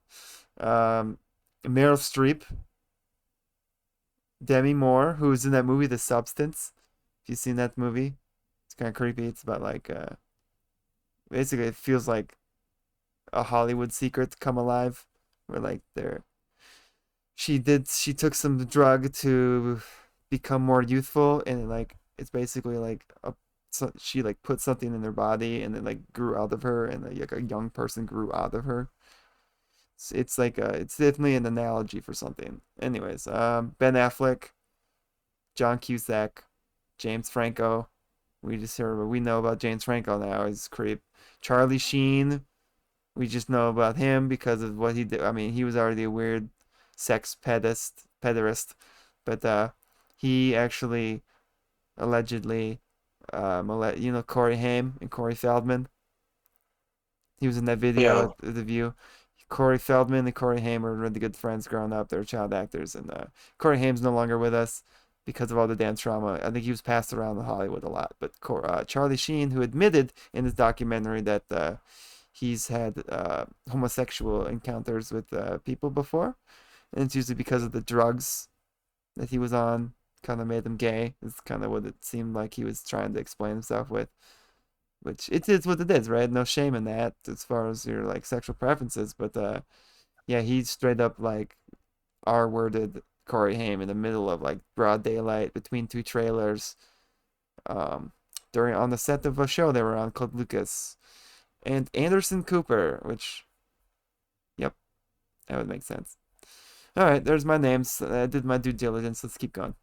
B: Meryl Streep. Demi Moore, who's in that movie The Substance. If you've seen that movie, it's kind of creepy. It's about like basically it feels like a Hollywood secret come alive, where like she took some drug to become more youthful, and like it's basically like she like put something in her body and it like grew out of her, and like a young person grew out of her. It's like it's definitely an analogy for something. Anyways, Ben Affleck, John Cusack, James Franco. We know about James Franco now. He's a creep. Charlie Sheen. We just know about him because of what he did. I mean, he was already a weird sex pederast, but he actually allegedly Corey Haim and Corey Feldman. He was in that video at The View. Corey Feldman and Corey Haim were really good friends growing up. They were child actors, and Corey Haim's no longer with us because of all the damn trauma. I think he was passed around in Hollywood a lot. But Charlie Sheen, who admitted in his documentary that he's had homosexual encounters with people before, and it's usually because of the drugs that he was on, kind of made him gay. It's kind of what it seemed like he was trying to explain himself with. Which it is what it is, right? No shame in that as far as your like sexual preferences, but yeah, he straight up like R-worded Corey Haim in the middle of like broad daylight between two trailers, on the set of a show they were on called Lucas, and Anderson Cooper, which, yep, that would make sense. All right, there's my names. I did my due diligence. Let's keep going.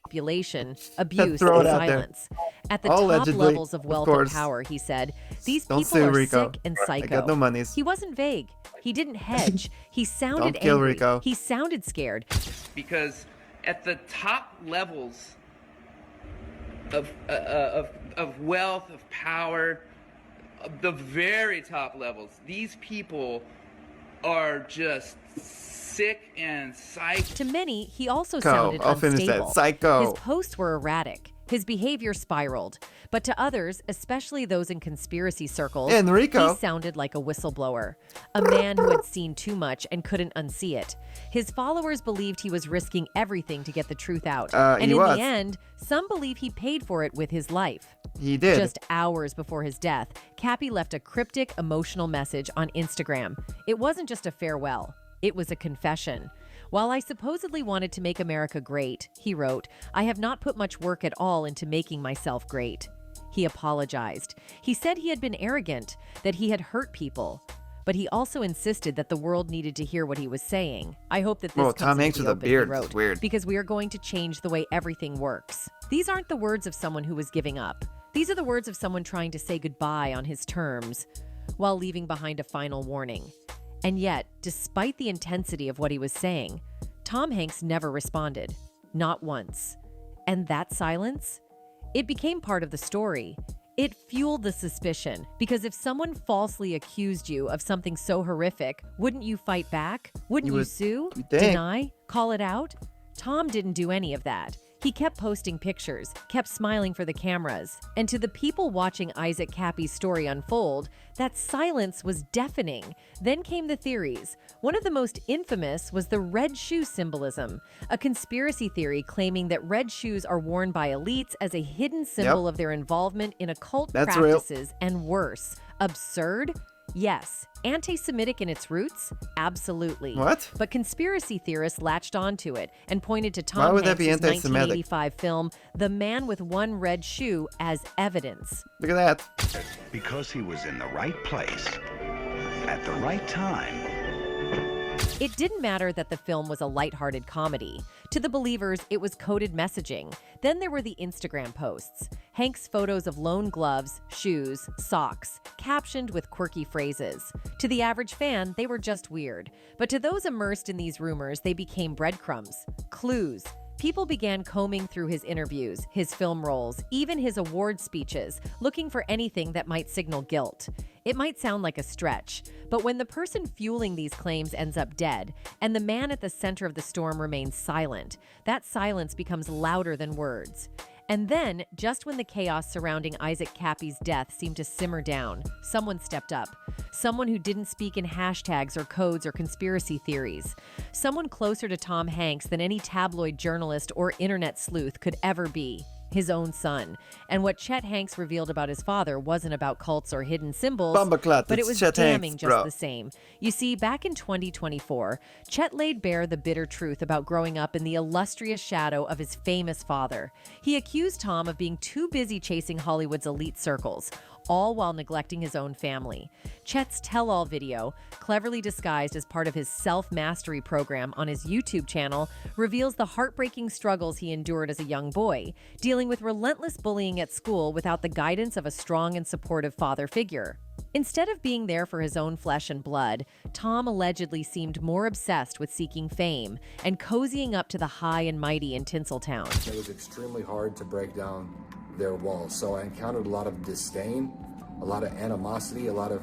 S: Population, abuse, and silence. At the top levels of wealth and power, he said, these people are sick and psycho.
B: I got no monies.
S: He wasn't vague. He didn't hedge. He sounded
B: Don't kill
S: angry.
B: Rico.
S: He sounded scared.
R: Because at the top levels of wealth, of power, the very top levels, these people are just sick and psycho.
S: To many, he also sounded unstable.
B: Psycho.
S: His posts were erratic. His behavior spiraled. But to others, especially those in conspiracy circles,
B: and Rico,
S: he sounded like a whistleblower, a man who had seen too much and couldn't unsee it. His followers believed he was risking everything to get the truth out. And in the end, some believe he paid for it with his life.
B: He did.
S: Just hours before his death, Kappy left a cryptic, emotional message on Instagram. It wasn't just a farewell. It was a confession. While I supposedly wanted to make America great, he wrote, I have not put much work at all into making myself great. He apologized. He said he had been arrogant, that he had hurt people. But he also insisted that the world needed to hear what he was saying. I hope that this comes
B: Tom Hanks with a beard is weird.
S: Because we are going to change the way everything works. These aren't the words of someone who was giving up. These are the words of someone trying to say goodbye on his terms, while leaving behind a final warning. And yet, despite the intensity of what he was saying, Tom Hanks never responded. Not once. And that silence? It became part of the story. It fueled the suspicion, because if someone falsely accused you of something so horrific, wouldn't you fight back? Wouldn't you sue? Deny? Call it out? Tom didn't do any of that. He kept posting pictures, kept smiling for the cameras, and to the people watching Isaac Kappy's story unfold, that silence was deafening. Then came the theories. One of the most infamous was the red shoe symbolism, a conspiracy theory claiming that red shoes are worn by elites as a hidden symbol of their involvement in occult practices and worse. Absurd? Yes. Anti-Semitic in its roots? Absolutely.
B: What?
S: But conspiracy theorists latched onto it and pointed to Tom Hanks' 1985 film The Man with One Red Shoe as evidence.
B: Look at that.
T: Because he was in the right place at the right time.
S: It didn't matter that the film was a lighthearted comedy. To the believers, it was coded messaging. Then there were the Instagram posts. Hank's photos of lone gloves, shoes, socks, captioned with quirky phrases. To the average fan, they were just weird. But to those immersed in these rumors, they became breadcrumbs, clues. People began combing through his interviews, his film roles, even his award speeches, looking for anything that might signal guilt. It might sound like a stretch, but when the person fueling these claims ends up dead, and the man at the center of the storm remains silent, that silence becomes louder than words. And then, just when the chaos surrounding Isaac Kappy's death seemed to simmer down, someone stepped up. Someone who didn't speak in hashtags or codes or conspiracy theories. Someone closer to Tom Hanks than any tabloid journalist or internet sleuth could ever be. His own son. And what Chet Hanks revealed about his father wasn't about cults or hidden symbols, but it was
B: Chet
S: damning
B: Hanks,
S: just the same. You see, back in 2024, Chet laid bare the bitter truth about growing up in the illustrious shadow of his famous father. He accused Tom of being too busy chasing Hollywood's elite circles, all while neglecting his own family. Chet's tell-all video, cleverly disguised as part of his self-mastery program on his YouTube channel, reveals the heartbreaking struggles he endured as a young boy, dealing with relentless bullying at school without the guidance of a strong and supportive father figure. Instead of being there for his own flesh and blood, Tom allegedly seemed more obsessed with seeking fame and cozying up to the high and mighty in Tinseltown.
U: It was extremely hard to break down their walls, so I encountered a lot of disdain, a lot of animosity, a lot of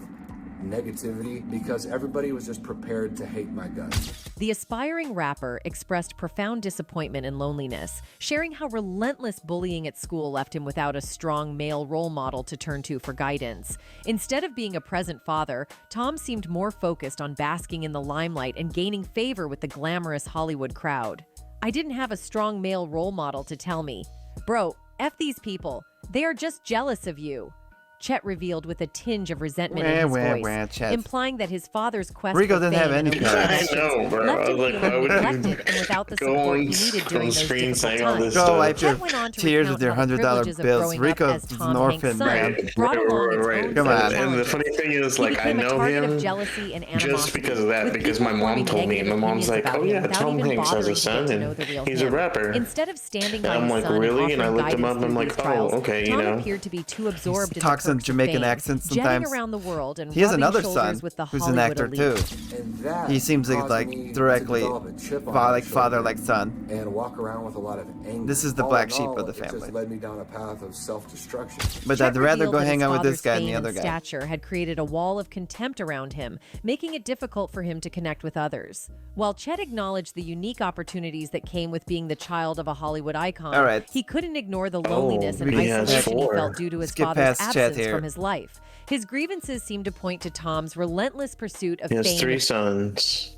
U: negativity, because everybody was just prepared to hate my guts.
S: The aspiring rapper expressed profound disappointment and loneliness, sharing how relentless bullying at school left him without a strong male role model to turn to for guidance. Instead of being a present father, Tom seemed more focused on basking in the limelight and gaining favor with the glamorous Hollywood crowd. I didn't have a strong male role model to tell me, "Bro, F these people. They are just jealous of you," Chet revealed with a tinge of resentment in his voice, implying that his father's quest
B: Rico
S: for
B: didn't
S: fame
B: have any
S: and
C: I know, bro.
S: left
C: I
S: him
C: was like, why
S: feeling
C: would you
S: neglected and without the
C: go
S: support he
C: on
S: needed during those
C: screen
S: difficult
C: saying all this
S: times.
C: stuff?
B: Go wipe your
S: Chet went on to
B: tears
S: recount
B: with your
S: how the
B: $100
S: privileges of
B: bills.
S: growing up
B: Rico's
S: as
B: an
S: Tom
B: orphan,
S: Hanks' son
B: man.
S: brought along its own
B: Come
S: set of
B: on.
C: And the
S: challenges.
C: funny thing is,
S: He
C: like, I
S: became a
C: know
S: target of
C: him
S: jealousy and
C: just
S: animosity,
C: because of that,
S: with
C: because
S: people
C: my mom
S: forming
C: told me, and my
S: negative
C: mom's
S: opinions
C: like,
S: about
C: "Oh
S: him
C: yeah,
S: without
C: Tom
S: even
C: Hanks has
S: bothering
C: a
S: to
C: son,
S: get to
C: and
S: know the real
C: he's
S: him.
C: a rapper."
S: Instead of standing
C: And
S: by
C: I'm
S: his
C: like,
S: son
C: really?
S: and
C: And I
S: offering
C: looked him
S: guidance
C: up,
S: through
C: I'm
S: these
C: like, oh,
S: trials,
C: okay, you
S: Tom
C: know.
S: appeared to be too absorbed in the
B: Talks in
S: perks of
B: Jamaican
S: fame,
B: accents
S: jetting
B: sometimes.
S: around the world and
B: He has
S: rubbing
B: another
S: shoulders
B: son
S: with the
B: who's an
S: Hollywood
B: actor
S: elite.
B: too.
U: And that
B: He seems
U: caused
B: like
U: me to
B: directly
U: develop a chip on my
B: father
U: shoulder
B: like son.
U: and walk around with a lot of anger.
B: This is the
U: All
B: black
U: in
B: sheep
U: all,
B: of the
U: it
B: family.
U: just led me down a path of self-destruction.
B: But
S: Chet
B: I'd rather
S: revealed
B: go
S: that
B: hang
S: his
B: out with this
S: father's
B: guy than
S: fame
B: the other
S: and
B: guy.
S: stature had created a wall of contempt around him, making it difficult for him to connect with others. While Chet acknowledged the unique opportunities that came with being the child of a Hollywood icon,
B: All right.
S: he couldn't ignore the loneliness and
C: he has
S: isolation he
C: 4.
S: felt due to his
B: Skip
S: father's
B: past Chet
S: absence
B: here.
S: from his life. His grievances seemed to point to Tom's relentless pursuit of
C: He has
S: fame.
C: 3 sons.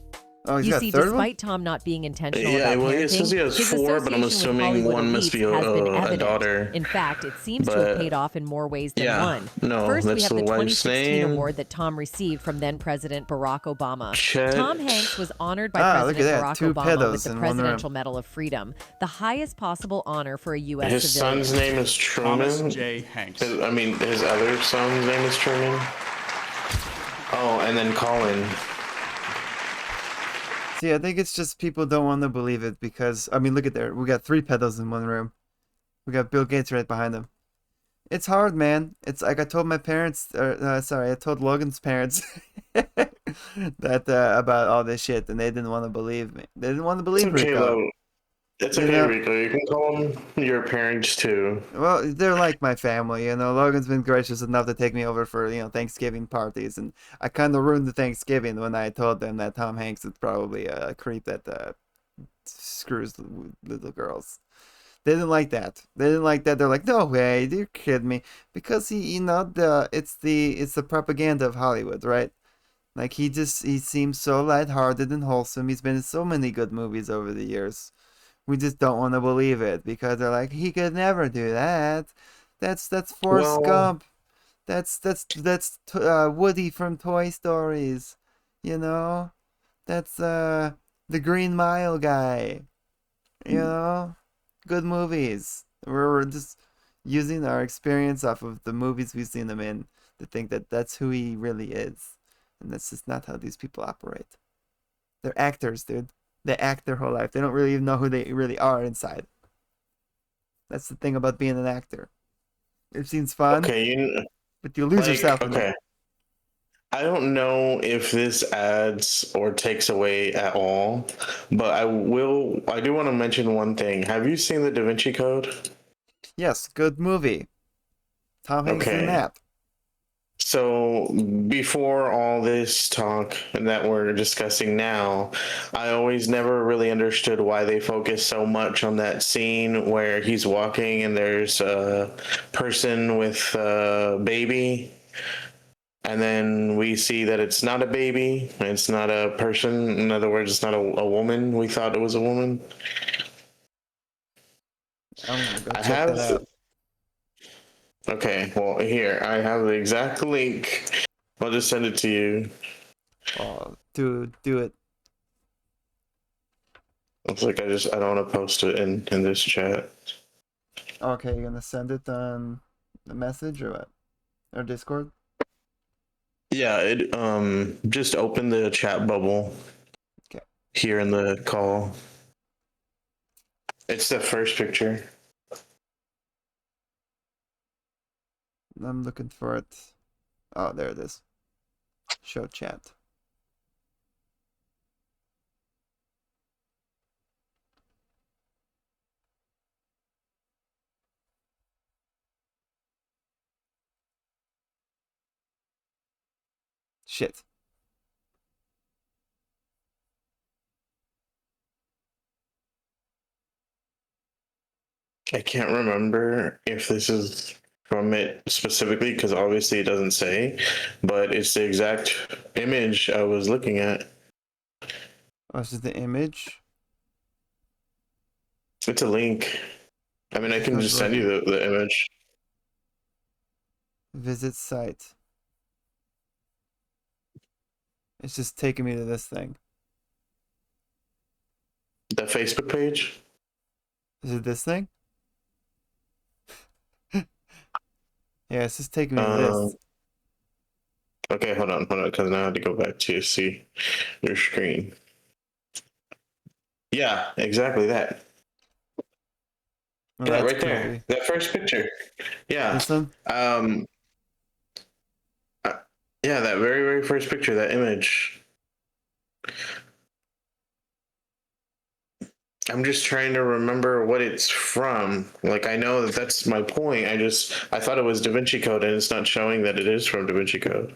B: Oh, he's
S: You
B: got
S: see,
B: a third one?
S: despite Tom not being intentional
C: Yeah,
S: about
C: well, it
S: parenting,
C: says he has
S: his
C: 4, but I'm
S: association with
C: assuming
S: Hollywood
C: one must be
S: elites has been
C: a
S: evident.
C: daughter.
S: In fact, it seems to have
C: But-
S: paid off in more ways than
C: Yeah,
S: one.
C: no,
S: First, we
C: that's
S: have the
C: the wife's
S: 2016
C: name.
S: award that Tom received from then-President Barack Obama.
C: Chet.
S: Tom Hanks was honored by
B: Ah, look
S: President
B: at that,
S: Barack
B: 2
S: Obama
B: pedos
S: with the
B: in one room.
S: Presidential Medal of Freedom, the highest possible honor for a U.S.
C: His
S: civilian.
C: son's name is Truman.
V: Thomas J. Hanks.
C: His other son's name is Truman. Oh, and then Colin.
B: See, I think it's just people don't want to believe it because, I mean, look at there. We got 3 pedos in one room. We got Bill Gates right behind him. It's hard, man. It's like I told my parents, I told Logan's parents that about all this shit, and they didn't want to believe me. They didn't want to believe
C: Okay,
B: Rico.
C: though. It's
B: You
C: okay,
B: know?
C: Rico. You can call them your parents too.
B: Well, they're like my family, you know. Logan's been gracious enough to take me over for, Thanksgiving parties, and I kind of ruined the Thanksgiving when I told them that Tom Hanks is probably a creep that screws little girls. They didn't like that. They didn't like that. They're like, no way, you're kidding me. Because it's the propaganda of Hollywood, right? Like he seems so lighthearted and wholesome. He's been in so many good movies over the years. We just don't want to believe it because they're like, he could never do that. That's Forrest Gump. That's Woody from Toy Stories. You know, that's the Green Mile guy. You know, good movies. We're just using our experience off of the movies we've seen him in to think that that's who he really is, and that's just not how these people operate. They're actors, dude. They act their whole life. They don't really even know who they really are inside. That's the thing about being an actor. It seems fun, but you lose yourself in it.
C: I don't know if this adds or takes away at all, but I do want to mention one thing. Have you seen the Da Vinci Code?
B: Yes, good movie. Tom Hanks in that.
C: So before all this talk that we're discussing now, I always never really understood why they focus so much on that scene where he's walking and there's a person with a baby. And then we see that it's not a baby. It's not a person. In other words, it's not a woman. We thought it was a woman.
B: I'm gonna go check that out.
C: Okay, well, here, I have the exact link. I'll just send it to you.
B: Oh, do it.
C: Looks like I don't want to post it in this chat.
B: Okay, you're gonna send it on the message or what? Or Discord?
C: Yeah, it just open the chat bubble.
B: Okay.
C: Here in the call. It's the first picture.
B: I'm looking for it. Oh, there it is. Show chat. Shit.
C: I can't remember if this is from it specifically because obviously it doesn't say, but it's the exact image I was looking at.
B: Oh, this is the image?
C: It's a link. I mean, I can just send you the image.
B: Visit site. It's just taking me to this thing.
C: The Facebook page?
B: Is it this thing? Yeah, it's just taking me to this.
C: Okay, hold on, because now I have to go back to see your screen. Yeah, exactly that.
B: Well,
C: yeah,
B: that's
C: right there.
B: creepy.
C: That first picture. Yeah.
B: This one?
C: Yeah, that very, very first picture, that image. I'm just trying to remember what it's from. Like, I know that's my point. I thought it was Da Vinci Code, and it's not showing that it is from Da Vinci Code.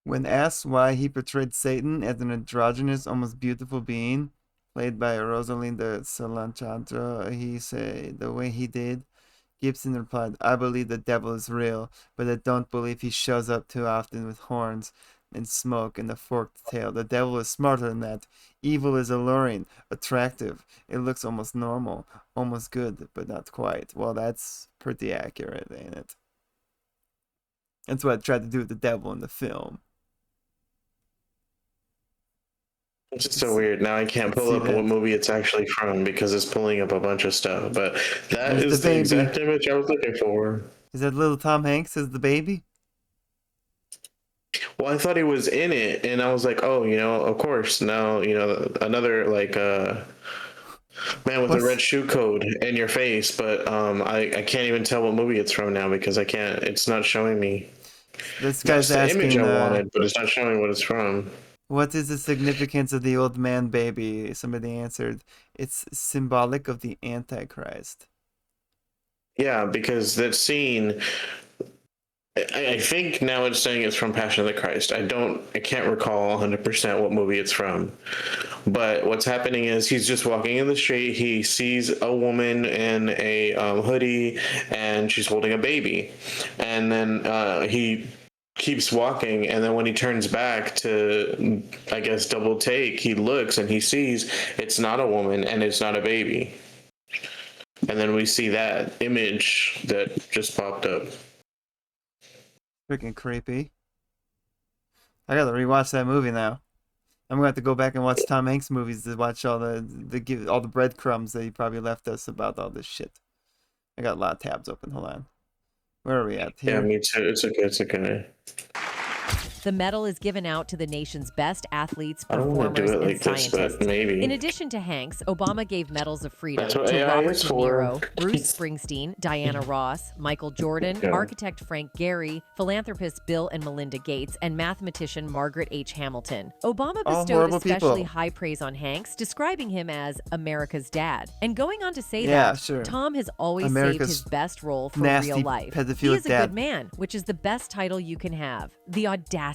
B: When asked why he portrayed Satan as an androgynous, almost beautiful being, played by Rosalinda Salantantro, he said the way he did. Gibson replied, I believe the devil is real, but I don't believe he shows up too often with horns and smoke and a forked tail. The devil is smarter than that. Evil is alluring, attractive. It looks almost normal, almost good, but not quite. Well, that's pretty accurate, ain't it? That's what I tried to do with the devil in the film.
C: It's just so weird. Now I can't pull up what movie it's actually from because it's pulling up a bunch of stuff. But that is the exact image I was looking for.
B: Is that little Tom Hanks as the baby?
C: Well, I thought he was in it, and I was like, oh, of course. Now, another like man with a red shoe code in your face. But I can't even tell what movie it's from now because I can't. It's not showing me.
B: This guy's
C: That's the
B: asking.
C: image I wanted, but it's not showing what it's from.
B: What is the significance of the old man baby? Somebody answered, it's symbolic of the Antichrist.
C: Yeah, because that scene, I think now it's saying it's from Passion of the Christ. I can't recall 100% what movie it's from. But what's happening is he's just walking in the street. He sees a woman in a hoodie, and she's holding a baby. And then he keeps walking, and then when he turns back to, I guess, double take, he looks and he sees it's not a woman and it's not a baby. And then we see that image that just popped up.
B: Freaking creepy. I gotta rewatch that movie now. I'm gonna have to go back and watch Tom Hanks movies to watch all the breadcrumbs that he probably left us about all this shit. I got a lot of tabs open. Hold on. Where are we at? Here?
C: Yeah, me too. It's okay. It's okay.
S: The medal is given out to the nation's best athletes,
C: I don't want to
S: performers,
C: do it
S: and
C: like this,
S: scientists.
C: but maybe.
S: In addition to Hanks, Obama gave medals of freedom
C: That's what
S: to
C: AI
S: Robert
C: is
S: De
C: for.
S: Niro, Bruce Springsteen, Diana Ross, Michael Jordan,
C: Yeah.
S: architect Frank Gehry, philanthropists Bill and Melinda Gates, and mathematician Margaret H. Hamilton. Obama
B: All
S: bestowed
B: horrible
S: especially
B: people.
S: high praise on Hanks, describing him as America's dad. And going on to say
B: Yeah,
S: that
B: sure.
S: Tom has always
B: America's
S: saved his best role for
B: nasty
S: real life. He
B: pedophilic
S: is a
B: dad.
S: good man, which is the best title you can have. The audacity.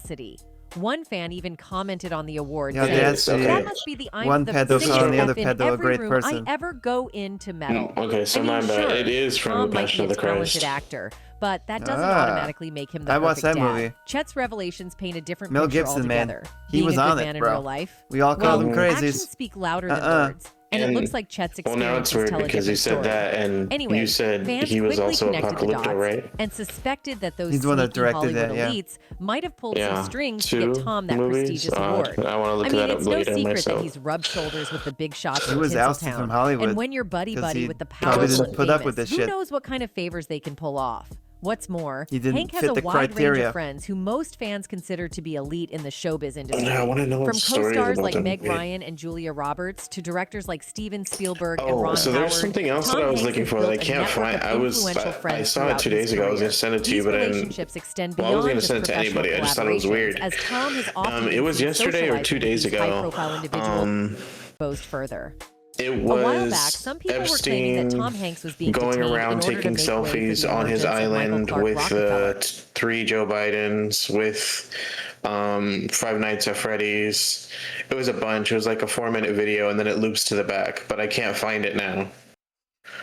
S: One fan even commented on the award
B: Yeah,
S: saying,
B: that's
C: okay.
S: that must be the
B: One pedo calling the other
S: in
B: pedo a
S: every
B: great
S: room
B: person.
S: I ever go in to meddle.
C: Okay, so
S: I mean,
C: my bad.
S: sure,
C: It is from
S: Tom might
C: Passion
S: be
C: of
S: a
C: the
S: talented
C: Christ.
S: actor, but that doesn't
B: Ah.
S: automatically make him the
B: I watched
S: perfect
B: that
S: dad.
B: movie.
S: Chet's revelations paint a different
B: Mel
S: picture
B: Gibson, man.
S: altogether.
B: He
S: Being
B: was
S: a good
B: on it,
S: man in
B: bro.
S: real life.
B: We all called him crazies.
S: Actions speak louder than words. And it looks like Chet's
C: Well, now it's
S: experiences
C: weird
S: tell a
C: because he
S: different
C: said
S: story.
C: that, and
S: Anyway,
C: you said
S: fans
C: he was
S: quickly
C: also
S: connected the
C: Apocalypto,
S: dots
C: right?
S: and suspected that those
B: He's the one that
S: sneaky
B: directed
S: Hollywood
B: that, yeah.
S: elites might have pulled
C: Yeah,
S: some strings to get
C: 2
S: Tom that
C: movies?
S: prestigious
C: Odd.
S: award.
C: I wanna look
S: I mean,
C: that up
S: it's no
C: later
S: secret
C: myself.
S: that he's rubbed shoulders with the big shots
B: He
S: in
B: was ousted
S: Tinseltown.
B: from Hollywood
S: And when you're
B: 'cause
S: buddy-buddy
B: he
S: with the
B: probably
S: powerful
B: didn't
S: and
B: put
S: famous,
B: up with this
S: who
B: shit.
S: knows what kind of favors they can pull off? What's more,
B: He didn't
S: Hank has
B: fit
S: a
B: the
S: wide range
B: criteria.
S: of friends who most fans consider to be elite in the showbiz industry.
C: Yeah, I wanna know what
S: From
C: stories
S: co-stars
C: about
S: like
C: them.
S: Meg
C: Yeah.
S: Ryan and Julia Roberts to directors like Steven Spielberg and
C: Oh,
S: Ron
C: so
S: Howard.
C: there's something else that
S: Tom
C: I was
S: Hanks
C: looking
S: has
C: for that I
S: built a
C: can't
S: network
C: find.
S: of
C: I
S: influential friends
C: saw it
S: throughout
C: 2
S: his
C: days ago. I was
S: career.
C: gonna send it to you,
S: These
C: but I didn't.
S: relationships extend
C: Well, I was
S: beyond
C: gonna
S: just
C: send it to
S: professional
C: anybody. I just thought it was
S: collaborations,
C: weird.
S: as Tom has often
C: It was
S: been
C: yesterday or
S: socializing
C: 2
S: with
C: days
S: these
C: ago.
S: high-profile individuals exposed further.
C: It
S: A while
C: was
S: back, some people were claiming that
C: Epstein
S: Tom Hanks was being
C: going
S: detained
C: around
S: in order to
C: taking
S: make way for
C: selfies
S: the
C: on his
S: emergence of Michael
C: island
S: Clark
C: with
S: Rockefeller.
C: 3 Joe Bidens, with Five Nights at Freddy's. It was a bunch. It was like a 4-minute video, and then it loops to the back, but I can't find it now.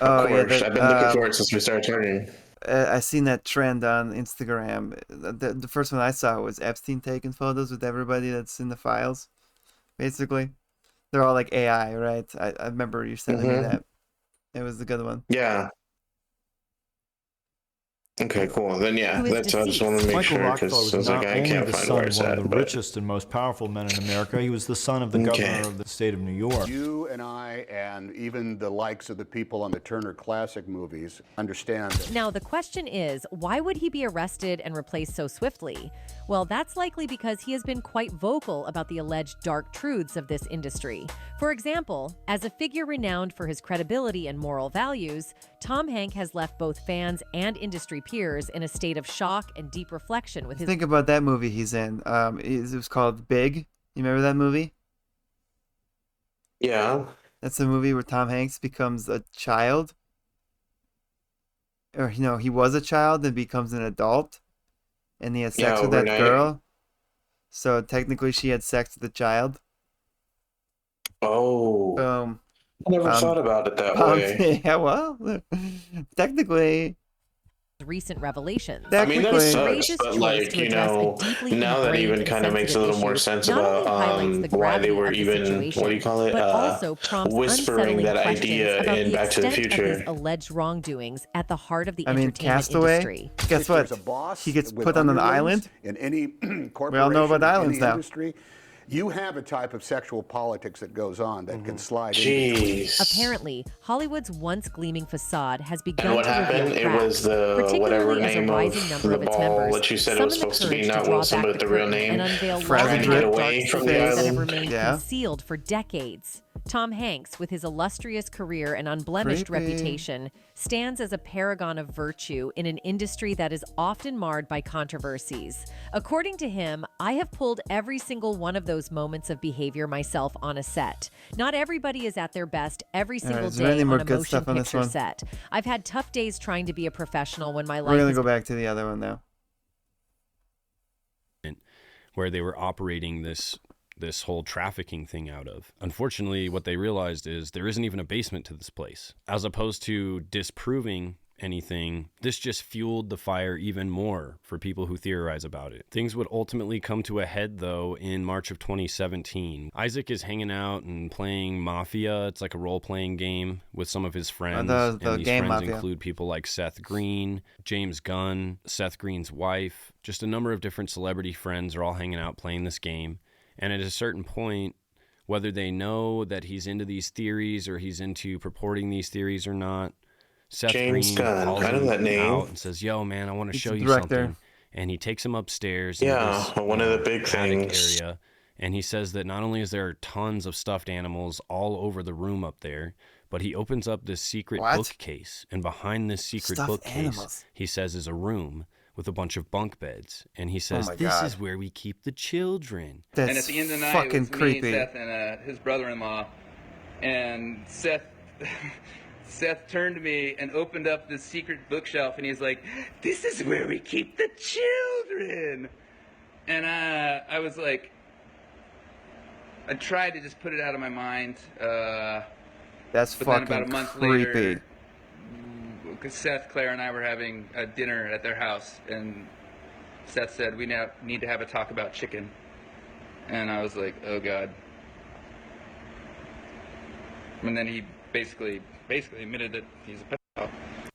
B: Oh,
C: Of
B: yeah,
C: course,
B: that,
C: I've been looking for it since we started talking.
B: I seen that trend on Instagram. The first one I saw was Epstein taking photos with everybody that's in the files. Basically, they're all like AI, right? I remember you sending me
C: Mhm.
B: that. It was a good one.
C: Yeah. Okay, cool. Then yeah,
S: Who is
C: that's I just want to make
A: Michael
C: sure
A: Rockefeller
C: because
A: was
C: I was
A: not
C: like I
A: only
C: can't
A: the
C: find
A: son
C: where
A: of
C: it's
A: one of
C: at.
A: the
C: But
A: richest and most powerful men in America. He was the son of the
C: Okay.
A: governor of the state of New York.
V: You and I and even the likes of the people on the Turner Classic movies understand that
S: Now, the question is, why would he be arrested and replaced so swiftly? Well, that's likely because he has been quite vocal about the alleged dark truths of this industry. For example, as a figure renowned for his credibility and moral values, Tom Hanks has left both fans and industry peers in a state of shock and deep reflection with his
B: Think about that movie he's in. It was called Big. You remember that movie?
C: yeah,
B: That's the movie where Tom Hanks becomes a child. Or, he was a child and becomes an adult. And he had sex
C: Yeah,
B: with that
C: overnight.
B: girl. So technically she had sex with the child.
C: Oh,
B: Boom.
C: I never
B: Found-
C: thought about it that
B: found-
C: way.
B: Yeah, well, technically.
S: recent revelations.
C: I mean, that
B: Technically-
C: sucks,
S: Courageous
C: but
S: choice
C: like,
S: to
C: you
S: address a
C: know,
S: deeply
C: now that
S: ingrained
C: even
S: and
C: kind of makes a little more
S: sensitive
C: sense
S: issue
C: about
S: not only highlights the
C: why they
S: gravity
C: were
S: of the
C: even,
S: situation,
C: what do you call it,
S: but also prompts
C: whispering
S: unsettling
C: that
S: questions
C: idea
S: about
C: in
S: the
C: Back to the
S: extent of
C: Future.
S: these alleged wrongdoings at the heart of the
B: I mean,
S: entertainment
B: Castaway.
S: industry.
B: Guess
V: if
B: what?
V: there's a boss
B: He gets
V: with
B: put on an
V: underlings
B: island.
V: in any corporation,
B: We all know about
V: in
B: islands
V: any
B: now.
V: industry, you have a type of sexual politics that goes on that can slide in
C: Jeez.
S: Apparently, Hollywood's once gleaming facade has begun
C: And what
S: to
C: happened?
S: reveal
C: It
S: cracks,
C: was the
S: particularly
C: whatever
S: as a
C: name
S: rising
C: of
S: number
C: the
S: of its
C: ball,
S: members
C: what you said it was
S: summon
C: supposed
S: the
C: to be,
S: courage
C: not
S: draw
C: Wilson,
S: back
C: but the real
S: curtain
C: name.
S: and unveil
B: Frazzledrift.
S: large
C: Get
S: dark
C: away from the
S: secrets that have
C: island.
S: remained
B: Yeah.
S: concealed for decades. Tom Hanks, with his illustrious career and unblemished
B: Creepy.
S: reputation, stands as a paragon of virtue in an industry that is often marred by controversies. According to him, I have pulled every single one of those moments of behavior myself on a set. Not everybody is at their best every single
B: is there any
S: day
B: more
S: on a
B: good
S: motion
B: stuff on this
S: picture
B: one?
S: set. I've had tough days trying to be a professional when my
B: We're
S: life
B: gonna
S: is
B: go back to the other one now.
I: where they were operating this whole trafficking thing out of. Unfortunately, what they realized is there isn't even a basement to this place. As opposed to disproving anything, this just fueled the fire even more for people who theorize about it. Things would ultimately come to a head, though, in March of 2017. Isaac is hanging out and playing Mafia. It's like a role-playing game with some of his friends.
B: The
I: and these
B: game
I: friends
B: Mafia.
I: include people like Seth Green, James Gunn, Seth Green's wife. Just a number of different celebrity friends are all hanging out playing this game. And at a certain point, whether they know that he's into these theories or he's into purporting these theories or not, Seth
C: James
I: Green
C: Gunn,
I: calls
C: I know
I: him
C: that name.
I: out and says, "Yo, man, I want to
B: He's
I: show
B: the
I: you
B: director.
I: something." And he takes him upstairs.
C: Yeah,
I: into this,
C: one of the big
I: attic
C: things.
I: area, and he says that not only is there tons of stuffed animals all over the room up there, but he opens up this secret
B: What?
I: bookcase, and behind this secret
B: Stuffed
I: bookcase,
B: animals.
I: he says, is a room with a bunch of bunk beds, and he says,
B: my
I: "This
B: God.
I: is where we keep the children."
B: That's
R: and at the end of the night,
B: fucking
R: it was
B: creepy.
R: me, Seth, and his brother-in-law. And Seth turned to me and opened up this secret bookshelf, and he's like, "This is where we keep the children." And I was like, I tried to just put it out of my mind.
B: That's
R: but then
B: fucking
R: about a month
B: creepy.
R: later, Seth, Claire, and I were having a dinner at their house, and Seth said, "We now need to have a talk about chicken." And I was like, "Oh God." And then he basically admitted that he's a pedophile.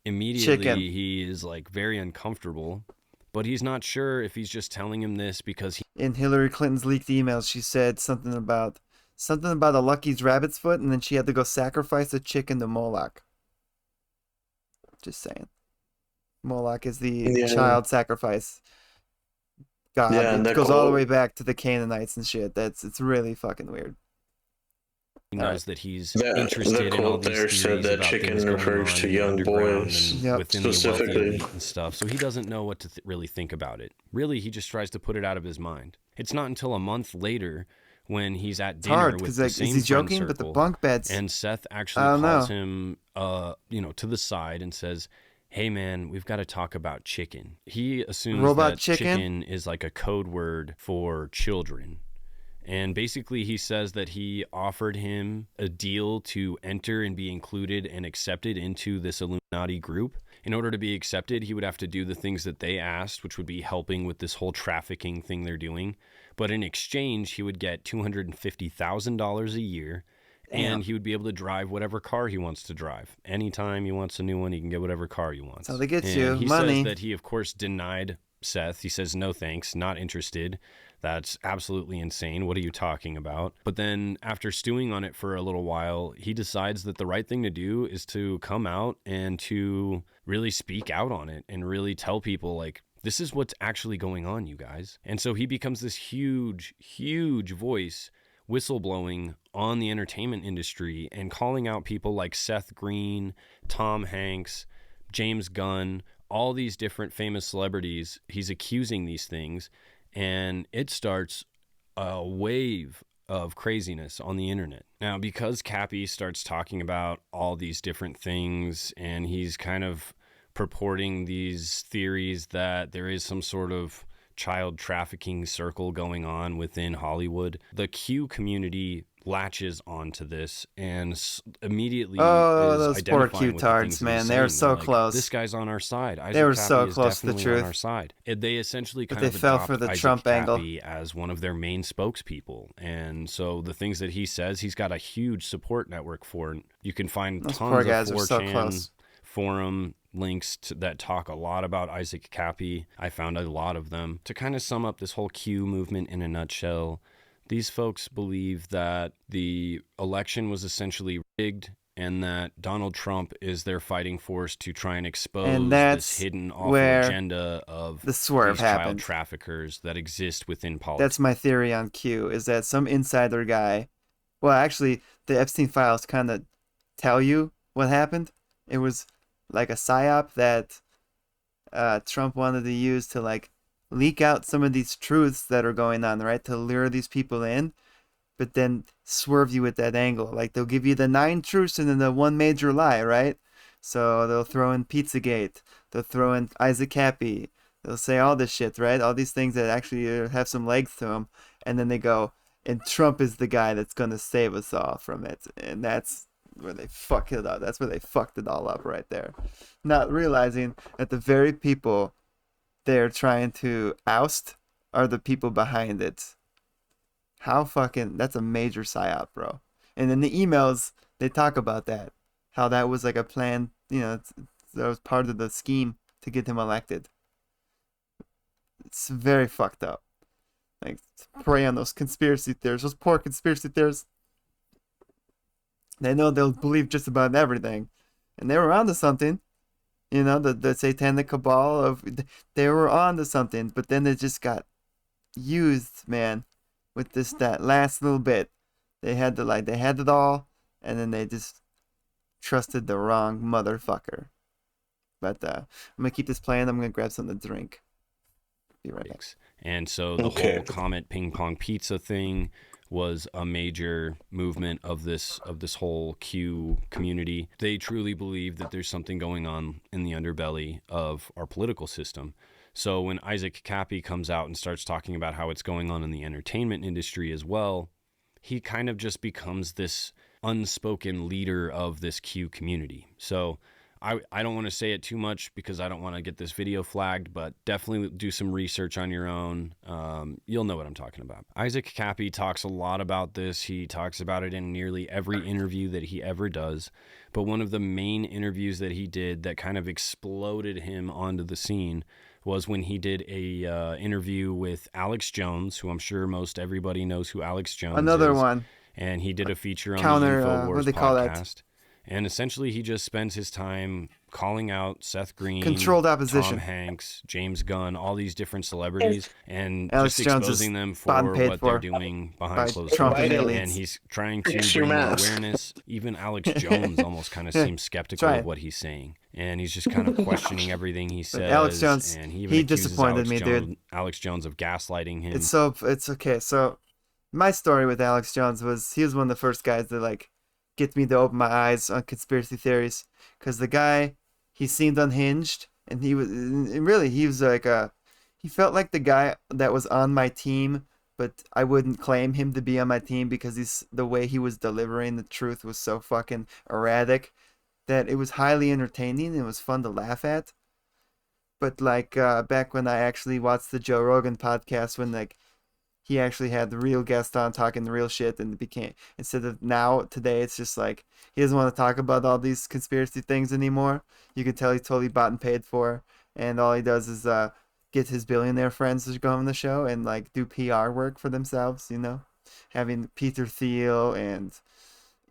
I: Immediately,
B: Chicken.
I: he is like very uncomfortable, but he's not sure if he's just telling him this because he
B: In Hillary Clinton's leaked emails, she said something about a Lucky's rabbit's foot, and then she had to go sacrifice a chicken to Moloch. Just saying. Moloch is the child sacrifice god.
C: Yeah, and
B: it
C: the
B: goes all the
C: cult-
B: way back to the Canaanites and shit. It's really fucking weird.
I: knows that he's
C: The
I: interested in all
C: quote
I: these
C: there
I: theories
C: said that
I: about
C: chicken
I: things going
C: refers
I: on
C: to
I: in the
C: young
I: underground
C: boys,
I: and
B: Yep.
I: within the wealthy
C: specifically.
I: elite and stuff. So he doesn't know what to really think about it. Really, he just tries to put it out of his mind. It's not until a month later when he's at dinner
B: hard,
I: with
B: 'cause,
I: the
B: like,
I: same
B: is he
I: friend
B: joking? But the
I: circle,
B: bunk beds-
I: and Seth
B: I
I: actually
B: don't
I: calls
B: know.
I: him, to the side and says, "Hey man, we've got to talk about chicken." He assumes
B: Robot
I: that
B: chicken?
I: is like a code word for children. And basically he says that he offered him a deal to enter and be included and accepted into this Illuminati group. In order to be accepted, he would have to do the things that they asked, which would be helping with this whole trafficking thing they're doing. But in exchange, he would get $250,000 a year.
B: Damn.
I: And he would be able to drive whatever car he wants to drive. Anytime he wants a new one, he can get whatever car he wants.
B: That's how they get
I: And
B: you,
I: he
B: money.
I: says that he, of course, denied Seth. He says, "No thanks, not interested. That's absolutely insane. What are you talking about?" But then after stewing on it for a little while, he decides that the right thing to do is to come out and to really speak out on it and really tell people, like, this is what's actually going on, you guys. And so he becomes this huge, huge voice whistleblowing on the entertainment industry and calling out people like Seth Green, Tom Hanks, James Gunn, all these different famous celebrities. He's accusing these things, and it starts a wave of craziness on the internet. Now, because Kappy starts talking about all these different things, and he's kind of purporting these theories that there is some sort of child trafficking circle going on within Hollywood, the Q community latches onto this and immediately
B: Oh,
I: is
B: those poor
I: identifying with the
B: Q-tards,
I: things that
B: man.
I: he's
B: They were
I: saying.
B: so
I: They're like,
B: close.
I: This guy's on our side. Isaac
B: They were
I: Kappy
B: so
I: is
B: close to the
I: definitely on
B: truth.
I: our side. They essentially
B: But
I: kind
B: they
I: of
B: fell
I: adopt
B: for the
I: Isaac
B: Trump angle.
I: Kappy as one of their main spokespeople. And so the things that he says, he's got a huge support network for. You can find
B: Those
I: tons
B: poor
I: of
B: guys are so
I: 4chan
B: close.
I: forum links that talk a lot about Isaac Kappy. I found a lot of them. To kind of sum up this whole Q movement in a nutshell, these folks believe that the election was essentially rigged and that Donald Trump is their fighting force to try and expose
B: And that's
I: this hidden awful
B: where
I: agenda of
B: the swerve
I: these child
B: happened.
I: traffickers that exist within politics.
B: That's my theory on Q, is that some insider guy, well, actually, the Epstein files kind of tell you what happened. It was like a psyop that Trump wanted to use to, like, leak out some of these truths that are going on, right? To lure these people in, but then swerve you with that angle. Like, they'll give you the 9 truths and then the one major lie, right? So they'll throw in Pizzagate, they'll throw in Isaac Kappy, They'll say all this shit, right? All these things that actually have some legs to them, and then they go, and Trump is the guy that's gonna save us all from it, and that's where they fuck it up. That's where they fucked it all up right there, not realizing that the very people they're trying to oust are the people behind it. How fucking, that's a major psyop, bro. And in the emails, they talk about that. How that was like a plan, you know, that was part of the scheme to get him elected. It's very fucked up. Like, prey on those conspiracy theorists, those poor conspiracy theorists. They know they'll believe just about everything. And they were onto something. You know, the satanic cabal of, they were onto something, but then they just got used, man, with that last little bit. They had it all, and then they just trusted the wrong motherfucker. But I'm gonna keep this playing. I'm gonna grab something to drink. Be right back.
D: And so the whole Comet Ping Pong Pizza thing was a major movement of this whole Q community. They truly believe that there's something going on in the underbelly of our political system. So when Isaac Kappy comes out and starts talking about how it's going on in the entertainment industry as well, he kind of just becomes this unspoken leader of this Q community. So I don't want to say it too much because I don't want to get this video flagged, but definitely do some research on your own. You'll know what I'm talking about. Isaac Kappy talks a lot about this. He talks about it in nearly every interview that he ever does. But one of the main interviews that he did that kind of exploded him onto the scene was when he did a interview with Alex Jones, who I'm sure most everybody knows who Alex Jones is.
B: Another one.
D: And he did a feature on the
B: what do they
D: InfoWars
B: call
D: podcast.
B: that?
D: And essentially, he just spends his time calling out Seth Green,
B: controlled opposition,
D: Tom Hanks, James Gunn, all these different celebrities, and
B: Alex
D: just
B: Jones
D: exposing them for what they're doing behind closed doors. And he's trying to bring more awareness. Even Alex Jones almost kind of seems skeptical of what he's saying, and he's just kind of questioning everything he says.
B: Alex Jones,
D: and he even
B: he
D: accuses
B: disappointed me, dude.
D: Alex Jones of gaslighting him.
B: It's okay. So my story with Alex Jones was he was one of the first guys that like get me to open my eyes on conspiracy theories, because the guy, he seemed unhinged, and he was like he felt like the guy that was on my team, but I wouldn't claim him to be on my team because the way he was delivering the truth was so fucking erratic that it was highly entertaining and it was fun to laugh at. But like back when I actually watched the Joe Rogan podcast, when like he actually had the real guest on talking the real shit, and it became, instead of today, it's just like he doesn't want to talk about all these conspiracy things anymore. You can tell he's totally bought and paid for, and all he does is get his billionaire friends to go on the show and like do PR work for themselves, you know, having Peter Thiel and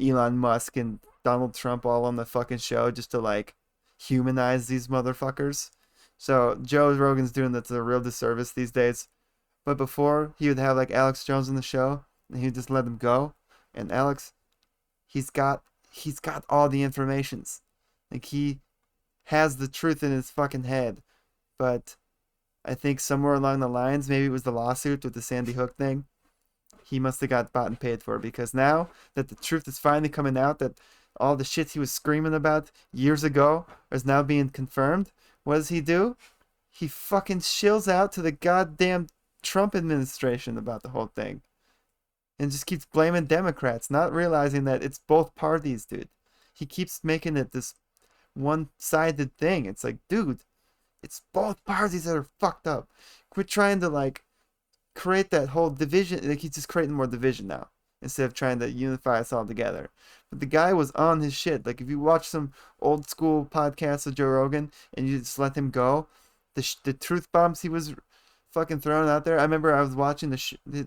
B: Elon Musk and Donald Trump all on the fucking show just to like humanize these motherfuckers. So Joe Rogan's doing that to a real disservice these days. But before, he would have like Alex Jones on the show, and he'd just let him go. And Alex, he's got all the informations. Like, he has the truth in his fucking head. But I think somewhere along the lines, maybe it was the lawsuit with the Sandy Hook thing, he must have got bought and paid for, because now that the truth is finally coming out, that all the shit he was screaming about years ago is now being confirmed, what does he do? He fucking shills out to the goddamn Trump administration about the whole thing and just keeps blaming Democrats, not realizing that it's both parties, dude. He keeps making it this one-sided thing. It's like, dude, it's both parties that are fucked up. Quit trying to like create that whole division. Like, he's just creating more division now instead of trying to unify us all together. But the guy was on his shit. Like, if you watch some old school podcasts of Joe Rogan and you just let him go, the truth bombs he was fucking throwing out there. I remember I was watching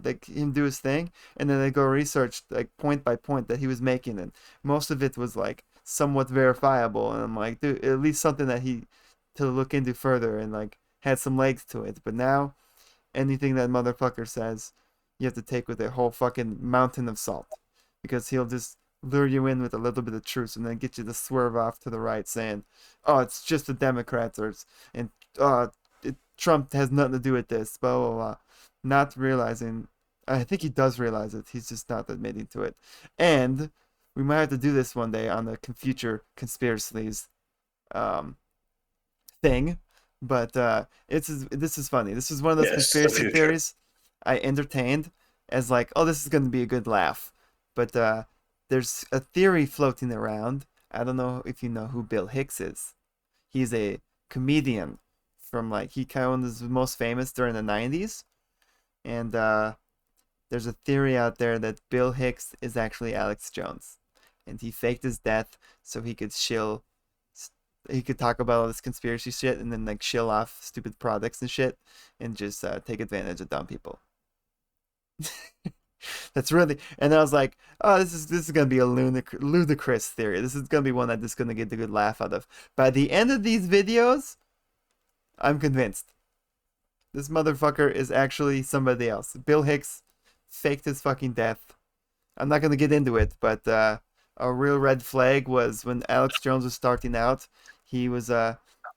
B: like him do his thing, and then I go research like point by point that he was making, and most of it was like somewhat verifiable, and I'm like, dude, at least something that he to look into further and like had some legs to it. But now anything that motherfucker says, you have to take with a whole fucking mountain of salt, because he'll just lure you in with a little bit of truth and then get you to swerve off to the right saying, oh, it's just the Democrats, Trump has nothing to do with this, blah, blah, blah. Not realizing, I think he does realize it, he's just not admitting to it. And we might have to do this one day on the future ConspiraSleaze thing, But this is funny. This is one of those
C: Yes, the
B: conspiracy
C: future.
B: theories I entertained as like, oh, this is going to be a good laugh. But there's a theory floating around. I don't know if you know who Bill Hicks is. He's a comedian from like, he kind of was most famous during the 90s. And there's a theory out there that Bill Hicks is actually Alex Jones. And he faked his death so he could talk about all this conspiracy shit and then like shill off stupid products and shit and just take advantage of dumb people. That's really, and I was like, oh, this is gonna be a ludicrous theory. This is gonna be one that just gonna get the good laugh out of. By the end of these videos, I'm convinced this motherfucker is actually somebody else. Bill Hicks faked his fucking death. I'm not gonna get into it, but a real red flag was when Alex Jones was starting out. He was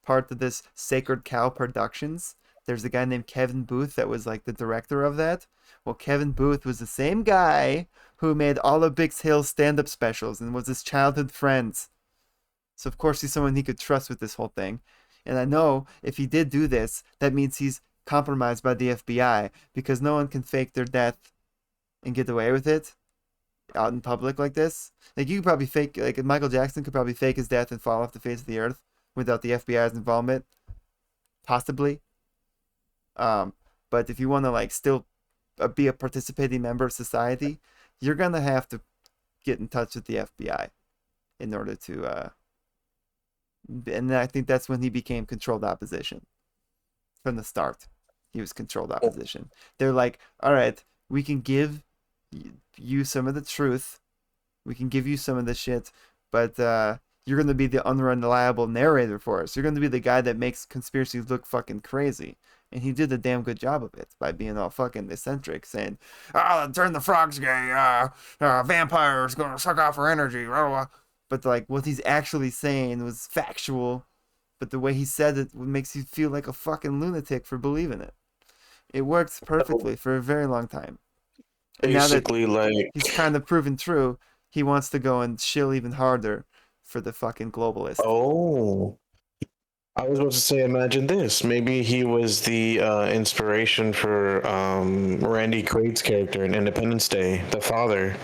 B: part of this Sacred Cow Productions. There's a guy named Kevin Booth that was like the director of that. Well, Kevin Booth was the same guy who made all of Big Hill's stand-up specials and was his childhood friend. So of course he's someone he could trust with this whole thing. And I know if he did do this, that means he's compromised by the FBI because no one can fake their death and get away with it out in public like this. Like you could probably fake, like Michael Jackson could probably fake his death and fall off the face of the earth without the FBI's involvement, possibly. But if you want to like still be a participating member of society, you're gonna have to get in touch with the FBI in order to. And I think that's when he became controlled opposition. From the start, he was controlled opposition. They're like, all right, we can give you some of the truth, we can give you some of the shit, but you're gonna be the unreliable narrator for us. You're gonna be the guy that makes conspiracies look fucking crazy. And he did a damn good job of it by being all fucking eccentric, saying, turn the frogs gay, vampires gonna suck off her energy, blah, blah. But like what he's actually saying was factual, but the way he said it makes you feel like a fucking lunatic for believing it. It works perfectly for a very long time. And
C: Basically,
B: now that
C: like
B: he's kind of proven true, he wants to go and shill even harder for the fucking globalists.
C: Oh, I was about to say, imagine this. Maybe he was the inspiration for Randy Quaid's character in Independence Day, the father.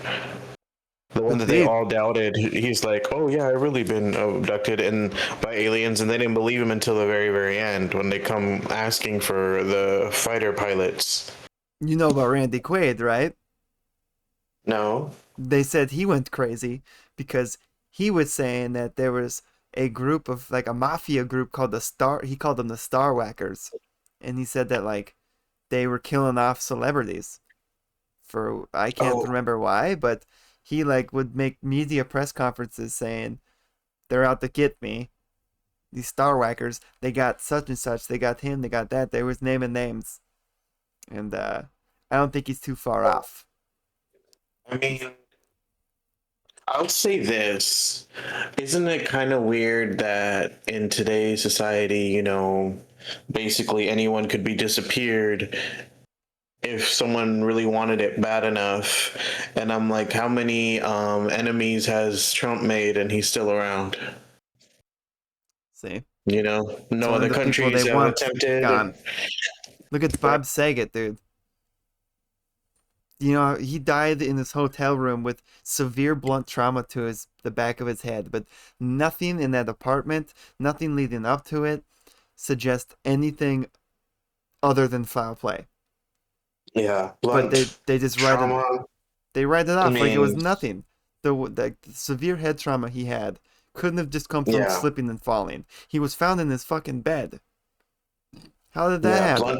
C: The one that they all doubted. He's like, oh yeah, I've really been abducted by aliens, and they didn't believe him until the very, very end when they come asking for the fighter pilots.
B: You know about Randy Quaid, right?
C: No.
B: They said he went crazy because he was saying that there was a group of like a mafia group called he called them the Star Whackers, and he said that like they were killing off celebrities for I can't remember why, but he like would make media press conferences saying they're out to get me, these Star Whackers, they got such and such, they got him, they got that. They was naming names, and I don't think he's too far off.
C: I mean, I'll say this. Isn't it kind of weird that in today's society, you know, basically anyone could be disappeared if someone really wanted it bad enough? And I'm like, how many enemies has Trump made and he's still around?
B: See?
C: You know, no other countries have attempted.
B: Gone. Look at Bob Saget, dude. You know, he died in his hotel room with severe blunt trauma to the back of his head, but nothing in that apartment, nothing leading up to it, suggests anything other than foul play.
C: Yeah,
B: but they just write it off like it was nothing. The severe head trauma he had couldn't have just come from slipping and falling. He was found in his fucking bed. How did that happen?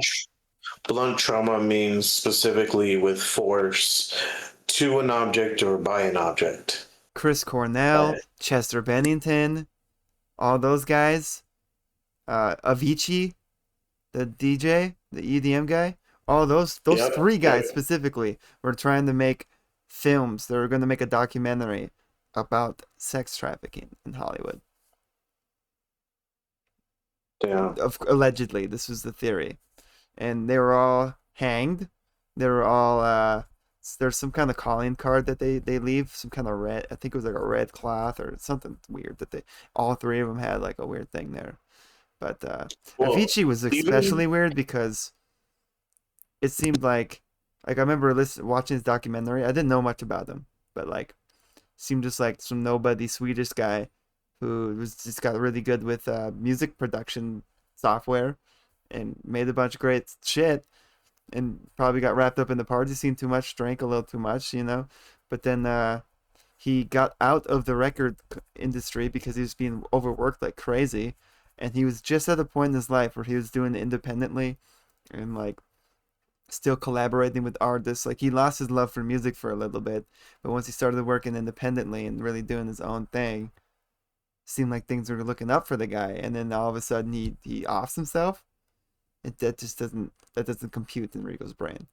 C: Blunt trauma means specifically with force to an object or by an object.
B: Chris Cornell, Chester Bennington, all those guys, Avicii, the DJ, the EDM guy, all those three guys specifically were trying to make films. They were going to make a documentary about sex trafficking in Hollywood.
C: Yeah.
B: Allegedly, this was the theory. And they were all hanged. They were all there's some kind of calling card that they leave, some kind of red, I think it was like a red cloth or something weird that all three of them had like a weird thing there. But Avicii was especially weird because it seemed like I remember watching his documentary. I didn't know much about him, but like seemed just like some nobody Swedish guy who was just got really good with music production software and made a bunch of great shit, and probably got wrapped up in the party scene too much, drank a little too much, you know. But then he got out of the record industry because he was being overworked like crazy, and he was just at a point in his life where he was doing it independently and like still collaborating with artists. Like he lost his love for music for a little bit, but once he started working independently and really doing his own thing, seemed like things were looking up for the guy. And then all of a sudden he offs himself. That doesn't compute in Rico's brain,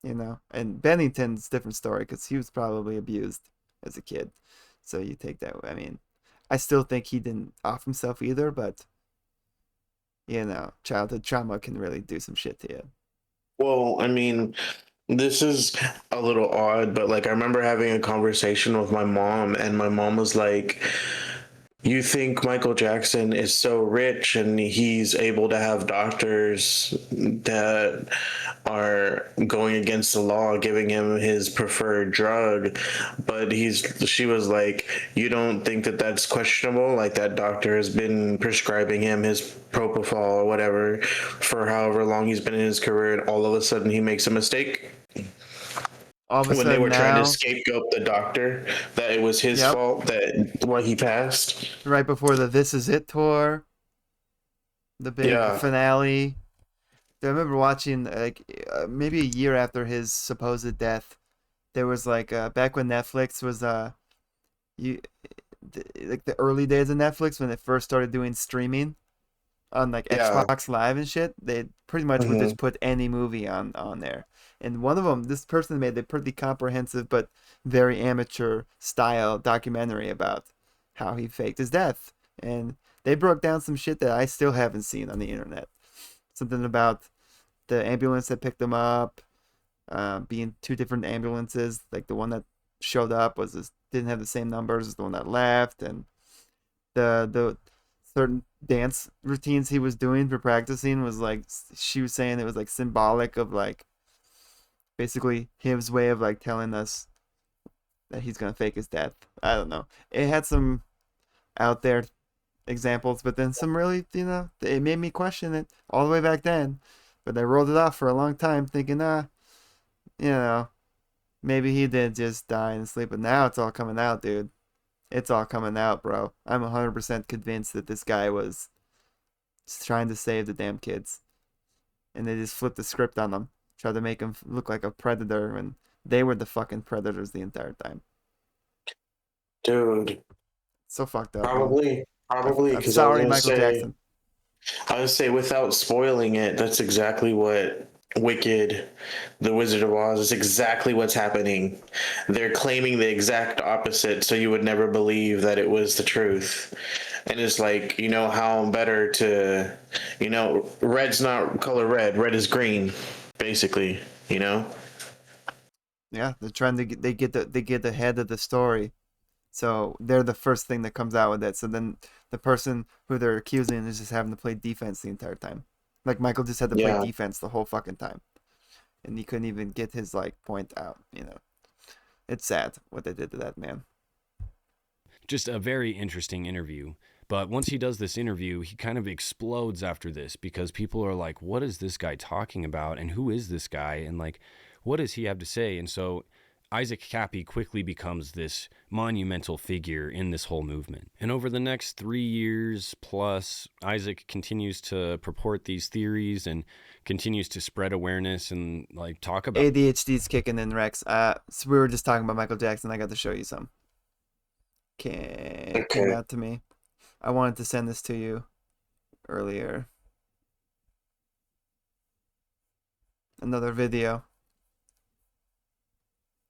B: you know. And Bennington's a different story because he was probably abused as a kid, so you take that. I mean, I still think he didn't off himself either, but you know, childhood trauma can really do some shit to you.
C: Well, I mean, this is a little odd, but like I remember having a conversation with my mom, and my mom was like, you think Michael Jackson is so rich and he's able to have doctors that are going against the law giving him his preferred drug, but she was like, you don't think that that's questionable? Like that doctor has been prescribing him his propofol or whatever for however long he's been in his career, and all of a sudden he makes a mistake? When they were trying to scapegoat the doctor, that it was his fault that why he passed.
B: Right before the This Is It tour, the big finale. I remember watching like maybe a year after his supposed death, there was like back when Netflix was like the early days of Netflix when it first started doing streaming on like Xbox Live and shit. They pretty much would just put any movie on there. And one of them, this person made a pretty comprehensive but very amateur style documentary about how he faked his death. And they broke down some shit that I still haven't seen on the internet. Something about the ambulance that picked him up being two different ambulances. Like the one that showed up didn't have the same numbers as the one that left. And the certain dance routines he was doing for practicing was like, she was saying it was like symbolic of like, basically his way of like telling us that he's gonna fake his death. I don't know. It had some out there examples, but then some really, you know, it made me question it all the way back then. But I rolled it off for a long time thinking, you know, maybe he did just die in sleep. But now it's all coming out, dude. It's all coming out, bro. I'm 100% convinced that this guy was just trying to save the damn kids. And they just flipped the script on them. Tried to make him look like a predator when they were the fucking predators the entire time.
C: Dude.
B: So fucked up.
C: Probably.
B: I'm sorry, Michael Jackson.
C: I would say, without spoiling it, that's exactly what Wicked, The Wizard of Oz, is exactly what's happening. They're claiming the exact opposite, so you would never believe that it was the truth. And it's like, you know, how better to, you know, red's not color red is green. Basically, you know.
B: Yeah, they're trying to get the head of the story, so they're the first thing that comes out with it. So then the person who they're accusing is just having to play defense the entire time. Like Michael just had to play defense the whole fucking time, and he couldn't even get his like point out. You know, it's sad what they did to that man.
D: Just a very interesting interview. But once he does this interview, he kind of explodes after this because people are like, what is this guy talking about? And who is this guy? And like, what does he have to say? And so Isaac Kappy quickly becomes this monumental figure in this whole movement. And over the next 3 years plus, Isaac continues to purport these theories and continues to spread awareness and like talk about
B: ADHD's kicking in, Rex. So we were just talking about Michael Jackson. I got to show you some. Came out to me. I wanted to send this to you earlier. Another video.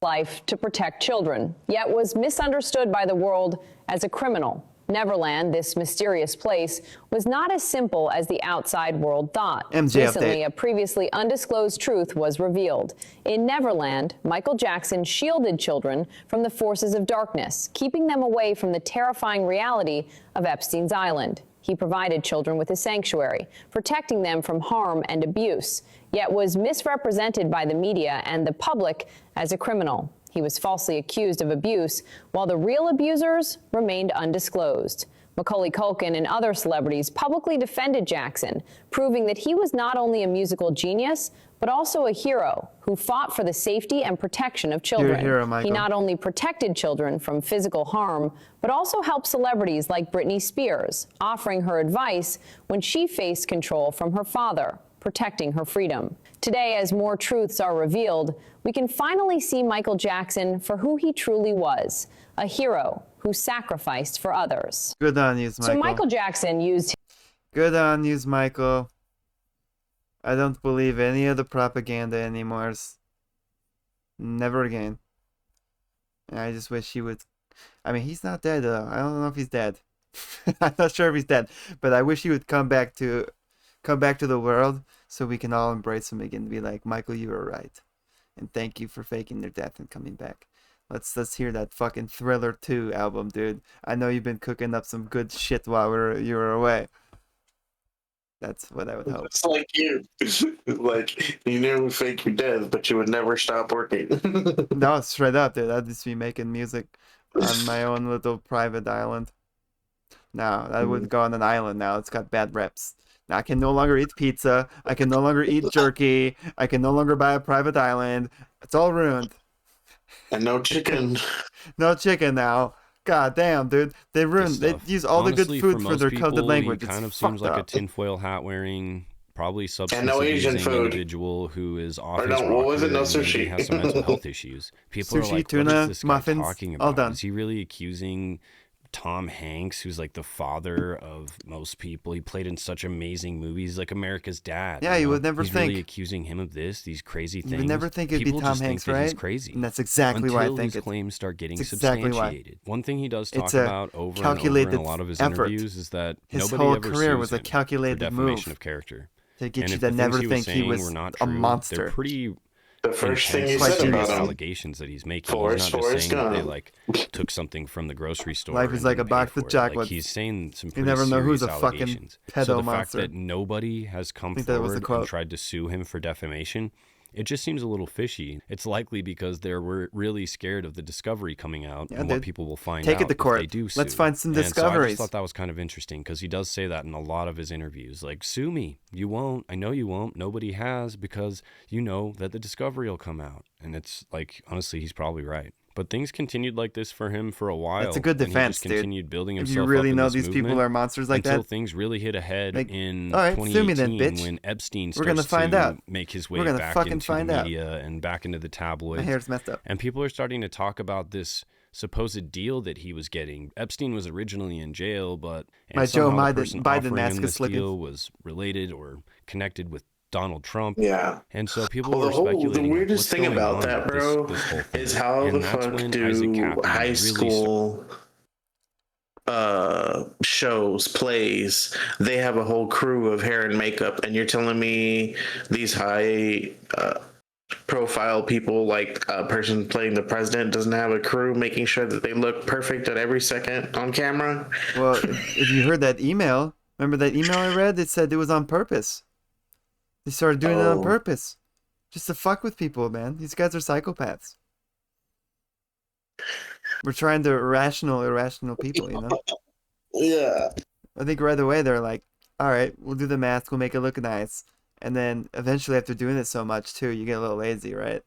E: Life to protect children, yet was misunderstood by the world as a criminal. Neverland, this mysterious place, was not as simple as the outside world thought.
B: MJ
E: Recently,
B: update.
E: a previously undisclosed truth was revealed. In Neverland, Michael Jackson shielded children from the forces of darkness, keeping them away from the terrifying reality of Epstein's Island. He provided children with a sanctuary, protecting them from harm and abuse, yet was misrepresented by the media and the public as a criminal. He was falsely accused of abuse, while the real abusers remained undisclosed. Macaulay Culkin and other celebrities publicly defended Jackson, proving that he was not only a musical genius, but also a hero who fought for the safety and protection of children.
B: You're a hero, Michael.
E: He not only protected children from physical harm, but also helped celebrities like Britney Spears, offering her advice when she faced control from her father, protecting her freedom. Today, as more truths are revealed, we can finally see Michael Jackson for who he truly was, a hero who sacrificed for others.
B: Good on you, Michael.
E: So Michael Jackson used...
B: Good on you, Michael. I don't believe any of the propaganda anymore. Never again. And I just wish he would... I mean, he's not dead, though. I don't know if he's dead. I'm not sure if he's dead. But I wish he would come back to the world so we can all embrace him again and be like, Michael, you were right. And thank you for faking their death and coming back. Let's hear that fucking Thriller 2 album, dude. I know you've been cooking up some good shit while you were away. That's what I would hope.
C: It's like you. Like, you knew fake your death, but you would never stop working.
B: No, straight up, dude. I'd just be making music on my own little private island. Now, I would go on an island now. It's got bad reps. Now, I can no longer eat pizza. I can no longer eat jerky. I can no longer buy a private island. It's all ruined.
C: And no chicken.
B: No chicken now. God damn, dude. They ruined. They use all the
D: Honestly,
B: good food for
D: most
B: their
D: people,
B: coded language.
D: He kind
B: It's
D: of seems
B: fucked
D: like
B: up.
D: a tinfoil hat wearing, probably substance
C: no Asian
D: abusing
C: food.
D: individual who is off
C: Or
D: his
C: no, what was it?
D: rocker
C: No
D: and maybe
C: sushi.
D: has some mental health issues. People
B: Sushi,
D: are like,
B: tuna,
D: what is this guy
B: muffins,
D: talking
B: all
D: about?
B: done.
D: Is he really accusing Tom Hanks, who's like the father of most people? He played in such amazing movies, like America's Dad.
B: Yeah, you would never
D: He's
B: think.
D: really accusing him of these crazy things.
B: You would never think it'd
D: People
B: be Tom
D: just
B: Hanks,
D: think that he's
B: right?
D: crazy.
B: And that's exactly why I
D: Until
B: think
D: his claims start getting
B: it's exactly why.
D: substantiated. One thing he does talk
B: It's a
D: about over and over
B: calculated
D: in a lot of his
B: effort.
D: interviews is that
B: His
D: nobody
B: whole
D: ever
B: career
D: sues
B: was a
D: him for
B: calculated
D: defamation
B: move
D: of character.
B: to get
D: And
B: you
D: if
B: to
D: the
B: never
D: things he was
B: think he
D: saying
B: was
D: were not
B: a
D: true,
B: monster.
D: They're pretty
C: The first thing he
D: intense,
C: said about him.
D: allegations that he's making.
C: Forrest,
D: He's not
C: Forrest
D: just saying that they
C: Gump.
D: like took something from the grocery store.
B: Life is
D: and
B: like a
D: didn't pay
B: box
D: for
B: of
D: it.
B: chocolates.
D: Like he's saying some
B: You
D: pretty
B: never know who's
D: serious
B: a fucking
D: allegations.
B: pedo
D: So the
B: monster.
D: fact that nobody has come
B: think that was the
D: forward
B: quote.
D: and tried to sue him for defamation, it just seems a little fishy. It's likely because they were really scared of the discovery coming out
B: Yeah,
D: and what
B: dude.
D: people will find
B: Take
D: out
B: it to
D: if
B: court.
D: they do sue.
B: Let's find some
D: And so I
B: discoveries.
D: just thought that was kind of interesting because he does say that in a lot of his interviews. Like, sue me. You won't. I know you won't. Nobody has because you know that the discovery will come out. And it's like, honestly, he's probably right. But things continued like this for him for a while.
B: That's a good
D: and he
B: defense,
D: just
B: dude.
D: continued building
B: If
D: himself
B: you really
D: up in
B: know
D: this
B: these people
D: movement
B: are monsters like
D: until
B: that,
D: things really hit ahead
B: like,
D: in
B: all right, sue me
D: 2018
B: then, bitch.
D: when Epstein
B: We're gonna
D: starts
B: find
D: to
B: out.
D: make his
B: We're
D: way
B: gonna
D: back
B: fucking
D: into
B: find
D: the
B: out.
D: media and back into the tabloids.
B: My hair's messed up.
D: And people are starting to talk about this supposed deal that he was getting. Epstein was originally in jail, but
B: My Joe
D: somehow the
B: Biden-
D: person
B: Biden
D: offering
B: mask
D: him
B: is
D: this
B: slipping.
D: deal was related or connected with Donald Trump.
C: Yeah.
D: And so people
C: Well,
D: were
C: the
D: speculating.
C: weirdest
D: what's
C: thing
D: going
C: about
D: on
C: that,
D: with
C: bro,
D: this whole thing.
C: is how
D: And
C: the
D: that's
C: fuck
D: when Isaac
C: do
D: Kappy
C: high
D: really
C: school shows, plays, they have a whole crew of hair and makeup, and you're telling me these high profile people, like a person playing the president, doesn't have a crew making sure that they look perfect at every second on camera?
B: Well, if you heard that email, remember that email I read? It said it was on purpose. They started doing it on
C: Oh.
B: purpose. Just to fuck with people, man. These guys are psychopaths. We're trying to irrational people, you know?
C: Yeah.
B: I think right away they're like, all right, we'll do the mask, we'll make it look nice. And then eventually after doing it so much too, you get a little lazy, right?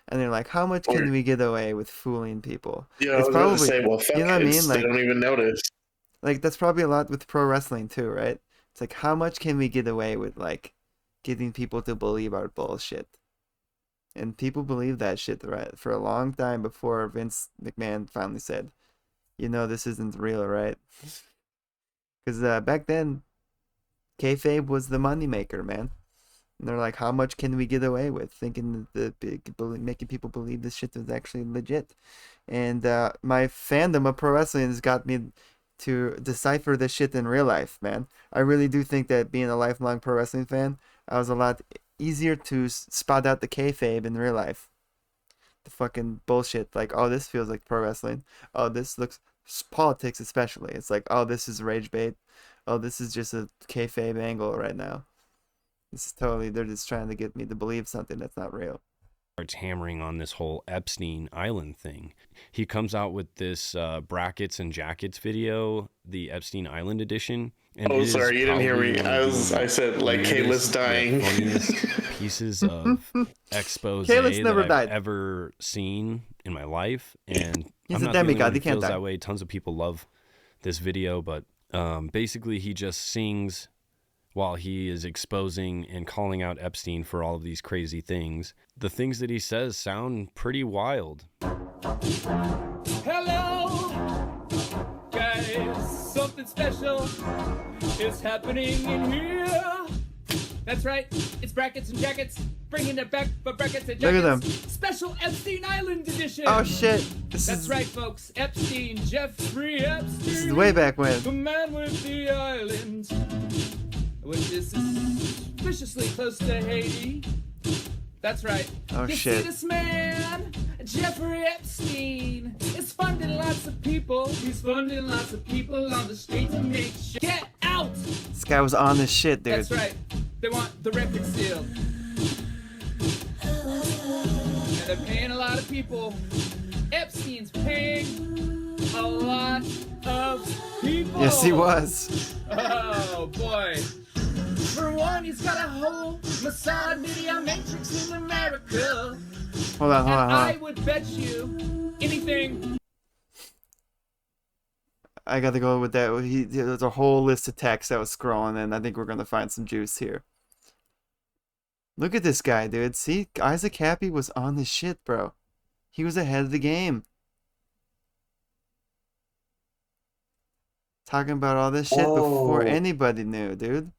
B: And they're like, how much can we get away with fooling people?
C: Yeah, I was about to say, well, fuck
B: you know what I
C: it,
B: mean? Like,
C: they don't even notice.
B: like that's probably a lot with pro wrestling too, right? It's like, how much can we get away with like getting people to believe our bullshit? And people believe that shit, right? For a long time before Vince McMahon finally said, you know, this isn't real, right? Because back then, kayfabe was the moneymaker, man. And they're like, how much can we get away with? Thinking that making people believe this shit was actually legit. And my fandom of pro wrestling has got me to decipher this shit in real life, man. I really do think that being a lifelong pro wrestling fan, I was a lot easier to spot out the kayfabe in real life. The fucking bullshit, like, oh, this feels like pro wrestling. Oh, this looks politics, especially. It's like, oh, this is rage bait. Oh, this is just a kayfabe angle right now. This is totally, they're just trying to get me to believe something that's not real.
D: Starts hammering on this whole Epstein Island thing. He comes out with this brackets and jackets video, the Epstein Island edition. And
C: oh, sorry, you didn't hear me. I said like Kayla's dying.
D: Funniest pieces of expose that I've ever seen in my life, and
B: he's
D: I'm
B: a
D: not
B: demigod.
D: The only one who
B: He can't
D: feels
B: die.
D: that way. Tons of people love this video, but basically he just sings while he is exposing and calling out Epstein for all of these crazy things. The things that he says sound pretty wild.
F: Hello, guys. Something special is happening in here. That's right. It's brackets and jackets. Bringing it back for brackets and jackets.
B: Look at them.
F: Special Epstein Island edition.
B: Oh shit!
F: That's right, folks. Epstein, Jeffrey Epstein.
B: This is way back when.
F: The man with the island, which is suspiciously close to Haiti. That's right.
B: Oh
F: you
B: shit!
F: See this man, Jeffrey Epstein, is funding lots of people. He's funding lots of people on the street to make shit. Get out!
B: This guy was on this shit, dude.
F: That's right. They want the record sealed. And they're paying a lot of people. Epstein's paying a lot of people.
B: Yes, he was.
F: Oh, boy. For one, he's got a whole Mossad media matrix in America.
B: Hold on.
F: I would bet you anything.
B: I got to go with that. There's a whole list of text that was scrolling, and I think we're going to find some juice here. Look at this guy, dude. See, Isaac Kappy was on this shit, bro. He was ahead of the game. Talking about all this shit before anybody knew, dude.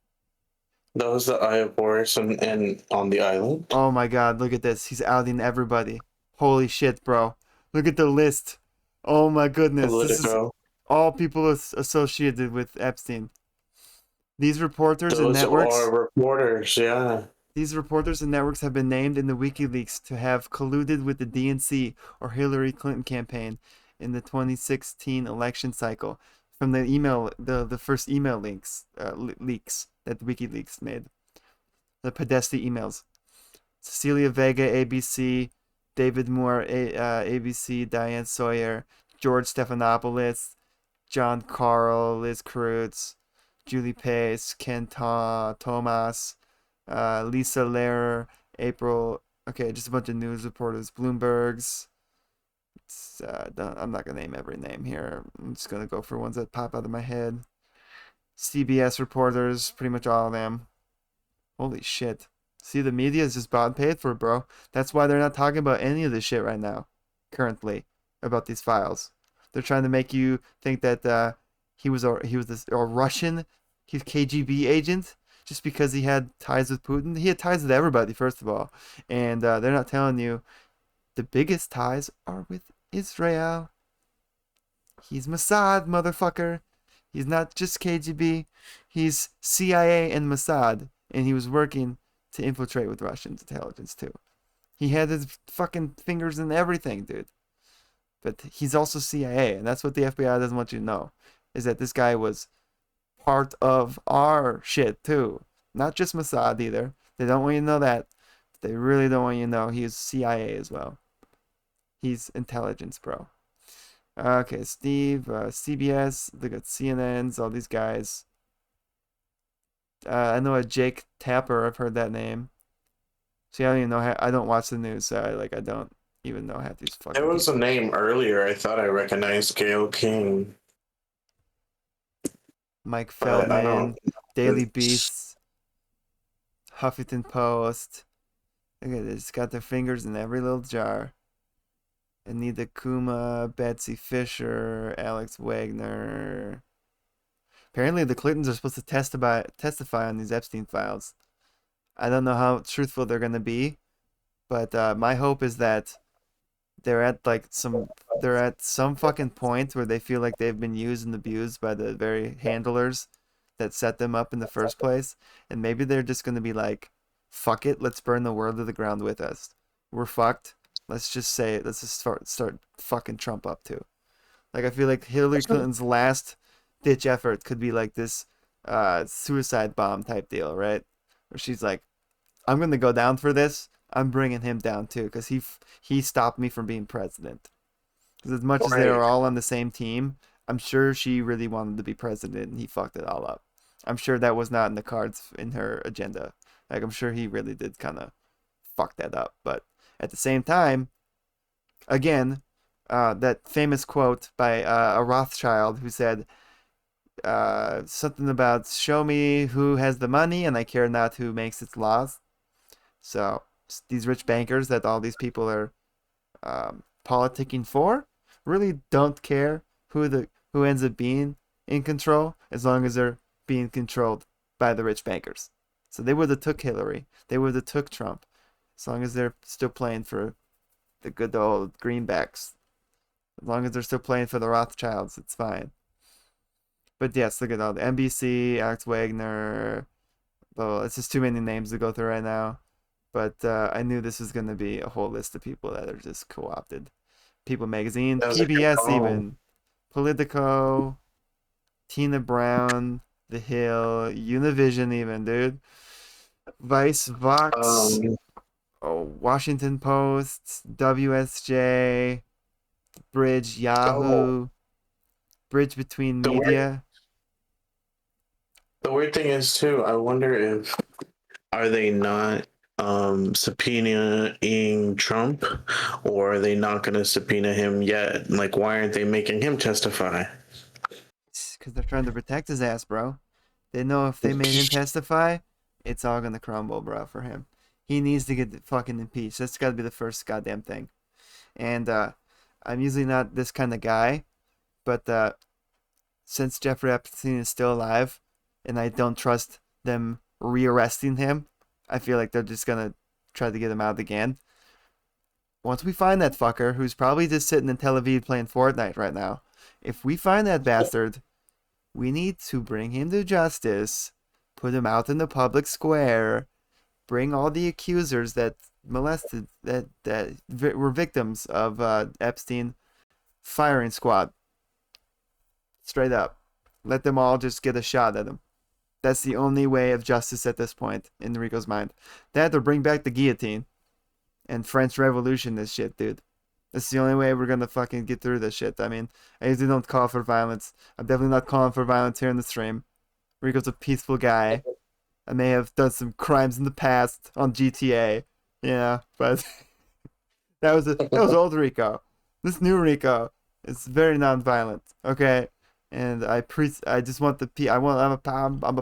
C: That was the Eye of Horus and on the island.
B: Oh my god, look at this. He's outing everybody. Holy shit, bro. Look at the list. Oh my goodness. This is all people associated with Epstein. These reporters and networks.
C: Those are reporters, yeah.
B: These reporters and networks have been named in the WikiLeaks to have colluded with the DNC or Hillary Clinton campaign in the 2016 election cycle. From the email, the first email leaks that WikiLeaks made, the Podesta emails. Cecilia Vega, ABC, David Moore, ABC, Diane Sawyer, George Stephanopoulos, John Carl, Liz Kreutz, Julie Pace, Ken Thomas, Lisa Lehrer, April. Okay, just a bunch of news reporters. Bloomberg's. I'm not gonna name every name here. I'm just gonna go for ones that pop out of my head. CBS reporters, pretty much all of them. Holy shit! See, the media is just bought and paid for, bro. That's why they're not talking about any of this shit right now, currently, about these files. They're trying to make you think that he was a Russian, KGB agent, just because he had ties with Putin. He had ties with everybody, first of all, and they're not telling you the biggest ties are with Israel. He's Mossad, motherfucker. He's not just KGB. He's CIA and Mossad, and he was working to infiltrate with Russian intelligence too. He had his fucking fingers in everything, dude. But he's also CIA, and that's what the FBI doesn't want you to know, is that this guy was part of our shit too. Not just Mossad either. They don't want you to know that. They really don't want you to know he is CIA as well. He's intelligence, bro. Okay, Steve, CBS, look at CNN's, all these guys. I know a Jake Tapper, I've heard that name. See, I don't even know, I don't watch the news, so I don't even know half these fucking
C: There was
B: people.
C: a name earlier I thought I recognized, Gail King.
B: Mike Feldman, Daily Beast, Huffington Post. Look at this, got their fingers in every little jar. Anita Kuma, Betsy Fisher, Alex Wagner. Apparently the Clintons are supposed to testify on these Epstein files. I don't know how truthful they're going to be, but my hope is that they're at some fucking point where they feel like they've been used and abused by the very handlers that set them up in the first place, and maybe they're just gonna be like, fuck it, let's burn the world to the ground with us. We're fucked. Let's just start fucking Trump up too. Like, I feel like Hillary Clinton's last ditch effort could be like this suicide bomb type deal, right? Where she's like, I'm gonna go down for this. I'm bringing him down too, because he stopped me from being president. Because as much as they were all on the same team, I'm sure she really wanted to be president, and he fucked it all up. I'm sure that was not in the cards in her agenda. Like, I'm sure he really did kind of fuck that up. But at the same time, again, that famous quote by a Rothschild who said something about, show me who has the money and I care not who makes its laws. So these rich bankers that all these people are politicking for really don't care who ends up being in control, as long as they're being controlled by the rich bankers. So they would have took Hillary. They would have took Trump. As long as they're still playing for the good old greenbacks. As long as they're still playing for the Rothschilds, it's fine. But yes, look at all the NBC, Alex Wagner. Well, it's just too many names to go through right now. But I knew this was going to be a whole list of people that are just co-opted. People Magazine, PBS even, Politico, Tina Brown, The Hill, Univision even, dude. Vice, Vox, Washington Post, WSJ, Bridge, Yahoo, Bridge Between Media.
C: The weird thing is too, I wonder if are they not subpoenaing Trump, or are they not going to subpoena him yet? Like, why aren't they making him testify?
B: Because they're trying to protect his ass, bro. They know if they made him testify, it's all gonna crumble, bro, for him. He needs to get fucking impeached. That's gotta be the first goddamn thing. And I'm usually not this kind of guy, but since Jeffrey Epstein is still alive, and I don't trust them rearresting him, I feel like they're just gonna try to get him out again. Once we find that fucker, who's probably just sitting in Tel Aviv playing Fortnite right now, if we find that bastard, we need to bring him to justice, put him out in the public square, bring all the accusers that molested, that were victims of Epstein firing squad. Straight up. Let them all just get a shot at him. That's the only way of justice at this point, in Rico's mind. That or bring back the guillotine and French Revolution this shit, dude. That's the only way we're gonna fucking get through this shit. I mean, I usually don't call for violence. I'm definitely not calling for violence here in the stream. Rico's a peaceful guy. I may have done some crimes in the past on GTA, but that was old Rico. This new Rico is very non-violent, okay? And I'm a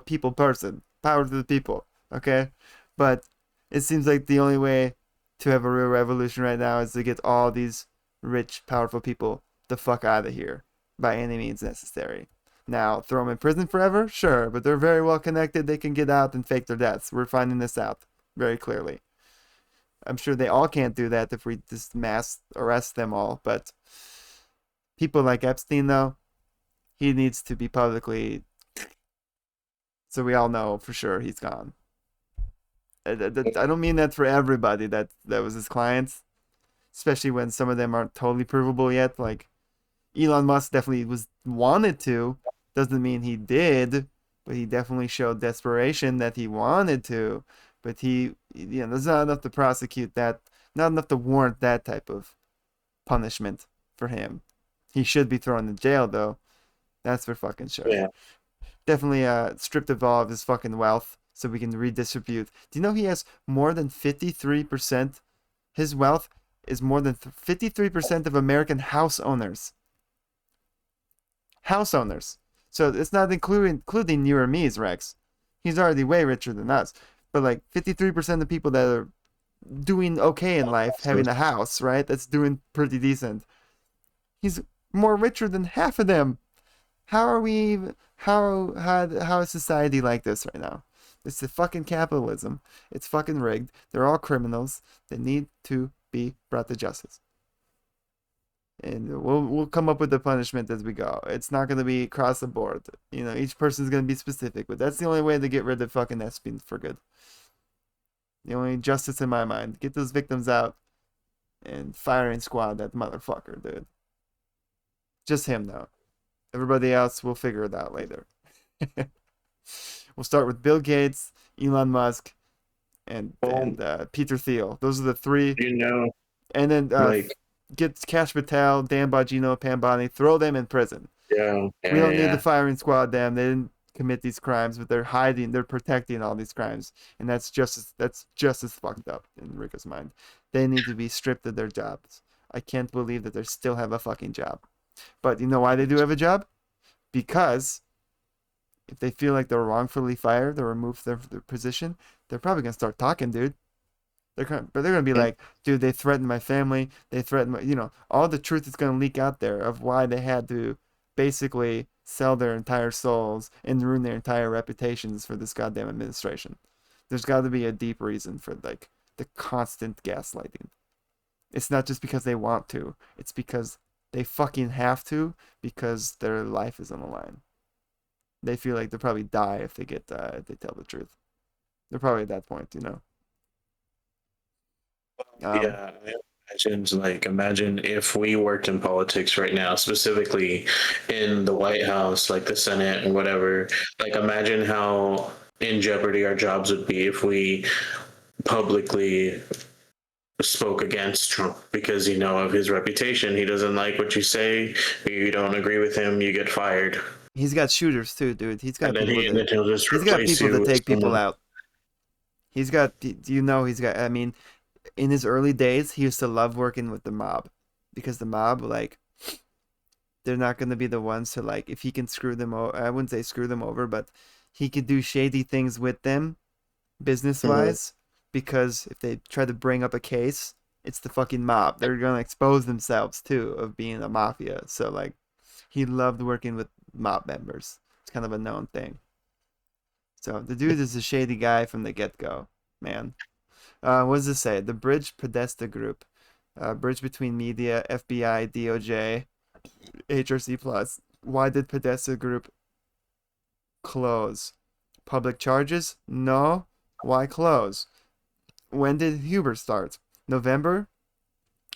B: people person. Power to the people, okay? But it seems like the only way to have a real revolution right now is to get all these rich, powerful people the fuck out of here by any means necessary. Now, throw them in prison forever? Sure, but they're very well connected. They can get out and fake their deaths. We're finding this out very clearly. I'm sure they all can't do that if we just mass arrest them all, but people like Epstein, though, he needs to be publicly, so we all know for sure he's gone. I don't mean that for everybody that was his clients, especially when some of them aren't totally provable yet. Like Elon Musk definitely wanted to, doesn't mean he did, but he definitely showed desperation that he wanted to. But there's not enough to prosecute that, not enough to warrant that type of punishment for him. He should be thrown in jail though. That's for fucking sure. Yeah. Definitely stripped of all of his fucking wealth, so we can redistribute. Do you know he has more than 53%? His wealth is more than 53% of American house owners. House owners. So it's not including you or me's, Rex. He's already way richer than us. But like 53% of people that are doing okay in life, having a house, right? That's doing pretty decent. He's more richer than half of them. How is society like this right now? It's the fucking capitalism. It's fucking rigged. They're all criminals. They need to be brought to justice. And we'll come up with the punishment as we go. It's not going to be across the board. You know, each person's going to be specific, but that's the only way to get rid of fucking Epstein for good. The only justice in my mind. Get those victims out and firing squad that motherfucker, dude. Just him, though. Everybody else, we'll figure it out later. We'll start with Bill Gates, Elon Musk, and Peter Thiel. Those are the three.
C: You know.
B: And then get Cash Patel, Dan Bongino, Pam Bondi, throw them in prison.
C: Yeah.
B: We don't need the firing squad, them. They didn't commit these crimes, but they're hiding, they're protecting all these crimes. And that's just as fucked up in Rico's mind. They need to be stripped of their jobs. I can't believe that they still have a fucking job. But you know why they do have a job? Because if they feel like they're wrongfully fired or removed from their position, they're probably going to start talking, dude. But they're going to be like, dude, they threatened my family. They threatened my, you know, all the truth is going to leak out there of why they had to basically sell their entire souls and ruin their entire reputations for this goddamn administration. There's got to be a deep reason for like the constant gaslighting. It's not just because they want to. It's because they fucking have to, because their life is on the line. They feel like they'll probably die if they get if they tell the truth. They're probably at that point, you know.
C: Yeah, imagine if we worked in politics right now, specifically in the White House, like the Senate and whatever. Like, imagine how in jeopardy our jobs would be if we publicly spoke against Trump because, you know, of his reputation. He doesn't like what you say. You don't agree with him, you get fired.
B: He's got shooters too, dude. He's got people
C: to
B: take people out. He's got, do you know, he's got, I mean, in his early days, he used to love working with the mob, because the mob, like, they're not going to be the ones to, like, if he can screw them over, I wouldn't say screw them over, but he could do shady things with them, business-wise, because if they try to bring up a case, it's the fucking mob. They're going to expose themselves, too, of being a mafia. So, like, he loved working with mob members. It's kind of a known thing. So, the dude is a shady guy from the get-go, man. What does this say? The Bridge Podesta Group. Bridge between media, FBI, DOJ, HRC+. Why did Podesta Group close? Public charges? No. Why close? When did Huber start? November?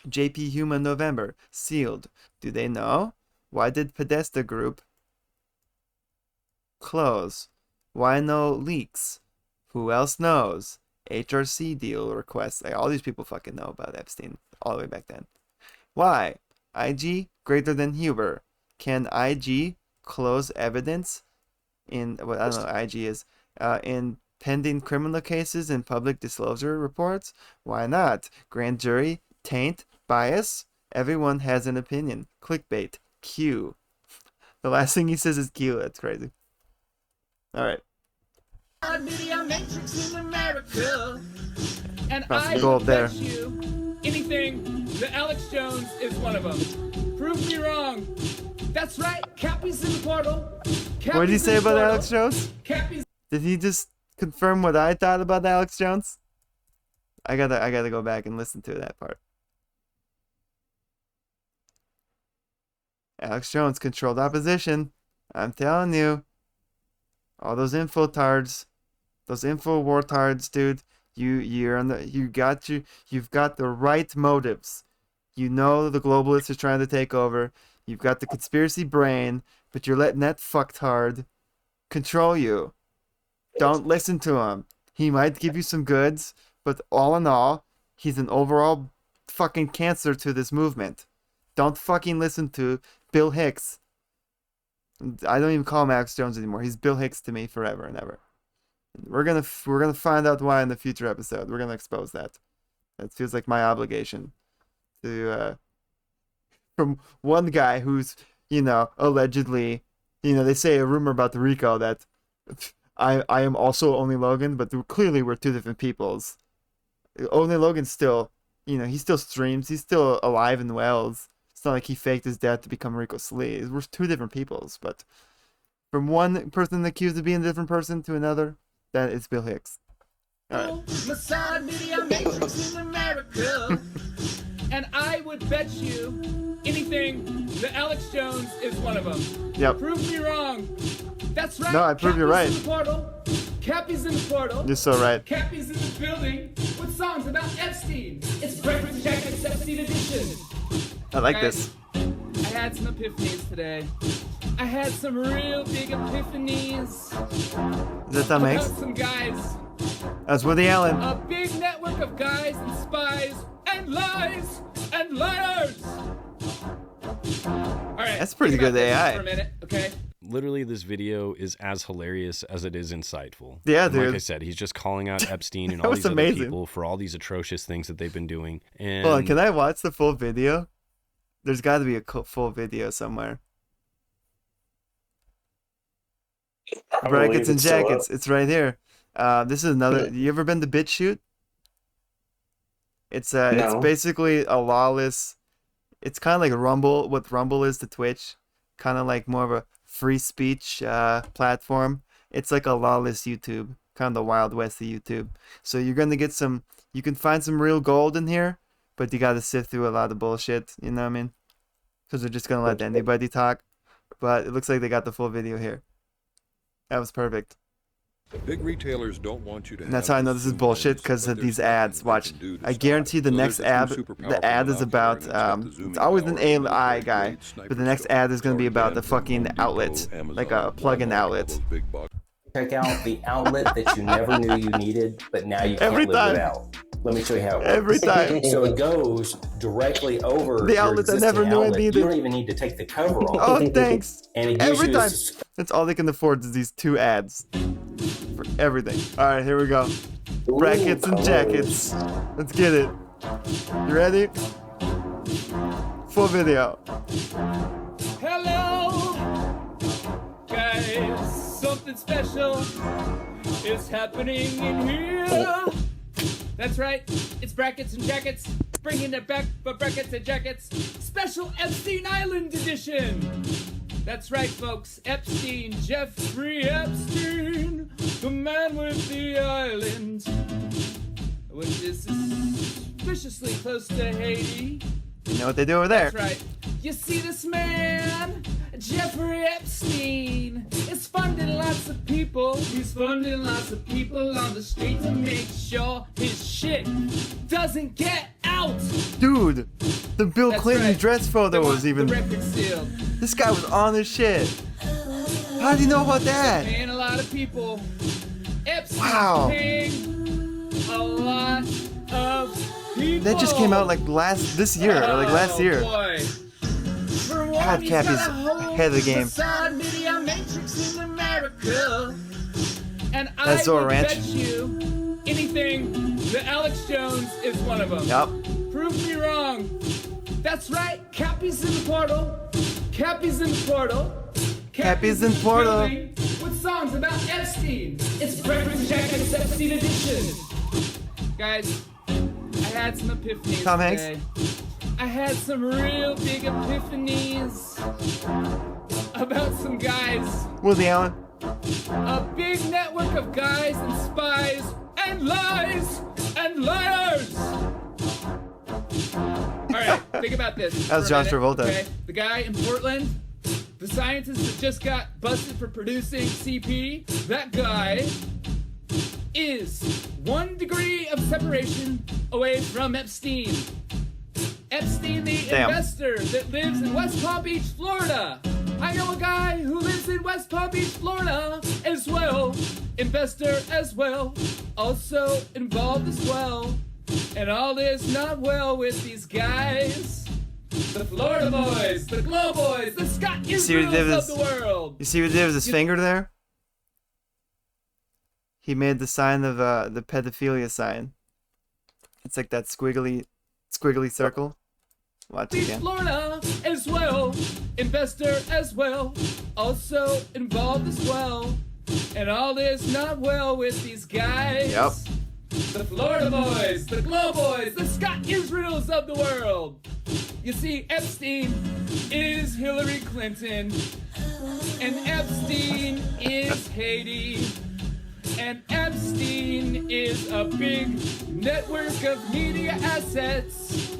B: JP Human November. Sealed. Do they know? Why did Podesta Group close? Why no leaks? Who else knows? HRC deal requests. Like, all these people fucking know about Epstein all the way back then. Why? IG greater than Huber. Can IG close evidence in what I don't know IG is in pending criminal cases and public disclosure reports? Why not? Grand jury, taint, bias. Everyone has an opinion. Clickbait. Q. The last thing he says is Q. That's crazy. All right.
F: Media matrix in America, and I
B: gold there.
F: bet you anything that Alex Jones is one of them. Prove me wrong. That's right. Cappy's in the portal.
B: What did he say about Alex Jones?
F: Cappy's.
B: Did he just confirm what I thought about Alex Jones? I gotta go back and listen to that part. Alex Jones controlled opposition. I'm telling you. All those infotards, those info wartards, dude. You've got the right motives. You know the globalists are trying to take over. You've got the conspiracy brain, but you're letting that fucktard control you. Don't listen to him. He might give you some goods, but all in all, he's an overall fucking cancer to this movement. Don't fucking listen to Bill Hicks. I don't even call him Alex Jones anymore. He's Bill Hicks to me forever and ever. We're gonna find out why in the future episode. We're gonna expose that. That feels like my obligation to from one guy who's, you know, allegedly, you know, they say a rumor about the Rico that I am also Only Logan, but clearly we're two different peoples. Only Logan's still, you know, he still streams. He's still alive and well. It's not like he faked his death to become Rico Sleaze. We're two different peoples, but from one person accused of being a different person to another, that is Bill Hicks. All right.
F: Media matrix in America, And I would bet you anything that Alex Jones is one of them.
B: Yep.
F: Prove me wrong. That's right.
B: No, I prove you're right.
F: In the portal. Cappy's in the portal.
B: You're so right.
F: Cappy's in the building with songs about Epstein. It's Breakfast Jacket's Epstein edition.
B: I like
F: Guys,
B: this.
F: I had some epiphanies today. I had some real big epiphanies.
B: Is that Tom Hanks?
F: About some guys.
B: That's Woody Allen.
F: A big network of guys and spies and lies and liars. All right.
B: That's pretty good AI.
F: For a minute, okay?
D: Literally, this video is as hilarious as it is insightful.
B: Yeah,
D: And
B: dude.
D: Like I said, he's just calling out Epstein and
B: That
D: all
B: was
D: these other
B: amazing.
D: people for all these atrocious things that they've been doing. And
B: Hold on, can I watch the full video? There's got to be a full video somewhere. Brackets and jackets. It's right here. This is another. You ever been to BitChute? It's it's basically a lawless. It's kind of like Rumble. What Rumble is to Twitch, kind of like more of a free speech platform. It's like a lawless YouTube, kind of the Wild West of YouTube. So you're gonna get some. You can find some real gold in here, but you got to sift through a lot of bullshit. You know what I mean? Because they're just gonna let anybody talk. But it looks like they got the full video here. That was perfect.
G: Big retailers don't want you to.
B: And that's how I know this is bullshit, because of these ads. Watch, I guarantee the next ad, the ad is about, it's always an AI guy, but the next ad is going to be about the fucking outlet, like a plug-in outlet.
H: Check out the outlet that you never knew you needed, but now you can't
B: Every
H: live
B: time.
H: without. Let me show you how it works.
B: Every time.
H: So it goes directly over
B: The
H: your
B: outlet I
H: existing
B: never knew I
H: outlet.
B: needed.
H: You don't even need to take the cover off.
B: Oh, thanks.
H: And it gives
B: Every
H: you
B: time.
H: this-
B: That's all they can afford is these two ads for everything. All right, here we go. Brackets and jackets. Let's get it. You ready? Full video.
F: Hello, guys. Something special is happening in here. That's right. It's Brackets and Jackets. Bringing it back for Brackets and Jackets. Special Epstein Island edition. That's right, folks. Epstein, Jeffrey Epstein, the man with the island, which is suspiciously close to Haiti.
B: You know what they do over there.
F: That's right. You see this man, Jeffrey Epstein, is funding lots of people. He's funding lots of people on the street to make sure his shit doesn't get out.
B: Dude, the Bill Clinton dress photo was even.
F: The record seal.
B: This guy was on his shit. How do you know about that?
F: Paying a lot of people. Epstein
B: Wow.
F: paying a lot of people.
B: That just came out like this year, or like last year.
F: Boy. For one,
B: God,
F: he's
B: Cappy's
F: got a whole
B: ahead of the game.
F: facade media matrix in America. And
B: That's
F: I
B: Zora
F: would
B: Ranch.
F: bet you anything that Alex Jones is one of them.
B: Yep.
F: Prove me wrong. That's right. Cappy's in the portal. Cappy's in the portal.
B: Cappy's in the portal.
F: building with songs about Epstein. It's Breakfast Jacket's Epstein edition. Guys, I had some epiphanies
B: Tom Hanks?
F: today. I had some real big epiphanies about some guys.
B: Woody Allen.
F: A big network of guys and spies and lies and liars. All right, think about this.
B: That was
F: for a
B: John
F: minute,
B: Travolta.
F: Okay? The guy in Portland, the scientist that just got busted for producing CP, that guy is 1 degree of separation away from Epstein. Epstein, the
B: Damn.
F: investor that lives in West Palm Beach, Florida. I know a guy who lives in West Palm Beach, Florida as well. Investor as well. Also involved as well. And all is not well with these guys. The Florida boys, the Glow boys, the Scott
B: See what he did
F: Israels
B: with
F: of the world.
B: You see what he did with his finger there? He made the sign of the pedophilia sign. It's like that squiggly circle. Watch
F: Beach,
B: again.
F: Florida as well. Investor as well. Also involved as well. And all is not well with these guys.
B: Yep.
F: The Florida boys, the Glow boys, the Scott Israels of the world. You see, Epstein is Hillary Clinton. And Epstein is Haiti. And Epstein is a big network of media assets.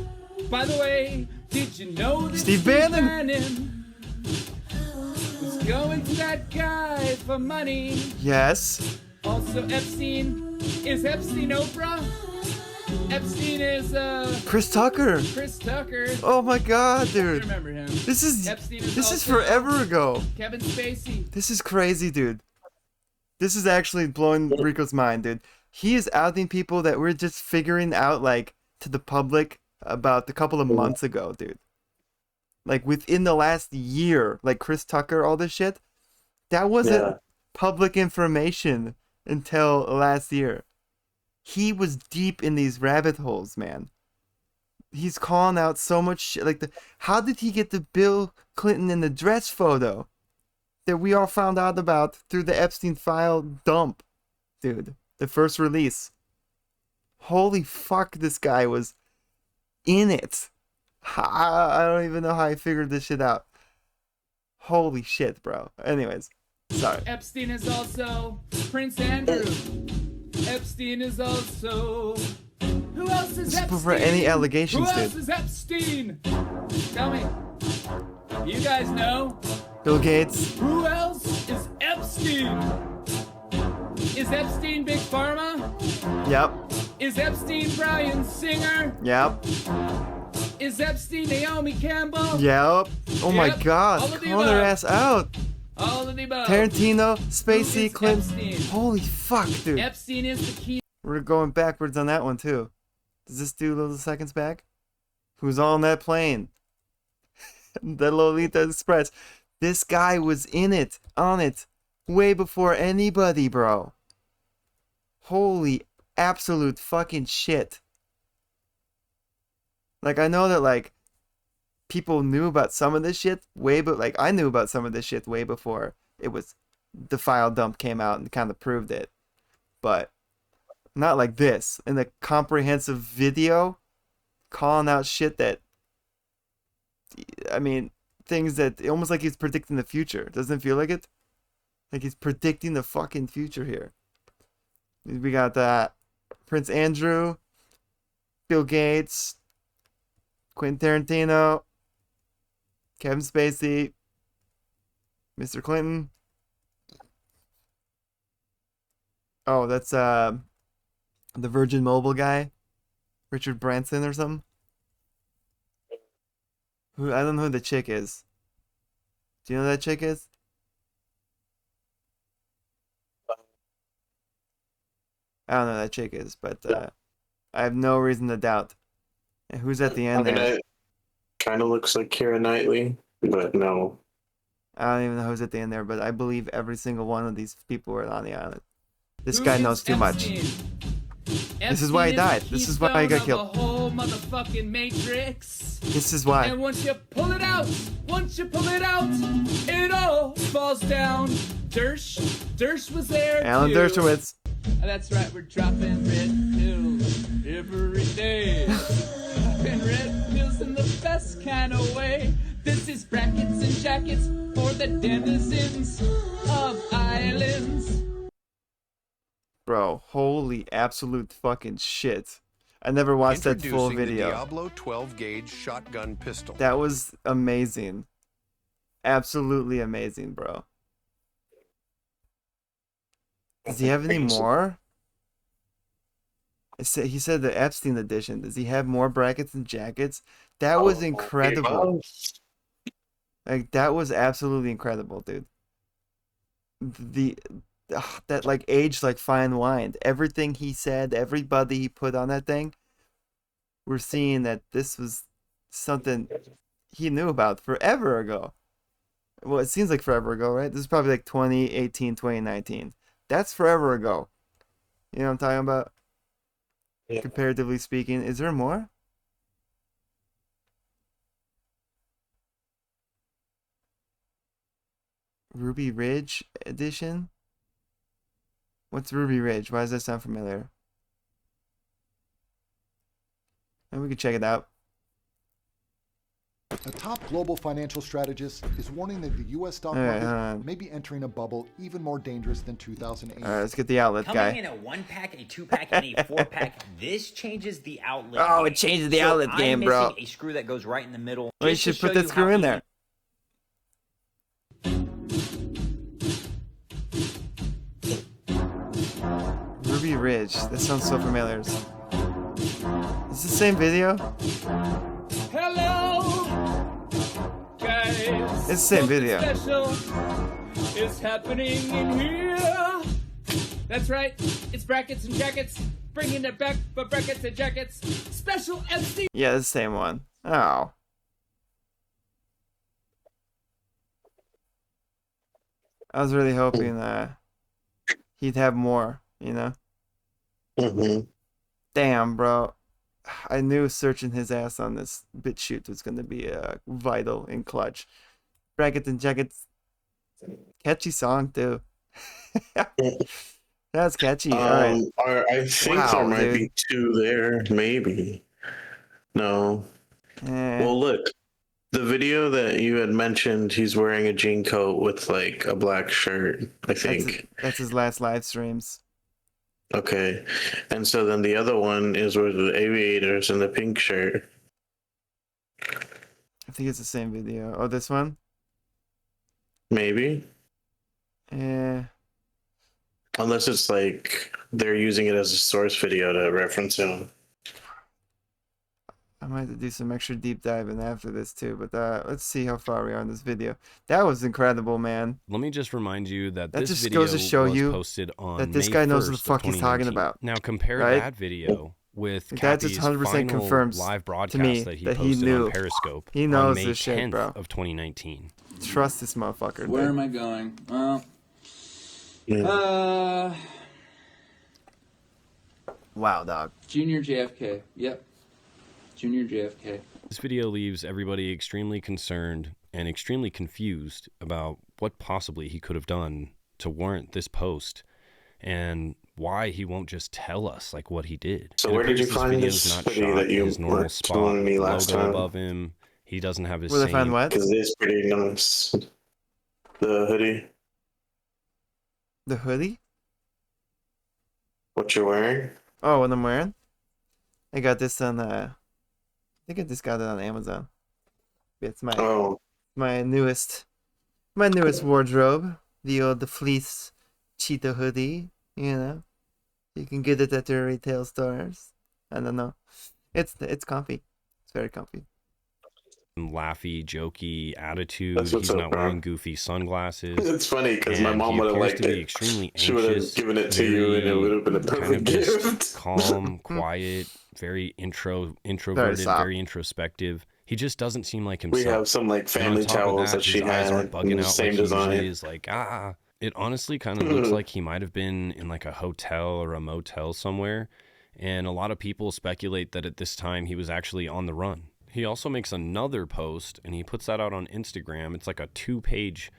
F: By the way, did you know that
B: Steve Bannon
F: was going to that guy for money?
B: Yes.
F: Also, Epstein. Is Epstein Oprah? Epstein is,
B: Chris Tucker.
F: Chris Tucker.
B: Oh my god, dude.
F: I remember him.
B: This is
F: also
B: forever ago.
F: Kevin Spacey.
B: This is crazy, dude. This is actually blowing Rico's mind, dude. He is outing people that we're just figuring out, like, to the public about a couple of months ago, dude. Like, within the last year, like Chris Tucker, all this shit, that wasn't public information until last year. He was deep in these rabbit holes, man. He's calling out so much shit. Like, how did he get the Bill Clinton in the dress photo that we all found out about through the Epstein file dump, dude? The first release. Holy fuck, this guy was in it. I don't even know how I figured this shit out. Holy shit, bro. Anyways, sorry.
F: Epstein is also Prince Andrew. Epstein is also... Who else is Epstein?
B: Before any allegations,
F: Who else
B: dude.
F: is Epstein? Tell me. You guys know?
B: Bill Gates.
F: Who else is Epstein? Is Epstein Big Pharma?
B: Yep.
F: Is Epstein Bryan Singer?
B: Yep.
F: Is Epstein Naomi Campbell?
B: Yep. Oh my
F: Yep.
B: god.
F: All of the
B: Call their
F: above.
B: ass out.
F: All of the above.
B: Tarantino,
F: Who
B: Spacey,
F: is
B: Clinton.
F: Epstein?
B: Holy fuck, dude.
F: Epstein is the key.
B: We're going backwards on that one, too. Does this do little seconds back? Who's on that plane? The Lolita Express. This guy was in it, on it, way before anybody, bro. Holy absolute fucking shit. Like, I know that, like, people knew about some of this shit like, I knew about some of this shit way before it was, the file dump came out and kind of proved it. But not like this. In a comprehensive video, calling out shit that, I mean, things that, almost like he's predicting the future. Doesn't it feel like it? Like he's predicting the fucking future here. We got Prince Andrew, Bill Gates, Quentin Tarantino, Kevin Spacey, Mr. Clinton. Oh, that's the Virgin Mobile guy, Richard Branson or something. Who, I don't know who the chick is. Do you know who that chick is? I don't know who that chick is, but I have no reason to doubt. And who's at the end there?
C: It kind of looks like Keira Knightley, but no.
B: I don't even know who's at the end there, but I believe every single one of these people are on the island. This
F: Who
B: guy
F: is
B: knows too much.
F: Epstein?
B: This is why he died. This is why he got
F: keystone of
B: killed.
F: the whole motherfucking matrix.
B: This is why.
F: And once you pull it out, it all falls down. Dersh was there
B: Alan
F: too.
B: Dershowitz.
F: That's right, we're dropping red pills every day. Dropping red pills in the best kind of way. This is brackets and jackets for the denizens of islands.
B: Bro, holy absolute fucking shit. I never watched that full
G: Introducing
B: video.
G: The Diablo 12 gauge shotgun pistol.
B: That was amazing. Absolutely amazing, bro. Does he have any more? He said the Epstein edition. Does he have more brackets and jackets? That was incredible. Like, that was absolutely incredible, dude. That, like, aged like fine wine. Everything he said, everybody he put on that thing, we're seeing that this was something he knew about forever ago. Well, it seems like forever ago, right? This is probably like 2018, 2019. That's forever ago. You know what I'm talking about? Yeah. Comparatively speaking. Is there more? Ruby Ridge edition? What's Ruby Ridge? Why does that sound familiar? And we could check it out.
J: A top global financial strategist is warning that the U.S. stock market may be entering a bubble even more dangerous than 2008.
B: All right, let's get the outlet
L: Coming
B: guy.
L: in a 1-pack, a 2-pack, and a 4-pack. This changes the outlet.
B: Oh,
L: game.
B: it changes the outlet game,
L: I'm
B: bro.
L: missing a screw that goes right in the middle.
B: Well, you
L: just to
B: should put
L: show
B: that
L: you
B: screw
L: how
B: in
L: easy-
B: there. Ruby Ridge. That sounds so familiar. Is this the same video?
F: Hello, guys.
B: It's the same video.
F: Special is happening in here. That's right. It's brackets and jackets. Bringing it back for brackets and jackets. Special MC.
B: Yeah, it's the same one. Oh. I was really hoping he'd have more, you know? Damn, bro. I knew searching his ass on this BitChute was going to be vital and clutch. Brackets and jackets. Catchy song, too. That's catchy. All right.
C: I think there might be 2 there, maybe. No. Well, look. The video that you had mentioned, he's wearing a jean coat with like a black shirt, I think.
B: That's his last live streams.
C: Okay. And so then the other one is with the aviators and the pink shirt.
B: I think it's the same video. Oh, this one?
C: Maybe.
B: Yeah.
C: Unless it's like they're using it as a source video to reference him.
B: I might have to do some extra deep diving after this too, but let's see how far we are in this video. That was incredible, man.
D: Let me just remind you that
B: That
D: this
B: just
D: video
B: goes to show
D: was
B: you
D: posted on
B: that this
D: May
B: guy knows what
D: 1st
B: the fuck
D: of
B: he's talking
D: 2019.
B: about.
D: Now compare
B: right?
D: that video with
B: That just
D: Cappy's
B: 100%
D: final
B: confirms
D: live
B: to
D: broadcast
B: me
D: that he
B: that he
D: posted
B: knew.
D: on Periscope
B: He knows
D: on May
B: this shit,
D: 10th
B: bro.
D: of 2019.
B: Trust this motherfucker.
R: Where
B: dude.
R: am I going? Well,
B: wow, dog.
R: Junior JFK. Yep. Junior JFK.
D: This video leaves everybody extremely concerned and extremely confused about what possibly he could have done to warrant this post and why he won't just tell us like what he did.
C: So
D: It
C: where did you
D: appears
C: find
D: video's
C: this
D: not
C: hoodie
D: shot
C: that
D: in
C: you
D: his normal
C: were
D: spot,
C: telling me
D: the
C: last
D: logo
C: time?
D: above him. He doesn't have his
B: Where they
D: same...
B: find what?
C: Because it's pretty nice. The hoodie.
B: The hoodie?
C: What you're wearing?
B: Oh, what I'm wearing? I got this on I think I just got it on Amazon. It's my newest wardrobe. The fleece cheetah hoodie, you know. You can get it at the retail stores. I don't know. It's comfy. It's very comfy.
D: Laughy, jokey attitude.
C: That's what's
D: He's
C: up,
D: not
C: bro.
D: wearing goofy sunglasses.
C: It's funny because my
D: and
C: mom
D: he
C: would have
D: appears
C: liked
D: to be
C: it.
D: extremely
C: She would have
D: anxious,
C: given it to you, and it would have been a
D: kind
C: perfect
D: of just
C: gift.
D: calm, quiet, very introverted,
B: soft.
D: very introspective. He just doesn't seem like
C: We
D: himself.
C: have some like
D: And on
C: family
D: top of
C: towels that
D: his
C: she
D: eyes
C: had
D: aren't
C: in
D: bugging
C: the
D: out
C: same
D: like he usually
C: design.
D: is. Like it honestly kind of looks like he might have been in like a hotel or a motel somewhere. And a lot of people speculate that at this time he was actually on the run. He also makes another post and he puts that out on Instagram. It's like a 2-page,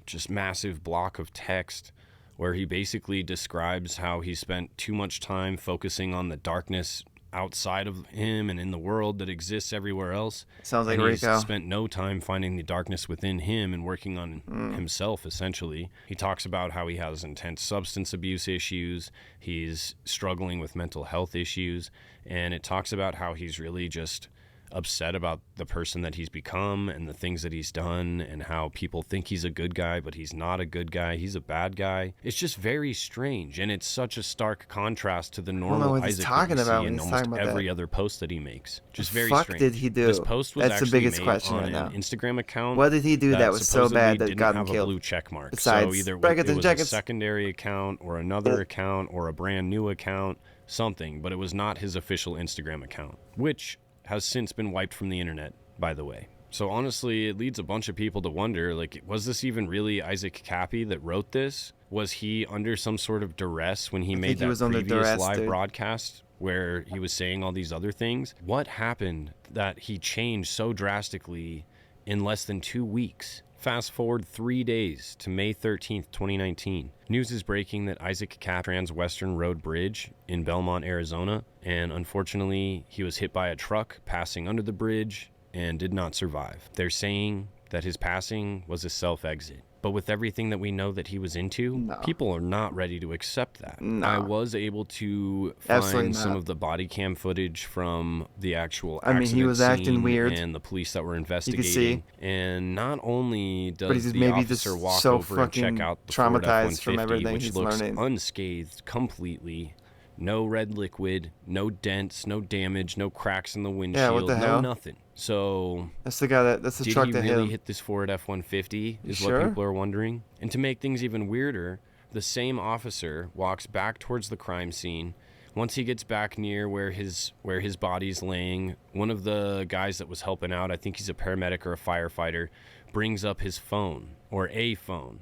D: just massive block of text where he basically describes how he spent too much time focusing on the darkness outside of him and in the world that exists everywhere else.
B: Sounds like
D: and he's
B: Rico.
D: spent no time finding the darkness within him and working on himself, essentially. He talks about how he has intense substance abuse issues. He's struggling with mental health issues. And it talks about how he's really just upset about the person that he's become and the things that he's done and how people think he's a good guy, but he's not a good guy. He's a bad guy. It's just very strange, and it's such a stark contrast to the normal
B: what he's
D: Isaac
B: talking
D: that you
B: about
D: see
B: when
D: in
B: he's
D: almost
B: talking about
D: every
B: that.
D: other post that he makes. Just
B: The
D: very
B: fuck
D: strange.
B: did he do?
D: This post was
B: That's the
D: actually
B: biggest
D: made
B: question
D: on
B: right now.
D: an Instagram account.
B: What did he do that was so
D: supposedly
B: bad that
D: didn't
B: got him
D: have
B: killed?
D: a blue check mark.
B: Besides
D: So either
B: brackets
D: it
B: and
D: was a
B: jackets.
D: secondary account or another account or a brand new account, something, but it was not his official Instagram account, which has since been wiped from the internet, by the way. So honestly, it leads a bunch of people to wonder, like, was this even really Isaac Kappy that wrote this? Was he under some sort of duress when he
B: think
D: made
B: he
D: that
B: was under
D: previous
B: duress,
D: live
B: dude.
D: broadcast where he was saying all these other things? What happened that he changed so drastically in less than 2 weeks? Fast forward 3 days to May 13th, 2019. News is breaking that Isaac Kappy trans Western Road Bridge in Belmont, Arizona, and unfortunately, he was hit by a truck passing under the bridge, and did not survive. They're saying that his passing was a self-exit. But with everything that we know that he was into, people are not ready to accept that. I was able to find some of the body cam footage from the actual accident
B: he was acting
D: scene
B: weird.
D: and the police that were investigating.
B: see.
D: And not only
B: But
D: does
B: he's
D: the
B: maybe
D: officer
B: just
D: walk
B: so
D: over and check
B: fucking
D: out the Ford
B: traumatized from
D: F-150,
B: everything
D: which
B: he's
D: looks
B: learning.
D: unscathed completely. No red liquid, no dents, no damage, no cracks in the windshield,
B: what the
D: no
B: hell?
D: nothing. So
B: That's the guy that's the
D: did
B: truck
D: he
B: that
D: really
B: hit him.
D: hit this Ford F-150 is
B: Sure?
D: what people are wondering. And to make things even weirder, the same officer walks back towards the crime scene. Once he gets back near where his body's laying, one of the guys that was helping out, I think he's a paramedic or a firefighter, brings up his phone, or a phone.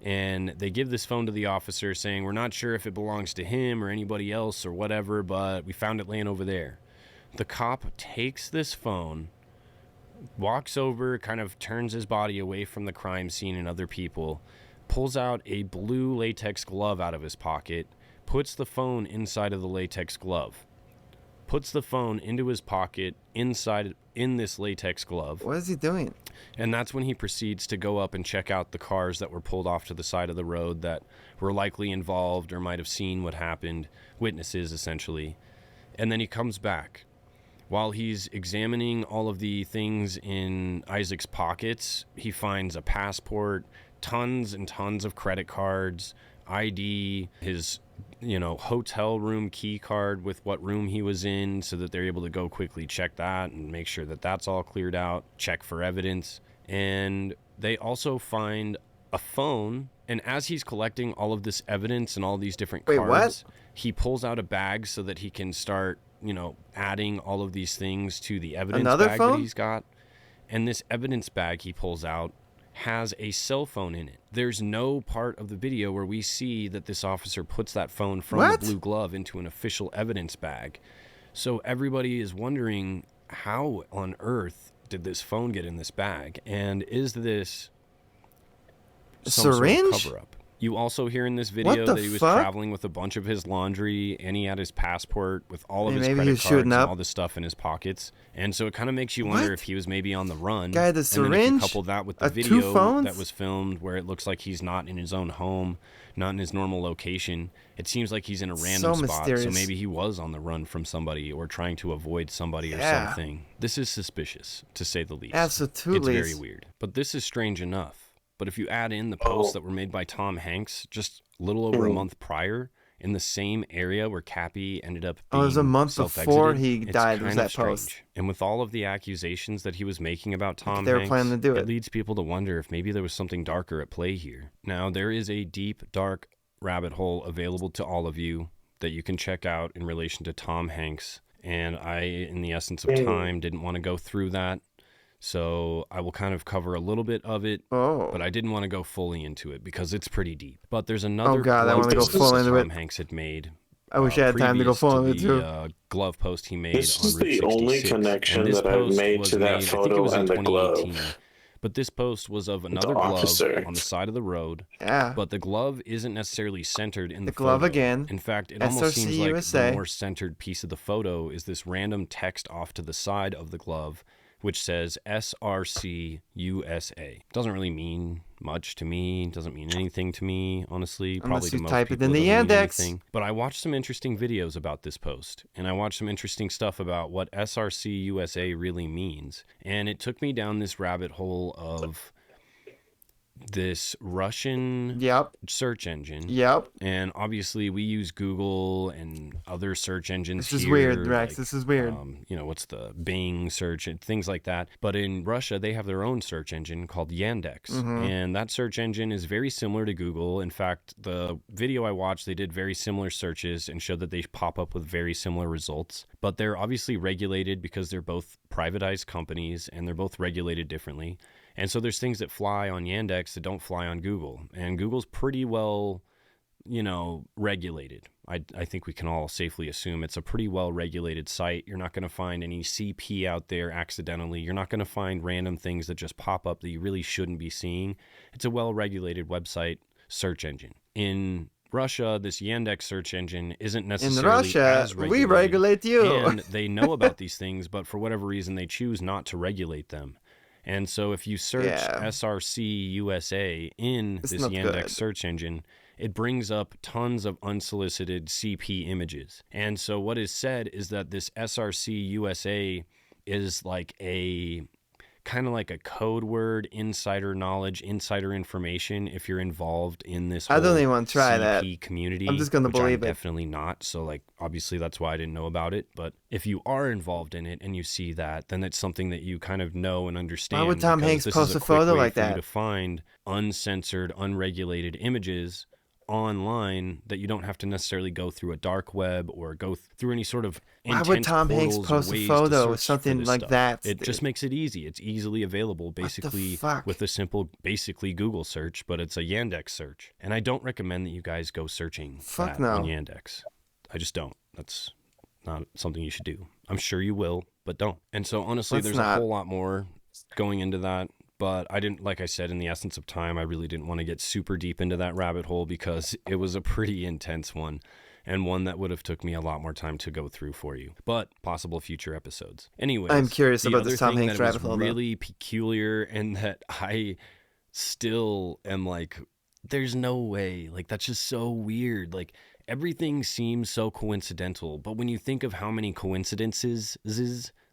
D: And they give this phone to the officer saying, we're not sure if it belongs to him or anybody else or whatever, but we found it laying over there. The cop takes this phone, walks over, kind of turns his body away from the crime scene and other people, pulls out a blue latex glove out of his pocket, puts the phone inside of the latex glove, puts the phone into his pocket in this latex glove.
B: What is he doing?
D: And that's when he proceeds to go up and check out the cars that were pulled off to the side of the road that were likely involved or might have seen what happened, witnesses essentially. And then he comes back. While he's examining all of the things in Isaac's pockets, he finds a passport, tons and tons of credit cards, ID, his hotel room key card with what room he was in, so that they're able to go quickly check that and make sure that that's all cleared out, check for evidence. And they also find a phone, and as he's collecting all of this evidence and all these different cards, he pulls out a bag so that he can start, adding all of these things to the evidence bag that he's got. And this evidence bag he pulls out has a cell phone in it. There's no part of the video where we see that this officer puts that phone from the blue glove into an official evidence bag. So everybody is wondering, how on earth did this phone get in this bag? And is this some
B: syringe?
D: sort of cover-up? You also hear in this video that he was traveling with a bunch of his laundry, and he had his passport with all of his credit cards and all this stuff in his pockets. And so it kind of makes you wonder if he was maybe on the run.
B: Guy had a syringe?
D: And then if you couple that with the video
B: two phones?
D: that was filmed where it looks like he's not in his own home, not in his normal location, it seems like he's in a random spot.
B: Mysterious.
D: So maybe he was on the run from somebody or trying to avoid somebody or something. This is suspicious, to say the least.
B: Absolutely.
D: It's very weird. But this is strange enough. But if you add in the posts that were made by Tom Hanks just a little over a month prior in the same area where Kappy ended up being
B: it was a month before he died, was that post.
D: And with all of the accusations that he was making about Tom
B: they were
D: Hanks,
B: planning to do
D: it leads people to wonder if maybe there was something darker at play here. Now, there is a deep, dark rabbit hole available to all of you that you can check out in relation to Tom Hanks. And I, in the essence of time, didn't want to go through that. So I will kind of cover a little bit of it, but I didn't want to go fully into it because it's pretty deep. But there's another
B: I want to go full into it.
D: Tom Hanks had made.
B: I wish I had time to go full into it too.
D: Glove post he made.
C: This
D: on
C: is
D: Route
C: the
D: 66.
C: only connection
D: And this
C: that I've
D: post
C: made
D: was
C: to that
D: I think it
C: photo
D: was in
C: and the
D: 2018.
C: glove.
D: But this post was of another glove on the side of the road.
B: Yeah.
D: But the glove isn't necessarily centered in the
B: glove
D: photo.
B: again.
D: In fact, it almost
B: SRC
D: seems like
B: USA.
D: the more centered piece of the photo is this random text off to the side of the glove, which says SRC USA. Doesn't really mean much to me. Doesn't mean anything to me, honestly.
B: Unless
D: Probably to
B: you
D: most
B: type it
D: people
B: in the
D: doesn't mean
B: index.
D: anything. But I watched some interesting videos about this post, and I watched some interesting stuff about what SRC USA really means. And it took me down this rabbit hole of this Russian search engine. And obviously we use Google and other search engines.
B: This is weird, Rex. This is weird.
D: What's the Bing search and things like that. But in Russia, they have their own search engine called Yandex. And that search engine is very similar to Google. In fact, the video I watched, they did very similar searches and showed that they pop up with very similar results. But they're obviously regulated because they're both privatized companies and they're both regulated differently. And so there's things that fly on Yandex that don't fly on Google. And Google's pretty well, regulated. I think we can all safely assume it's a pretty well-regulated site. You're not going to find any CP out there accidentally. You're not going to find random things that just pop up that you really shouldn't be seeing. It's a well-regulated website search engine. In Russia, this Yandex search engine isn't
B: In
D: necessarily
B: Russia,
D: as
B: we
D: regulated,
B: regulate you.
D: and they know about these things, but for whatever reason, they choose not to regulate them. And so if you search SRC USA in
B: It's
D: this
B: not
D: Yandex
B: good.
D: search engine, it brings up tons of unsolicited CP images. And so what is said is that this SRC USA is like a kind of like a code word, insider knowledge, insider information if you're involved in this whole
B: I don't even want to try
D: CP
B: that.
D: community.
B: I'm just gonna
D: which
B: believe
D: I'm
B: it.
D: definitely not. So like obviously that's why I didn't know about it. But if you are involved in it and you see that, then it's something that you kind of know and understand.
B: Why would Tom
D: because
B: Hanks
D: this
B: post
D: is
B: a
D: quick
B: photo
D: way
B: like
D: for you
B: that?
D: to find uncensored, unregulated images online that you don't have to necessarily go through a dark web or go through any sort of
B: Why would
D: intense
B: Tom Hanks
D: portals or
B: post a
D: ways to
B: photo
D: search
B: with something
D: for this
B: like
D: stuff.
B: that,
D: It
B: dude?
D: just makes it easy. It's easily available basically with a simple basically Google search, but it's a Yandex search. And I don't recommend that you guys go searching that on
B: no.
D: Yandex. I just don't. That's not something you should do. I'm sure you will, but don't. And so honestly,
B: Let's
D: there's
B: not.
D: a whole lot more going into that. But I didn't, like I said, in the essence of time, I really didn't want to get super deep into that rabbit hole because it was a pretty intense one and one that would have took me a lot more time to go through for you. But possible future episodes. Anyways,
B: I'm curious
D: the
B: about
D: other
B: this Tom
D: thing
B: Hanks
D: that was
B: rabbit hole, though.
D: really peculiar and that I still am like, there's no way. Like, that's just so weird. Like, everything seems so coincidental. But when you think of how many coincidences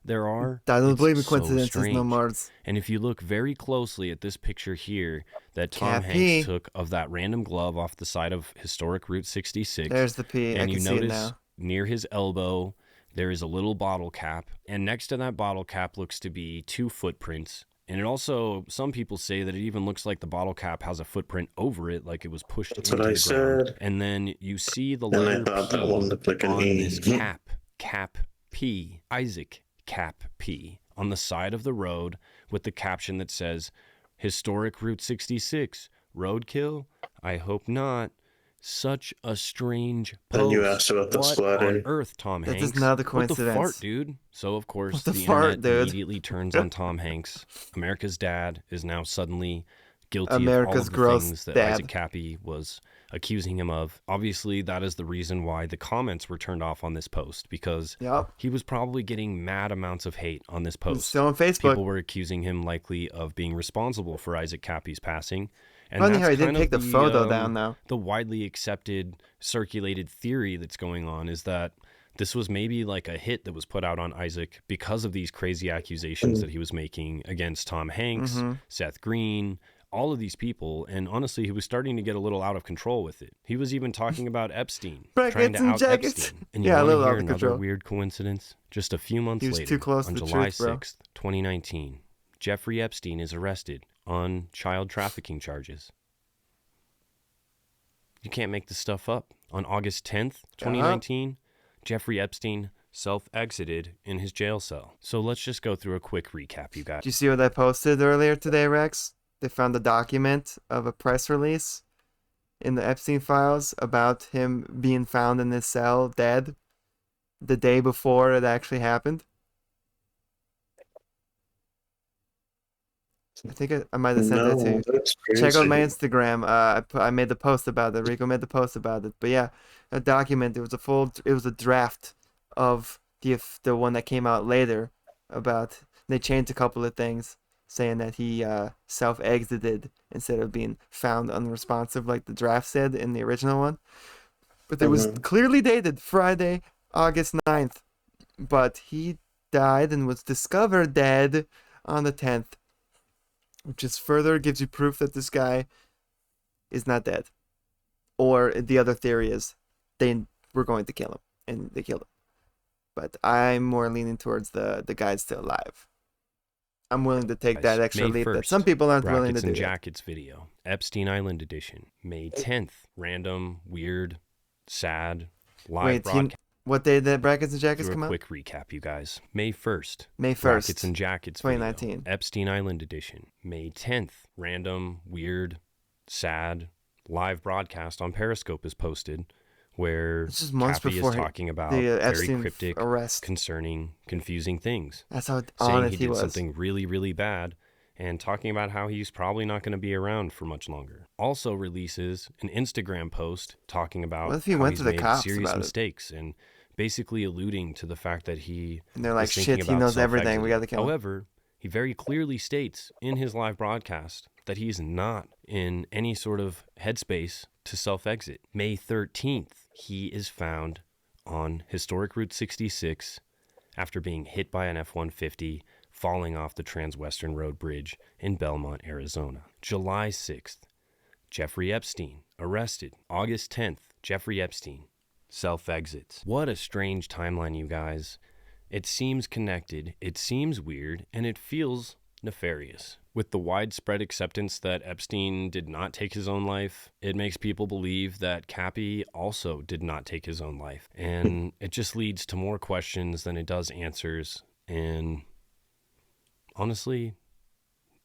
D: there are,
B: I don't
D: it's
B: believe in
D: so
B: coincidences no
D: strange.
B: more.
D: And if you look very closely at this picture here that Tom
B: Cappy.
D: Hanks took of that random glove off the side of historic Route 66,
B: There's the P. I
D: and
B: can
D: you
B: see it
D: notice
B: now.
D: near his elbow there is a little bottle cap, and next to that bottle cap looks to be 2 footprints. And it also, some people say that it even looks like the bottle cap has a footprint over it, like it was pushed
C: That's
D: into
C: what I
D: the ground.
C: said.
D: And then you see the
C: And I
D: letter
C: thought
D: P
C: that one looked like an
D: on
C: E.
D: this cap P, Isaac Kappy, on the side of the road with the caption that says, "Historic Route 66, roadkill? I hope not. Such a strange post.
C: And you asked about the
D: what
C: splatter.
D: on earth, Tom
B: That
D: Hanks?
B: is not a
D: What the
B: coincidence.
D: fart, dude?" So, of course,
B: What the
D: the
B: fart,
D: internet
B: dude?
D: immediately turns on Tom Hanks. America's dad is now suddenly guilty of all
B: America's
D: of the
B: gross
D: things that
B: dad.
D: Isaac Kappy was accusing him of. Obviously, that is the reason why the comments were turned off on this post, because he was probably getting mad amounts of hate on this post.
B: still on Facebook.
D: People were accusing him likely of being responsible for Isaac Kappy's passing. And
B: Funny
D: that's
B: how he didn't
D: kind
B: take
D: of
B: the photo down, though.
D: The widely accepted, circulated theory that's going on is that this was maybe like a hit that was put out on Isaac because of these crazy accusations that he was making against Tom Hanks,
B: Mhm.
D: Seth Green, all of these people. And honestly, he was starting to get a little out of control with it. He was even talking about Epstein, trying
B: Brackets
D: to
B: and
D: out
B: jackets.
D: Epstein. And you
B: Yeah, a
D: want to
B: little
D: hear
B: out of
D: another
B: control.
D: weird coincidence? Just a few months
B: He was
D: later,
B: too close
D: on
B: to the
D: July
B: truth, bro.
D: 6th, 2019, Jeffrey Epstein is arrested on child trafficking charges. You can't make this stuff up. On August 10th, 2019, Jeffrey Epstein self-exited in his jail cell. So let's just go through a quick recap, you guys.
B: Did you see what I posted earlier today, Rex? They found a document of a press release in the Epstein files about him being found in his cell dead the day before it actually happened. I think I might have sent that to
C: No,
B: you.
C: that's
B: Check out my
C: crazy.
B: Instagram. I made the post about it. Rico made the post about it. But yeah, a document. It was a draft of the one that came out later about. They changed a couple of things, saying that he self-exited instead of being found unresponsive like the draft said in the original one. But it was clearly dated Friday, August 9th. But he died and was discovered dead on the 10th. Which is further gives you proof that this guy is not dead. Or the other theory is they were going to kill him, and they killed him. But I'm more leaning towards the guy's still alive. I'm willing to take that extra
D: May
B: leap that
D: 1st,
B: some people aren't willing to
D: Brackets
B: do.
D: and Jackets video. Epstein Island edition. May 10th. Random, weird, sad, live
B: Wait,
D: broadcast.
B: what day did Brackets and Jackets
D: Do
B: come
D: a
B: out?
D: quick recap, you guys. May 1st.
B: May 1st,
D: Brackets and Jackets
B: 2019.
D: video. Epstein Island edition. May 10th. Random, weird, sad, live broadcast on Periscope is posted where
B: This is months
D: Cappy
B: before
D: is talking about
B: the
D: very
B: Epstein
D: cryptic,
B: arrest.
D: concerning, confusing things.
B: That's how
D: saying
B: honest
D: he
B: he
D: did
B: was.
D: something really, really bad and talking about how he's probably not going to be around for much longer. Also releases an Instagram post talking about
B: What if he
D: how
B: went
D: he's
B: to the
D: made
B: cops
D: serious
B: about it?
D: mistakes and basically alluding to the fact that he
B: And they're like,
D: is thinking
B: shit, he
D: about
B: knows everything.
D: self-exiting.
B: We got to kill him.
D: However, he very clearly states in his live broadcast that he's not in any sort of headspace to self-exit. May 13th, he is found on historic Route 66 after being hit by an F-150 falling off the Transwestern Road Bridge in Belmont, Arizona. July 6th, Jeffrey Epstein arrested. August 10th, Jeffrey Epstein self-exits. What a strange timeline, you guys. It seems connected, it seems weird, and it feels nefarious. With the widespread acceptance that Epstein did not take his own life, it makes people believe that Kappy also did not take his own life. And it just leads to more questions than it does answers. And honestly,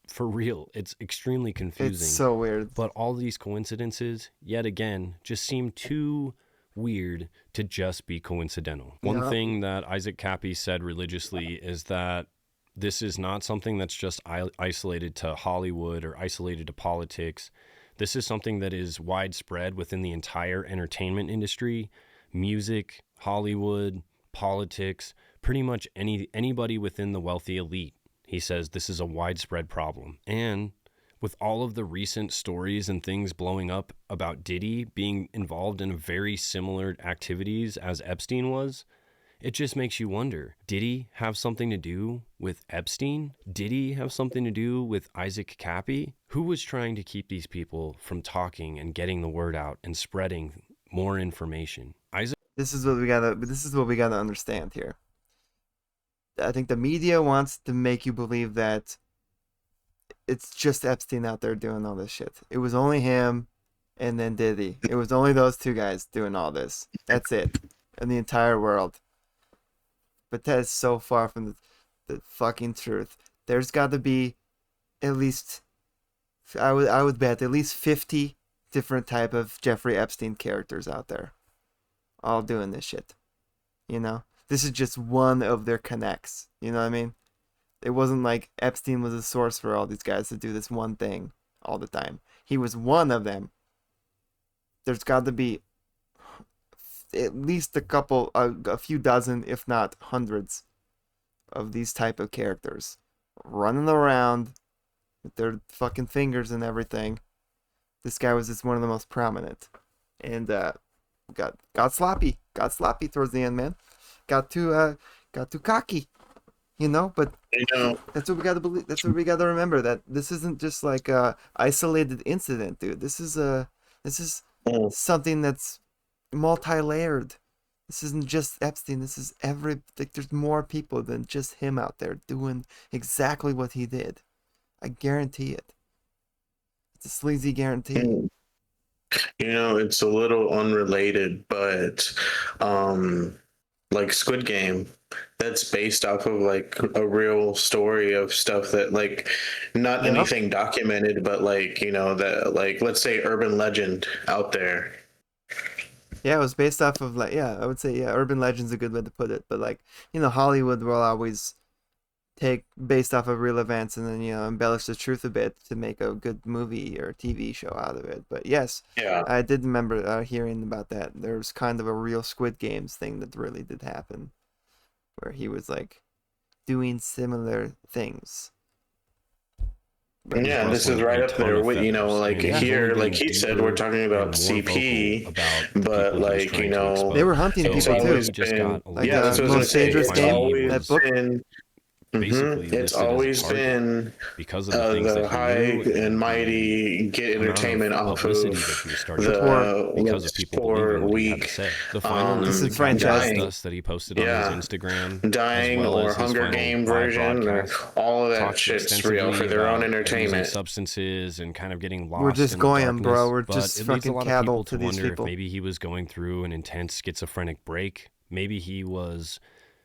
D: for real, it's extremely confusing.
B: It's so weird.
D: But all these coincidences, yet again, just seem too weird to just be coincidental. One thing that Isaac Kappy said religiously is that this is not something that's just isolated to Hollywood or isolated to politics. This is something that is widespread within the entire entertainment industry, music, Hollywood, politics, pretty much anybody within the wealthy elite. He says this is a widespread problem. And with all of the recent stories and things blowing up about Diddy being involved in very similar activities as Epstein was, it just makes you wonder, did he have something to do with Epstein? Did he have something to do with Isaac Kappy? Who was trying to keep these people from talking and getting the word out and spreading more information?
B: This is what we gotta understand here. I think the media wants to make you believe that it's just Epstein out there doing all this shit. It was only him and then Diddy. It was only those two guys doing all this. That's it. In the entire world. But that is so far from the fucking truth. There's got to be at least, I would bet, at least 50 different type of Jeffrey Epstein characters out there. All doing this shit. You know? This is just one of their connects. You know what I mean? It wasn't like Epstein was a source for all these guys to do this one thing all the time. He was one of them. There's got to be at least a few dozen, if not hundreds, of these type of characters running around with their fucking fingers and everything. This guy was just one of the most prominent, and got sloppy towards the end, man. Got too cocky. You know, but that's what we got to believe. That's what we got to remember, that this isn't just like a isolated incident, dude. This is something that's multi-layered. This isn't just Epstein. This is there's more people than just him out there doing exactly what he did. I guarantee it. It's a sleazy guarantee.
C: You know, it's a little unrelated, but like Squid Game, that's based off of like a real story of stuff that, like, not anything documented, but like, you know, that, like, let's say urban legend out there.
B: Yeah, it was based off of, like, I would say, urban legend's a good way to put it. But, like, you know, Hollywood will always take based off of real events and then, you know, embellish the truth a bit to make a good movie or TV show out of it. But yes, I did remember hearing about that. There was kind of a real Squid Games thing that really did happen, where he was like doing similar things.
C: But yeah, this is right up there with, you know, like here, like he said, we're talking about CP, but like, you know,
B: they were hunting people too.
C: Yeah, that's what I was gonna say.
B: Dangerous Game, that book.
C: It's always been
D: because of the things
C: the
D: that
C: high and mighty get entertainment off of the poor, weak,
D: the final
B: this is franchise
D: that he posted on his Instagram,
C: dying or Hunger Game version, all of that shit's real for their own entertainment.
D: Substances and kind of getting lost.
B: We're just going, bro. We're just fucking cattle to these people.
D: Maybe he was going through an intense schizophrenic break. Maybe he was,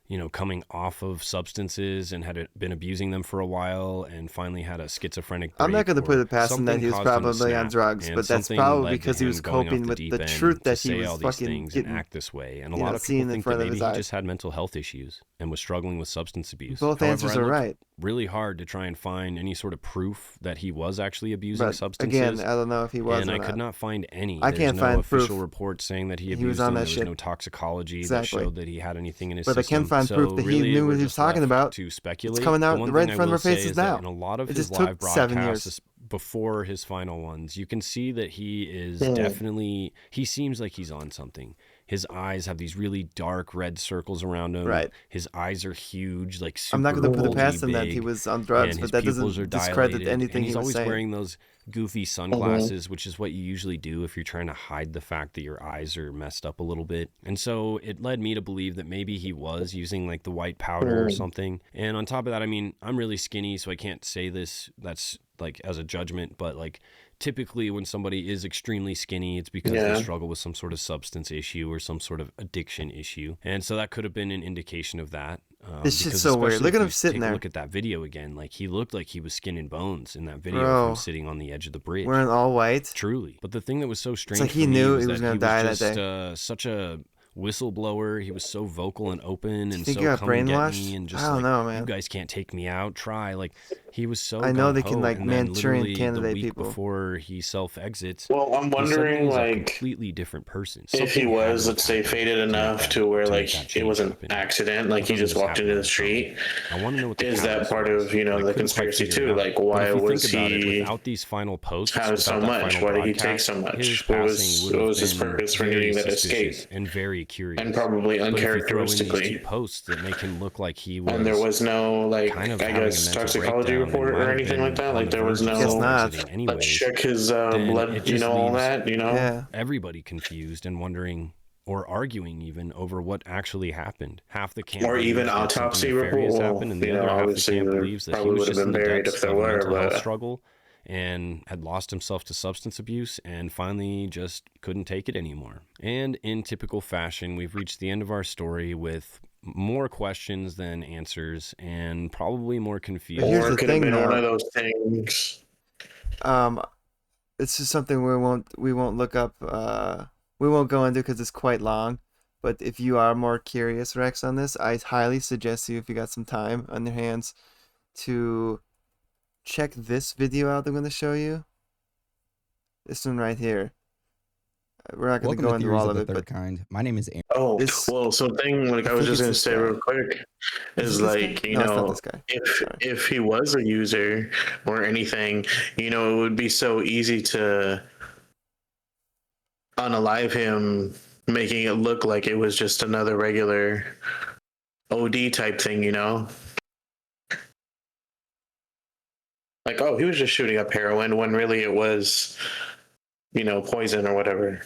D: you know, coming off of substances and had been abusing them for a while and finally had a schizophrenic break.
B: I'm not going to put it past him that he was probably on drugs, but that's probably because he was coping with the truth that he was fucking getting,
D: and act this way. And a lot of people think that maybe he just had mental health issues. and was struggling with substance abuse.
B: Both
D: However,
B: answers
D: I
B: are
D: looked
B: right.
D: really hard to try and find any sort of proof that he was actually abusing
B: But
D: substances.
B: again, I don't know if he was
D: and
B: or
D: I
B: not.
D: could not find any.
B: I
D: There's
B: can't
D: no
B: find
D: official
B: proof
D: report saying that he abused
B: he was on
D: him.
B: that
D: There was
B: shit.
D: no toxicology
B: Exactly.
D: that showed that he had anything in his
B: But I
D: system.
B: can find
D: So
B: proof that
D: really,
B: he knew
D: we're
B: what he was
D: just
B: talking
D: left
B: about.
D: to speculate.
B: It's coming
D: The
B: out
D: one
B: right
D: thing
B: in
D: I
B: front of
D: will
B: our
D: say
B: faces
D: is that
B: now.
D: in a lot of
B: It
D: his
B: just took
D: live
B: 7
D: broadcasts
B: years.
D: before his final ones, you can see that he is definitely, he seems like he's on something. His eyes have these really dark red circles around him.
B: Right.
D: His eyes are huge, like super
B: I'm not going to put it past him that
D: big,
B: he was on drugs,
D: and
B: but
D: his
B: that
D: pupils
B: doesn't
D: are
B: discredit
D: dilated,
B: anything
D: and he's
B: he was
D: always
B: saying.
D: wearing those goofy sunglasses, which is what you usually do if you're trying to hide the fact that your eyes are messed up a little bit. And so it led me to believe that maybe he was using like the white powder or something. And on top of that, I mean, I'm really skinny, so I can't say this, that's like as a judgment, but like typically when somebody is extremely skinny, it's because they struggle with some sort of substance issue or some sort of addiction issue. And so that could have been an indication of that.
B: This shit's
D: because
B: so weird.
D: especially
B: Look at
D: if
B: him
D: you
B: sitting
D: take
B: there.
D: a look at that video again. Like he looked like he was skin and bones in that video
B: Bro.
D: from sitting on the edge of the bridge.
B: Wearing all white.
D: Truly. But the thing that was so strange
B: like he
D: for me
B: knew
D: was
B: he was
D: that
B: gonna die that
D: just
B: day.
D: Such a whistleblower. He was so vocal and open and
B: think
D: so
B: he got
D: come and get
B: brainwashed?
D: me and just
B: I don't
D: like,
B: know, man.
D: you guys can't take me out. Try. Like he was so
B: I know they can,
D: gung-ho,
B: like,
D: and then
B: Manchurian
D: literally
B: candidate
D: the week
B: people.
D: before he self-exits,
C: Well, I'm
D: he suddenly
C: wondering,
D: is a
C: like,
D: completely different person.
C: if he
D: Something had
C: was,
D: to
C: let's
D: have
C: say,
D: happened
C: faded
D: to make
C: enough
D: that-
C: to where
D: to make
C: like
D: that
C: it
D: change
C: was an
D: happen.
C: accident, like he
D: Something
C: just walked into the
D: happened from
C: street.
D: I want to know what the
C: Is that
D: catalyst
C: part
D: was,
C: of, you know,
D: but I
C: the
D: couldn't quite
C: conspiracy
D: figure it
C: too?
D: out.
C: Like,
D: But
C: why
D: if you
C: was
D: think about it,
C: he
D: without these final posts,
C: have so
D: without that
C: much?
D: final
C: Why did he take
D: broadcast,
C: so
D: his
C: much?
D: passing would
C: What
D: have
C: was his
D: been
C: purpose for
D: very
C: needing that
D: suspicious
C: escape?
D: and very curious,
C: And probably
D: But if you throw in these
C: uncharacteristically.
D: 2 posts that make him look like he was,
C: And there was no, like,
D: kind of
C: I
D: having a
C: guess,
D: mental
C: toxicology
D: breakdown and
C: report
D: might
C: or
D: have
C: anything
D: been
C: like that?
D: on
C: Like,
D: the
C: there was
D: verge of
C: no,
D: self-exiting
C: let's
D: anyways,
C: check his
D: then
C: blood,
D: it
C: you
D: just
C: know, all
D: leaves
C: that, you know?
D: everybody confused and wondering or arguing even over what actually happened. Half the camp
C: Or even
D: believes that something
C: autopsy
D: nefarious
C: report.
D: happened, and the
C: You
D: other
C: know,
D: half of the
C: obviously
D: camp
C: there
D: believes that he
C: probably
D: was
C: would have
D: just in
C: been
D: the
C: buried
D: depths
C: if there
D: of a
C: were,
D: mental health
C: but
D: struggle and had lost himself to substance abuse and finally just couldn't take it anymore. And in typical fashion, we've reached the end of our story with more questions than answers and probably more confusion.
B: Here's
C: or
B: the
C: it could have
B: thing,
C: been one
B: though.
C: of those things.
B: It's just something we won't look up. We won't go into because it's quite long. But if you are more curious, Rex, on this, I highly suggest you, if you got some time on your hands, to check this video out. I'm going to show you. This one right here. We're not going to go into all of it, but
K: kind. My name is Aaron.
C: Oh,
B: this,
C: well, something like I was just gonna say real quick is
B: it this
C: like,
B: guy?
C: you
B: No, it's not
C: know,
B: this guy.
C: if he was a user or anything, you know, it would be so easy to unalive him, making it look like it was just another regular OD type thing, you know? Like, oh, he was just shooting up heroin when really it was, you know, poison or whatever.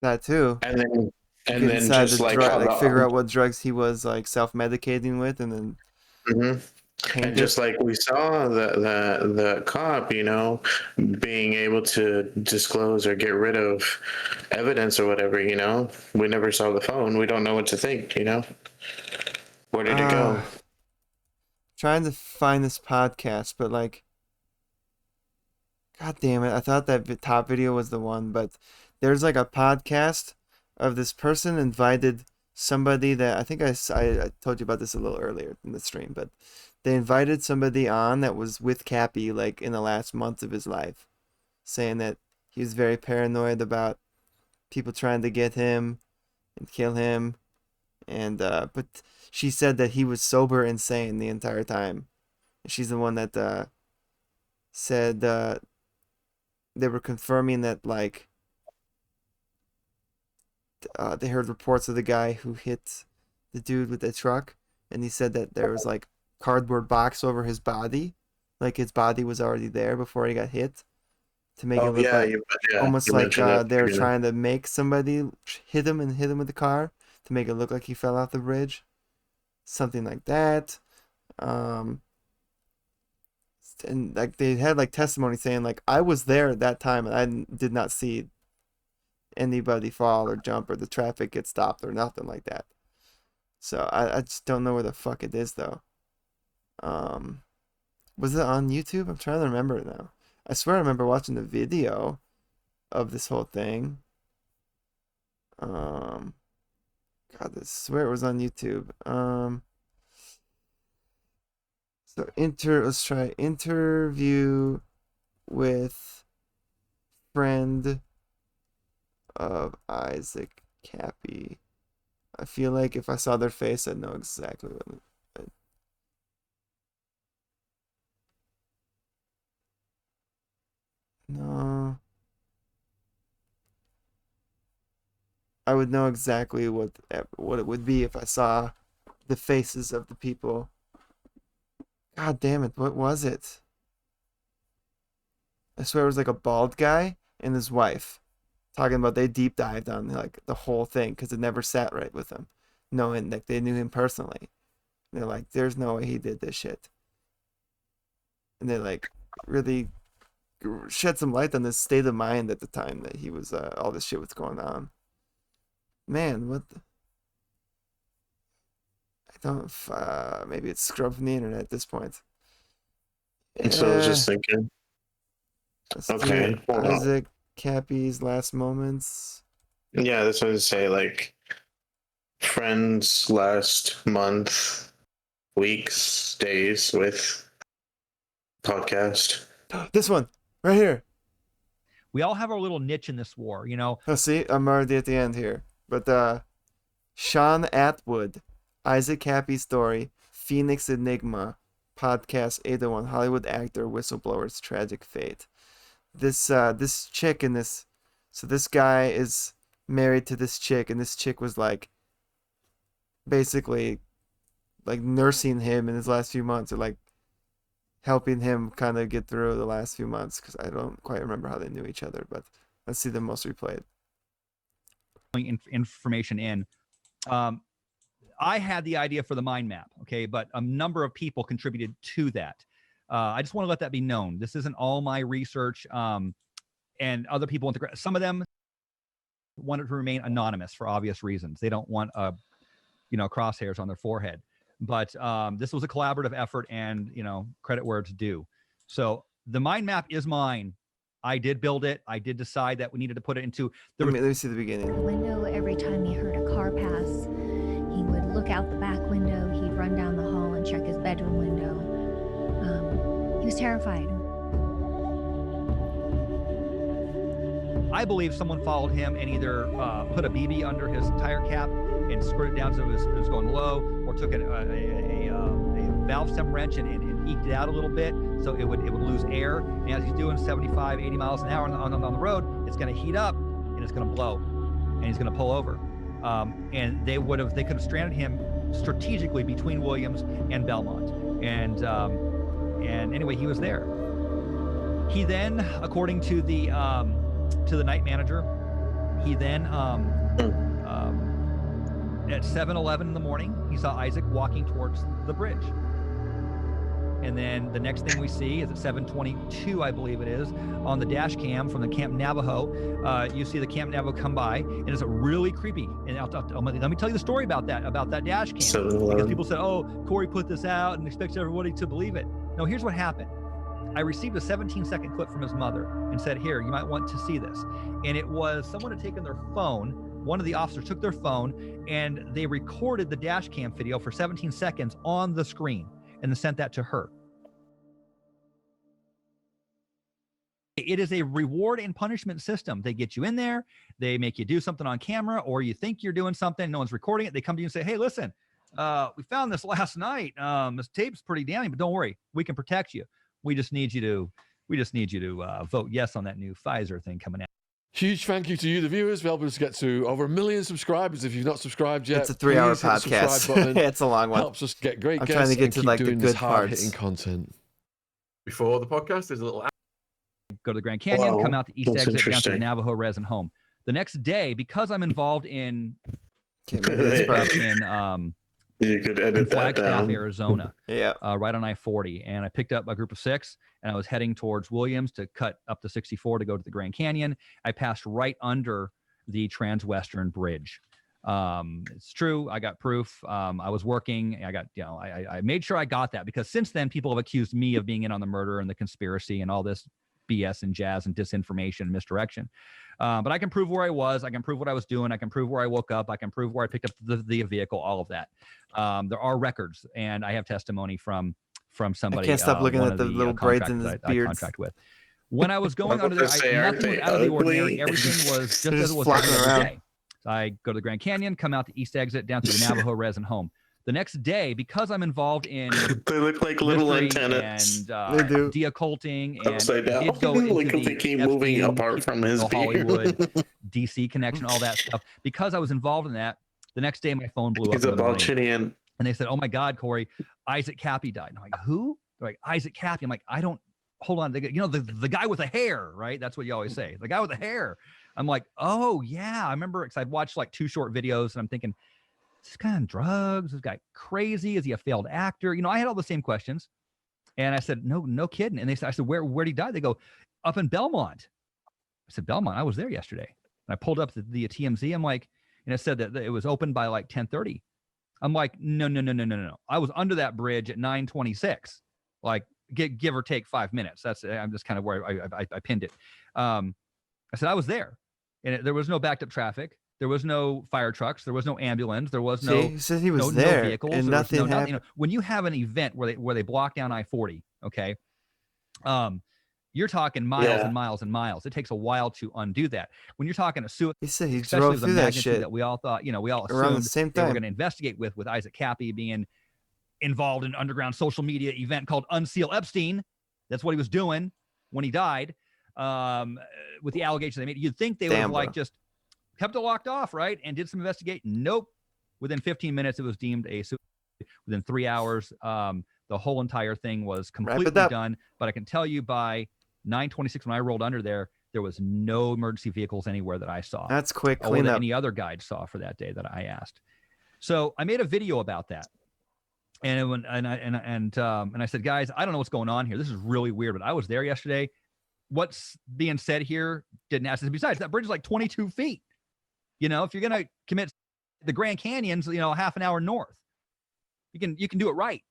B: that too.
C: And then
B: You
C: and
B: could
C: then
B: decide
C: just
B: to
C: like
B: figure out what drugs he was like self-medicating with, and then paint
C: And
B: it.
C: just like we saw the cop, you know, being able to disclose or get rid of evidence or whatever, you know, we never saw the phone. We don't know what to think, you know. Where did it go?
B: Trying to find this podcast, but like, god damn it, I thought that top video was the one, but there's like a podcast of this person invited somebody that I think I told you about this a little earlier in the stream, but they invited somebody on that was with Cappy like in the last month of his life, saying that he was very paranoid about people trying to get him and kill him, and but she said that he was sober and sane the entire time. She's the one that said they were confirming that like they heard reports of the guy who hit the dude with the truck, and he said that there was like cardboard box over his body, like his body was already there before he got hit, to make it look like almost like they were trying to make somebody hit him with the car to make it look like he fell off the bridge, something like that. And like they had like testimony saying like I was there at that time and I did not see anybody fall or jump or the traffic get stopped or nothing like that. So I just don't know where the fuck it is though. Was it on YouTube? I'm trying to remember it now. I swear I remember watching the video of this whole thing. God, I swear it was on YouTube. Let's try interview with friend of Isaac Kappy. I feel like if I saw their face, I'd know exactly what. No. I would know exactly what it would be if I saw the faces of the people. God damn it, what was it? I swear it was like a bald guy and his wife talking about they deep dived on like the whole thing because it never sat right with them, knowing that they knew him personally. And they're like, there's no way he did this shit. And they like really shed some light on his state of mind at the time that he was all this shit was going on. Man, what the... I don't... maybe it's scrubbed from the internet at this point.
C: So I was just thinking. Okay.
B: Isaac Kappy's last moments.
C: Yeah, that's what I say. Like, friends last month, weeks, days with podcast.
B: This one, right here.
K: We all have our little niche in this war, you know.
B: Oh, see, I'm already at the end here. But Sean Atwood, Isaac Kappy story, Phoenix Enigma, podcast 801, Hollywood actor, whistleblower's tragic fate. This chick in this, so this guy is married to this chick, and this chick was like, basically, like nursing him in his last few months, or like helping him kind of get through the last few months, because I don't quite remember how they knew each other, but let's see them most replayed.
K: Information in. I had the idea for the mind map, okay, but a number of people contributed to that. I just want to let that be known. This isn't all my research, and other people want to. Some of them wanted to remain anonymous for obvious reasons. They don't want crosshairs on their forehead. But this was a collaborative effort, and credit where it's due. So the mind map is mine. I did build it. I did decide that we needed to put it into the...
B: Let me see the beginning.
M: The window, every time he heard a car pass, he would look out the back window. He'd run down the hall and check his bedroom window. He was terrified.
K: I believe someone followed him and either put a BB under his tire cap and screwed it down so it was going low, or took a valve stem wrench and eked it out a little bit so it would lose air. And as he's doing 75, 80 miles an hour on the road, it's going to heat up and it's going to blow and he's going to pull over. And they could have stranded him strategically between Williams and Belmont. And anyway, he was there. He then, according to the night manager, he then at 7:11 in the morning, he saw Isaac walking towards the bridge. And then the next thing we see is at 7:22, I believe it is, on the dash cam from the Camp Navajo. You see the Camp Navajo come by, and it's really creepy. And let me tell you the story about that dash cam. Because people said, "Oh, Corey put this out and expects everybody to believe it." No, here's what happened. I received a 17-second clip from his mother and said, "Here, you might want to see this." And it was someone had taken their phone. One of the officers took their phone and they recorded the dash cam video for 17 seconds on the screen and then sent that to her. It is a reward and punishment system. They get you in there, they make you do something on camera, or you think you're doing something, no one's recording it. They come to you and say, "Hey, listen, we found this last night. This tape's pretty damning, but don't worry, we can protect you. We just need you to vote yes on that new Pfizer thing coming out."
W: Huge thank you to you, the viewers, for helping us get to over 1 million subscribers. If you've not subscribed yet,
B: it's a 3-hour
W: please hit the subscribe
B: podcast.
W: button.
B: It's a long one.
W: Helps us get great
B: I'm
W: guests
B: trying to get
W: and
B: to
W: keep
B: like the
W: doing
B: good
W: this
B: parts.
W: hard-hitting content.
X: Before the podcast, there's a little...
K: Go to the Grand Canyon, come out the east
C: That's
K: exit down to the
C: interesting.
K: Navajo res and home. The next day, because I'm involved in
C: You could edit that
K: Flagstaff,
C: down.
K: Arizona,
B: yeah,
K: right on I-40, and I picked up a group of 6, and I was heading towards Williams to cut up to 64 to go to the Grand Canyon. I passed right under the Transwestern Bridge. It's true. I got proof. I was working. I made sure I got that, because since then people have accused me of being in on the murder and the conspiracy and all this BS and jazz and disinformation and misdirection. But I can prove where I was. I can prove what I was doing. I can prove where I woke up. I can prove where I picked up the vehicle, all of that. There are records, and I have testimony from somebody.
B: I can't stop looking
K: one
B: at
K: of
B: the little braids in his
K: I
B: beard.
K: contract with. When I was going under there,
C: Say, aren't
K: nothing was
C: they
K: out of the ordinary.
C: ugly?
K: Everything was just
B: They're
K: as
B: just
K: it was
B: flocking
K: every
B: around.
K: day. So I go to the Grand Canyon, come out the east exit, down to the Navajo res and home. The next day, because I'm involved in
C: They look like little
K: mystery
C: antennas.
K: and
B: They do.
K: de-occulting, and
C: Upside down.
K: did go into
C: Like if
K: the
C: they keep moving
K: Epstein,
C: apart from his
K: Hollywood,
C: beard.
K: DC connection, all that stuff. Because I was involved in that, the next day my phone blew
C: He's
K: up.
C: a
K: in the morning.
C: Balchinian.
K: And they said, "Oh my God, Corey, Isaac Kappy died." And I'm like, "Who?" They're like, "Isaac Kappy." I'm like, "I don't." Hold on, you know, the guy with the hair, right? That's what you always say. The guy with the hair. I'm like, "Oh yeah, I remember." Because I'd watched like 2 short videos, and I'm thinking, "Is this guy on drugs? Is this guy crazy? Is he a failed actor?" You know, I had all the same questions, and I said, "No kidding." And I said, "Where'd he die?" They go, "Up in Belmont." I said, "Belmont? I was there yesterday." And I pulled up the TMZ. I'm like, and it said that it was open by like 10:30. I'm like, no. I was under that bridge at 9:26, like give or take 5 minutes. I'm just kind of where I pinned it. I said I was there, and there was no backed up traffic. There was no fire trucks. There was no ambulance. There was no.
B: He said he was
K: no
B: there,
K: vehicles.
B: and
K: There was
B: nothing happened.
K: You know, when you have an event where they block down I-40, okay, you're talking miles and miles and miles. It takes a while to undo that. When you're talking a suicide,
B: He said he
K: especially
B: drove
K: of the
B: through that
K: magnitude
B: shit
K: that we all thought, you know, we all
B: around the
K: assumed
B: same
K: they were
B: time.
K: going to investigate with Isaac Kappy being involved in an underground social media event called Unseal Epstein. That's what he was doing when he died. With the allegations they made, you'd think they would have like just kept it locked off, right? And did some investigating. Nope. Within 15 minutes, it was deemed a suicide. Within 3 hours, the whole entire thing was completely done. But I can tell you by 9:26, when I rolled under there was no emergency vehicles anywhere that I saw.
B: That's quick
K: or
B: cleanup.
K: that any other guide saw for that day that I asked. So I made a video about that. And I said, guys, I don't know what's going on here. This is really weird, but I was there yesterday. What's being said here didn't ask. Besides, that bridge is like 22 feet. You know, if you're going to commit the Grand Canyon's, you know, half an hour north, you can do it right.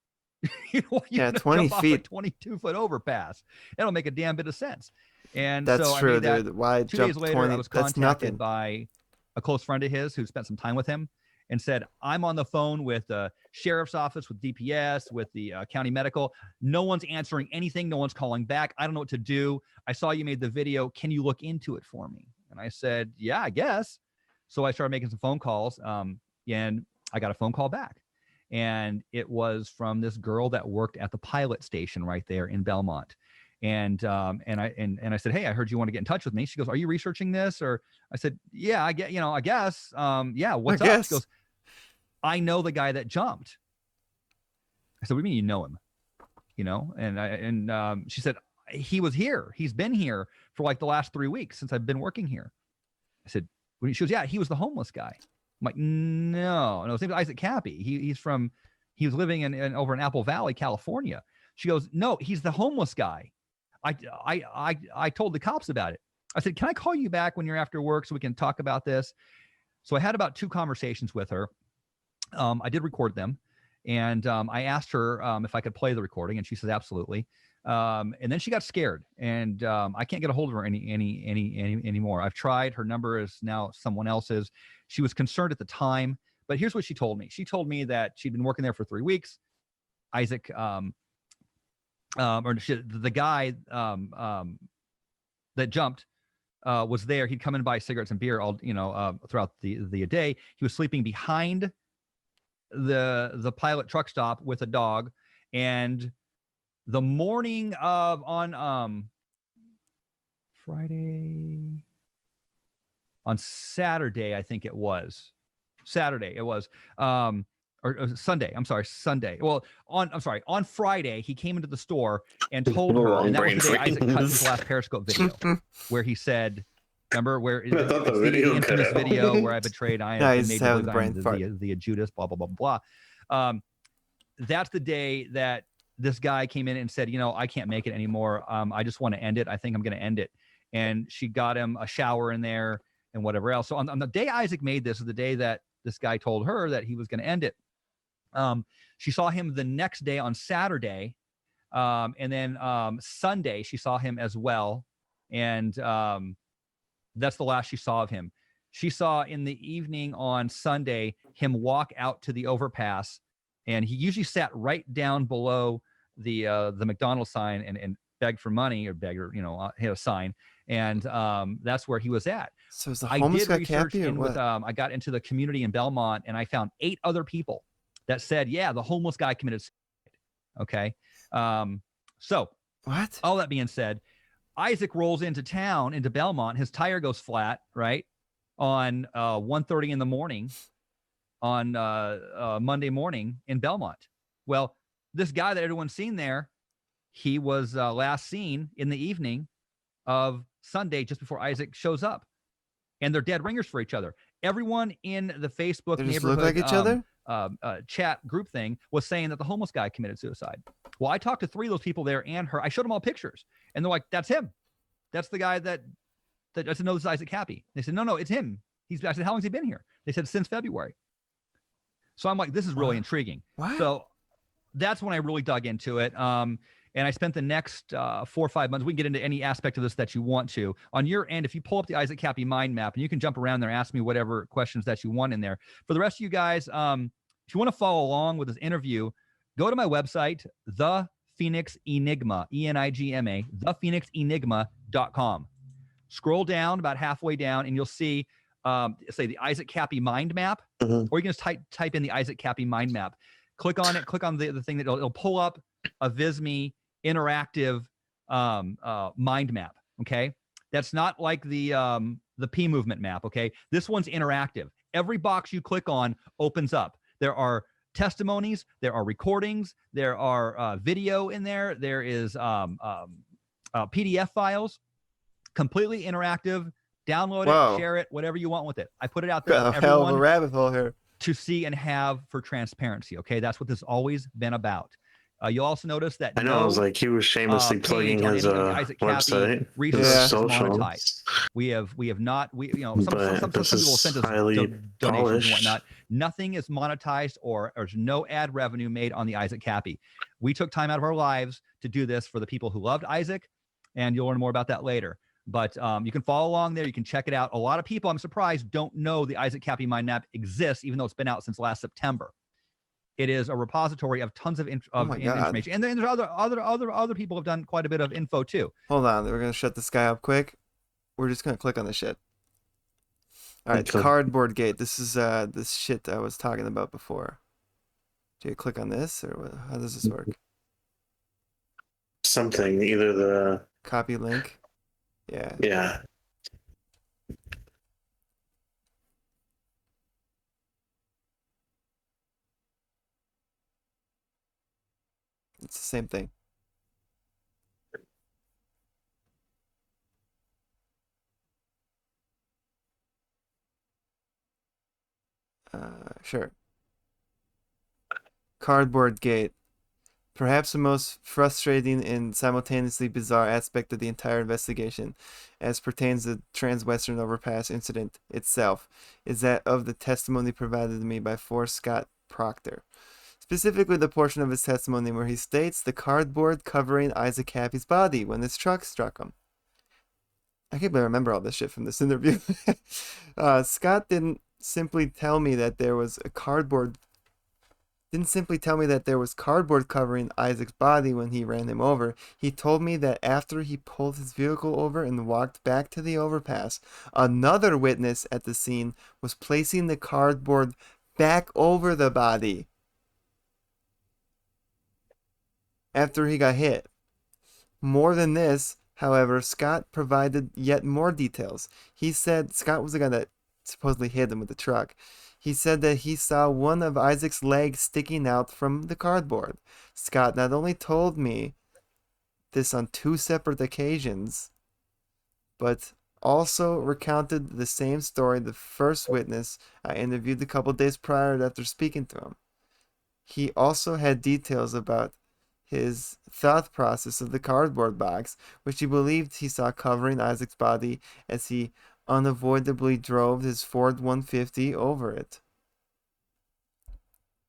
K: You know,
B: yeah, 20
K: jump
B: feet.
K: off a 22-foot overpass. That'll make a damn bit of sense. And
B: That's
K: so
B: true,
K: I made that.
B: dude. Why
K: 2
B: jump
K: days later,
B: 20?
K: I was
B: That's
K: contacted
B: nothing.
K: by a close friend of his who spent some time with him and said, I'm on the phone with the sheriff's office, with DPS, with the county medical. No one's answering anything. No one's calling back. I don't know what to do. I saw you made the video. Can you look into it for me? And I said, yeah, I guess. So I started making some phone calls, and I got a phone call back. And it was from this girl that worked at the pilot station right there in Belmont. And I said, hey, I heard you want to get in touch with me. She goes, are you researching this? Or I said, yeah, I guess. Yeah, what's up? She goes, I know the guy that jumped. I said, what do you mean you know him? You know, and she said, he was here. He's been here for like the last 3 weeks since I've been working here. I said, she goes, yeah, he was the homeless guy. I'm like, no, his name is Isaac Kappy. He was living over in Apple Valley, California. She goes, no, he's the homeless guy. I told the cops about it. I said, can I call you back when you're after work so we can talk about this? So I had about 2 conversations with her. I did record them, and I asked her if I could play the recording, and she says absolutely. And then she got scared, and I can't get a hold of her anymore. I've tried. Her number is now someone else's. She was concerned at the time, but here's what she told me. She told me that she'd been working there for 3 weeks. Isaac, the guy that jumped was there. He'd come in and buy cigarettes and beer all throughout the day. He was sleeping behind the pilot truck stop with a dog, and the morning of on Saturday, I think it was Saturday. It was or Sunday. I'm sorry, Sunday. Well, on Friday, he came into the store and told her, and that was the day Isaac cut his last Periscope video, where he said, "Remember where it's the infamous video where I betrayed I and made the Judas, blah blah blah blah." That's the day that this guy came in and said, I can't make it anymore. I just want to end it. I think I'm going to end it. And she got him a shower in there and whatever else. So on the day Isaac made this is the day that this guy told her that he was going to end it. She saw him the next day on Saturday. And then Sunday, she saw him as well. And That's the last she saw of him. She saw in the evening on Sunday him walk out to the overpass, and he usually sat right down below the McDonald's sign and begged for money, or begged, or had a sign, and that's where he was at.
B: So is the
K: I
B: homeless
K: did
B: guy
K: research
B: Cappy or
K: in with
B: what?
K: I got into the community in Belmont, and I found 8 other people that said, yeah, the homeless guy committed suicide. Okay, so
B: what?
K: All that being said, Isaac rolls into town, into Belmont. His tire goes flat, right, on 1:30 in the morning on Monday morning in Belmont. Well, this guy that everyone's seen there, he was last seen in the evening of Sunday, just before Isaac shows up, and they're dead ringers for each other. Everyone in the Facebook
B: They just
K: neighborhood
B: look like each other?
K: Chat group thing was saying that the homeless guy committed suicide. Well, I talked to 3 of those people there and her. I showed them all pictures, and they're like, "That's him. That's the guy that I said, no, this is Isaac Kappy." They said, "No, it's him." I said, "How long has he been here?" They said, "Since February." So I'm like, this is really intriguing.
B: What?
K: So that's when I really dug into it. And I spent the next 4 or 5 months. We can get into any aspect of this that you want to. On your end, if you pull up the Isaac Kappy Mind Map, and you can jump around there, ask me whatever questions that you want in there. For the rest of you guys, if you want to follow along with this interview, go to my website, The Phoenix Enigma, ENIGMA, thephoenixenigma.com. Scroll down about halfway down, and you'll see, say, the Isaac Kappy Mind Map, or you can just type in the Isaac Kappy Mind Map. Click on it. Click on the thing that it'll pull up a Visme interactive mind map. Okay, that's not like the P movement map. Okay, this one's interactive. Every box you click on opens up. There are testimonies, there are recordings, there are video in there. There is PDF files, completely interactive. Download it, share it, whatever you want with it. I put it out there
B: Got
K: for
B: a hell of a
K: everyone
B: rabbit hole here
K: to see and have for transparency. Okay, that's what this has always been about. You'll also notice that
C: I know, I was like, he was shamelessly plugging his website, his social.
K: Monetized. We have not. Some people will send us donations
C: polished.
K: and whatnot. Nothing is monetized, or there's no ad revenue made on the Isaac Kappy. We took time out of our lives to do this for the people who loved Isaac, and you'll learn more about that later. But you can follow along there. You can check it out. A lot of people, I'm surprised, don't know the Isaac Kappy Mind Map exists, even though it's been out since last September. It is a repository of tons of information, and then there's other people have done quite a bit of info too.
B: Hold on, we're gonna shut this guy up quick. We're just gonna click on this shit. All right, cardboard gate. This is this shit I was talking about before. Do you click on this, or what? How does this work?
C: Something, either the
B: copy link. Yeah.
C: Yeah.
B: It's the same thing. Sure. Cardboard gate. Perhaps the most frustrating and simultaneously bizarre aspect of the entire investigation, as pertains to the Trans-Western Overpass incident itself, is that of the testimony provided to me by Scott Proctor. Specifically, the portion of his testimony where he states the cardboard covering Isaac Kappy's body when his truck struck him. I can't remember all this shit from this interview. Scott didn't simply tell me that there was cardboard covering Isaac's body when he ran him over. He told me that after he pulled his vehicle over and walked back to the overpass, another witness at the scene was placing the cardboard back over the body after he got hit. More than this, however, Scott provided yet more details. He said Scott was the guy that supposedly hit him with the truck. He said that he saw one of Isaac's legs sticking out from the cardboard. Scott not only told me this on 2 separate occasions, but also recounted the same story the first witness I interviewed a couple days prior after speaking to him. He also had details about his thought process of the cardboard box, which he believed he saw covering Isaac's body as he unavoidably drove his Ford 150 over it.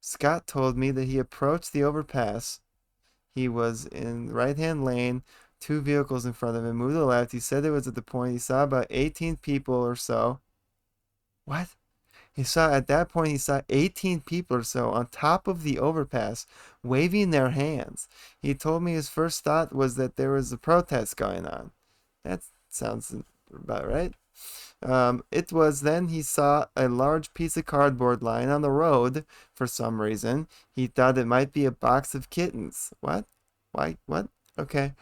B: Scott told me that he approached the overpass. He was in right-hand lane 2 vehicles in front of him, moved to the left. He said it was at the point he saw about 18 people or so. What? At that point, he saw 18 people or so on top of the overpass waving their hands. He told me his first thought was that there was a protest going on. That sounds about right. It was then he saw a large piece of cardboard lying on the road for some reason. He thought it might be a box of kittens. What? Why? What? Okay.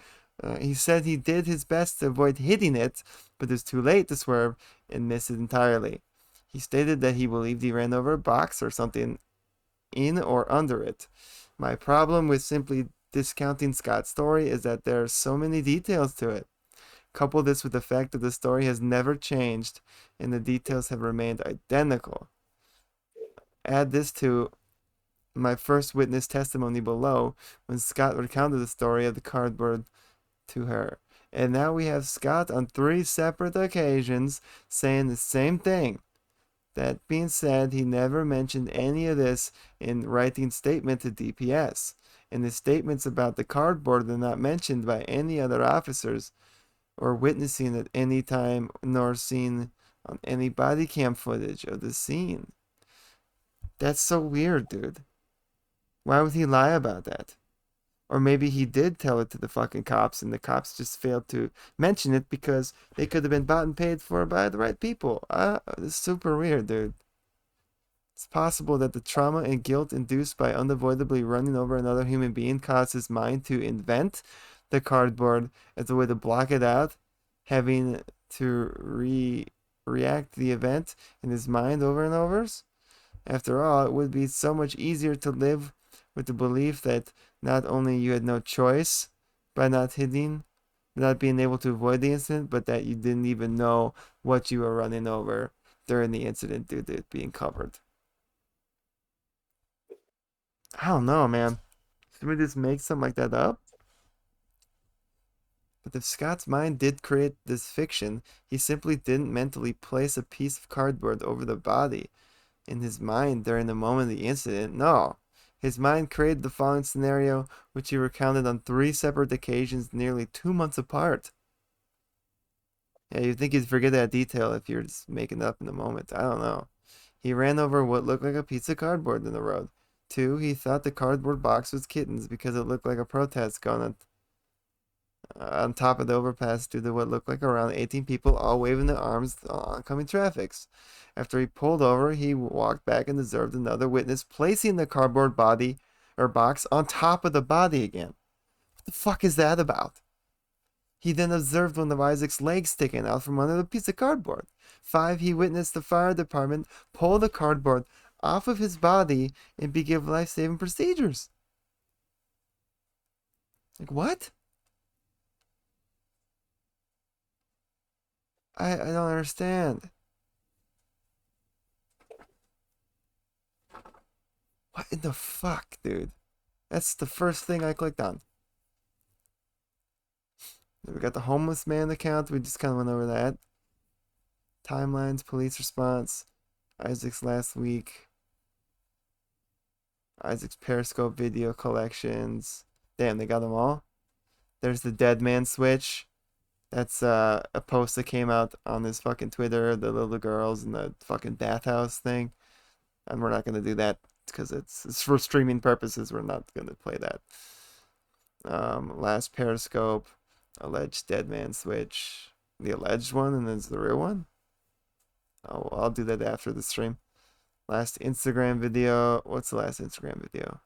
B: He said he did his best to avoid hitting it, but it was too late to swerve and miss it entirely. He stated that he believed he ran over a box or something in or under it. My problem with simply discounting Scott's story is that there are so many details to it. Couple this with the fact that the story has never changed and the details have remained identical. Add this to my first witness testimony below when Scott recounted the story of the cardboard to her. And now we have Scott on 3 separate occasions saying the same thing. That being said, he never mentioned any of this in writing statement to DPS. And the statements about the cardboard are not mentioned by any other officers or witnessing at any time, nor seen on any body cam footage of the scene. That's so weird, dude. Why would he lie about that? Or maybe he did tell it to the fucking cops and the cops just failed to mention it because they could have been bought and paid for by the right people. It's super weird, dude. It's possible that the trauma and guilt induced by unavoidably running over another human being caused his mind to invent the cardboard as a way to block it out, having to react to the event in his mind over and over. After all, it would be so much easier to live with the belief that not only you had no choice by not being able to avoid the incident, but that you didn't even know what you were running over during the incident due to it being covered. I don't know, man. Should we just make something like that up? But if Scott's mind did create this fiction, he simply didn't mentally place a piece of cardboard over the body in his mind during the moment of the incident. No. His mind created the following scenario, which he recounted on 3 separate occasions nearly 2 months apart. Yeah, you'd think he'd forget that detail if you're just making it up in the moment. I don't know. He ran over what looked like a piece of cardboard in the road. 2, he thought the cardboard box was kittens because it looked like a protest going on top of the overpass due to what looked like around 18 people all waving their arms to oncoming traffics. After he pulled over, he walked back and observed another witness placing the cardboard body or box on top of the body again. What the fuck is that about? He then observed one of Isaac's legs sticking out from under the piece of cardboard. 5, he witnessed the fire department pull the cardboard off of his body and begin life-saving procedures. Like, what? I don't understand. What in the fuck, dude? That's the first thing I clicked on. We got the homeless man account. We just kind of went over that. Timelines, police response. Isaac's last week. Isaac's Periscope video collections. Damn, they got them all. There's the dead man switch. That's a post that came out on his fucking Twitter, the little girls in the fucking bathhouse thing. And we're not going to do that because it's for streaming purposes. We're not going to play that. Last Periscope, alleged dead man switch. The alleged one, and then it's the real one? Oh, well, I'll do that after the stream. Last Instagram video. What's the last Instagram video?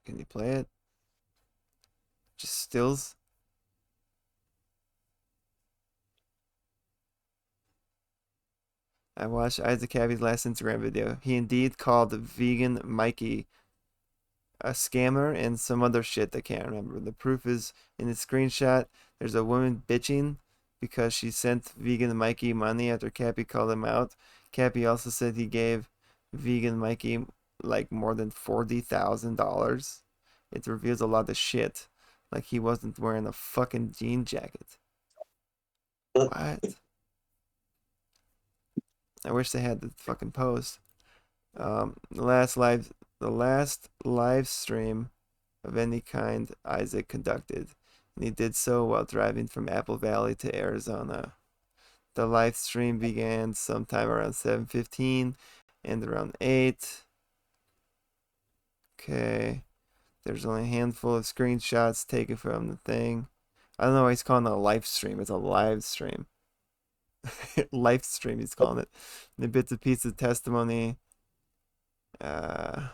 B: Can you play it? Just stills. I watched Isaac Kappy's last Instagram video. He indeed called vegan Mikey a scammer and some other shit I can't remember. The proof is in the screenshot. There's a woman bitching because she sent vegan Mikey money after Kappy called him out. Kappy also said he gave vegan Mikey like more than $40,000. It reveals a lot of shit. Like he wasn't wearing a fucking jean jacket. What? I wish they had the fucking post. The last live stream of any kind Isaac conducted, and he did so while driving from Apple Valley to Arizona. The live stream began sometime around 7:15 and around 8. Okay. There's only a handful of screenshots taken from the thing. I don't know why he's calling it a live stream. It's a live stream. Live stream, he's calling it. And the bits and pieces of testimony. The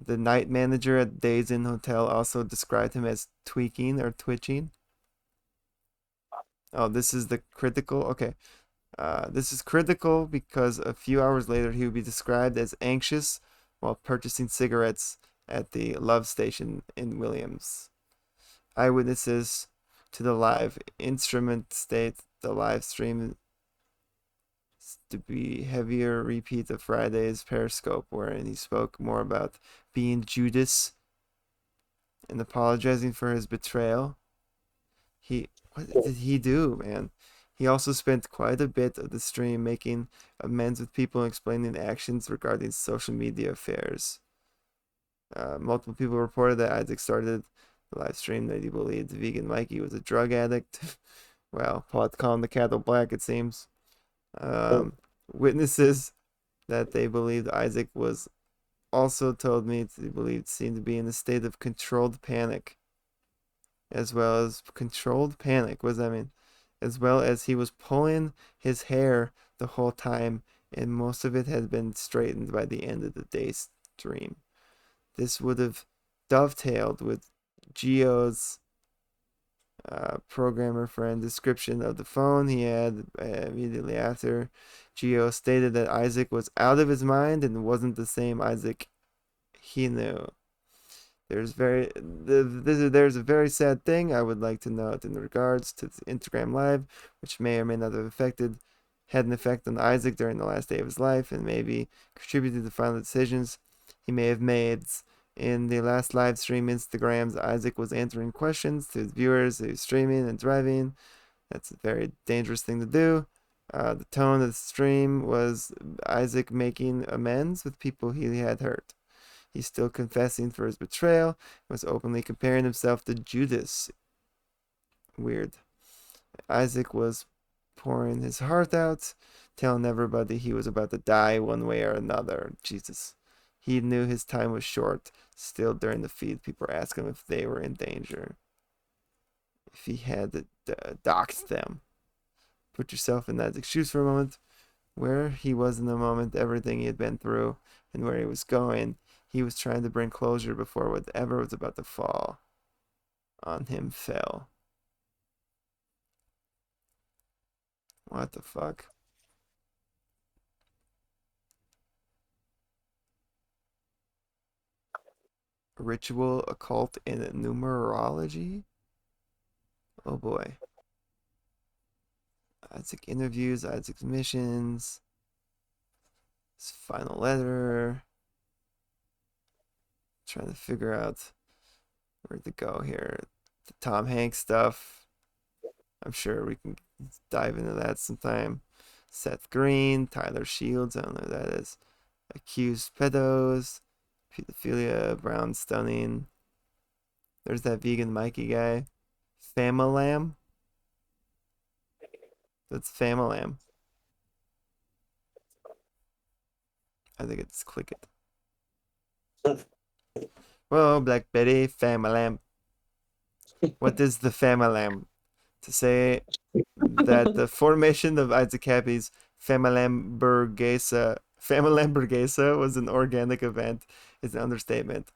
B: night manager at Days Inn Hotel also described him as tweaking or twitching. Oh, this is the critical. Okay. This is critical because a few hours later he would be described as anxious while purchasing cigarettes at the Love Station in Williams. Eyewitnesses to the live instrument state the live stream to be heavier repeat of Friday's Periscope, wherein he spoke more about being Judas and apologizing for his betrayal. What did he do, man? He also spent quite a bit of the stream making amends with people and explaining actions regarding social media affairs. Multiple people reported that Isaac started the live stream that he believed vegan Mikey was a drug addict. Well, Paul had to call him the cattle black, it seems. Witnesses that they believed Isaac was also told me they believed seemed to be in a state of controlled panic. As well as controlled panic. What does that mean? As well as he was pulling his hair the whole time, and most of it had been straightened by the end of the day's stream. This would have dovetailed with Gio's programmer friend description of the phone he had immediately after. Gio stated that Isaac was out of his mind and wasn't the same Isaac he knew. There's a very sad thing I would like to note in regards to the Instagram Live, which may or may not have had an effect on Isaac during the last day of his life and maybe contributed to the final decisions he may have made. In the last live stream Instagrams, Isaac was answering questions to his viewers who was streaming and driving. That's a very dangerous thing to do. The tone of the stream was Isaac making amends with people he had hurt. He's still confessing for his betrayal, was openly comparing himself to Judas. Weird. Isaac was pouring his heart out, telling everybody he was about to die one way or another. Jesus. He knew his time was short. Still, during the feed, people were asking him if they were in danger. If he had doxed them. Put yourself in Isaac's shoes for a moment. Where he was in the moment, everything he had been through, and where he was going. He was trying to bring closure before whatever was about to fall on him fell. What the fuck? Ritual, occult, and numerology? Oh boy. Isaac interviews, Isaac's missions, his final letter. Trying to figure out where to go here. The Tom Hanks stuff. I'm sure we can dive into that sometime. Seth Green, Tyler Shields, I don't know who that is. Accused pedos, pedophilia, Brown Stunning. There's that vegan Mikey guy. Famalam. That's Famalam. I think it's click it. Whoa, Black Betty, Famalam. What is the Famalam? To say that the formation of Isaac Kappy's Famalamburguesa was an organic event is an understatement.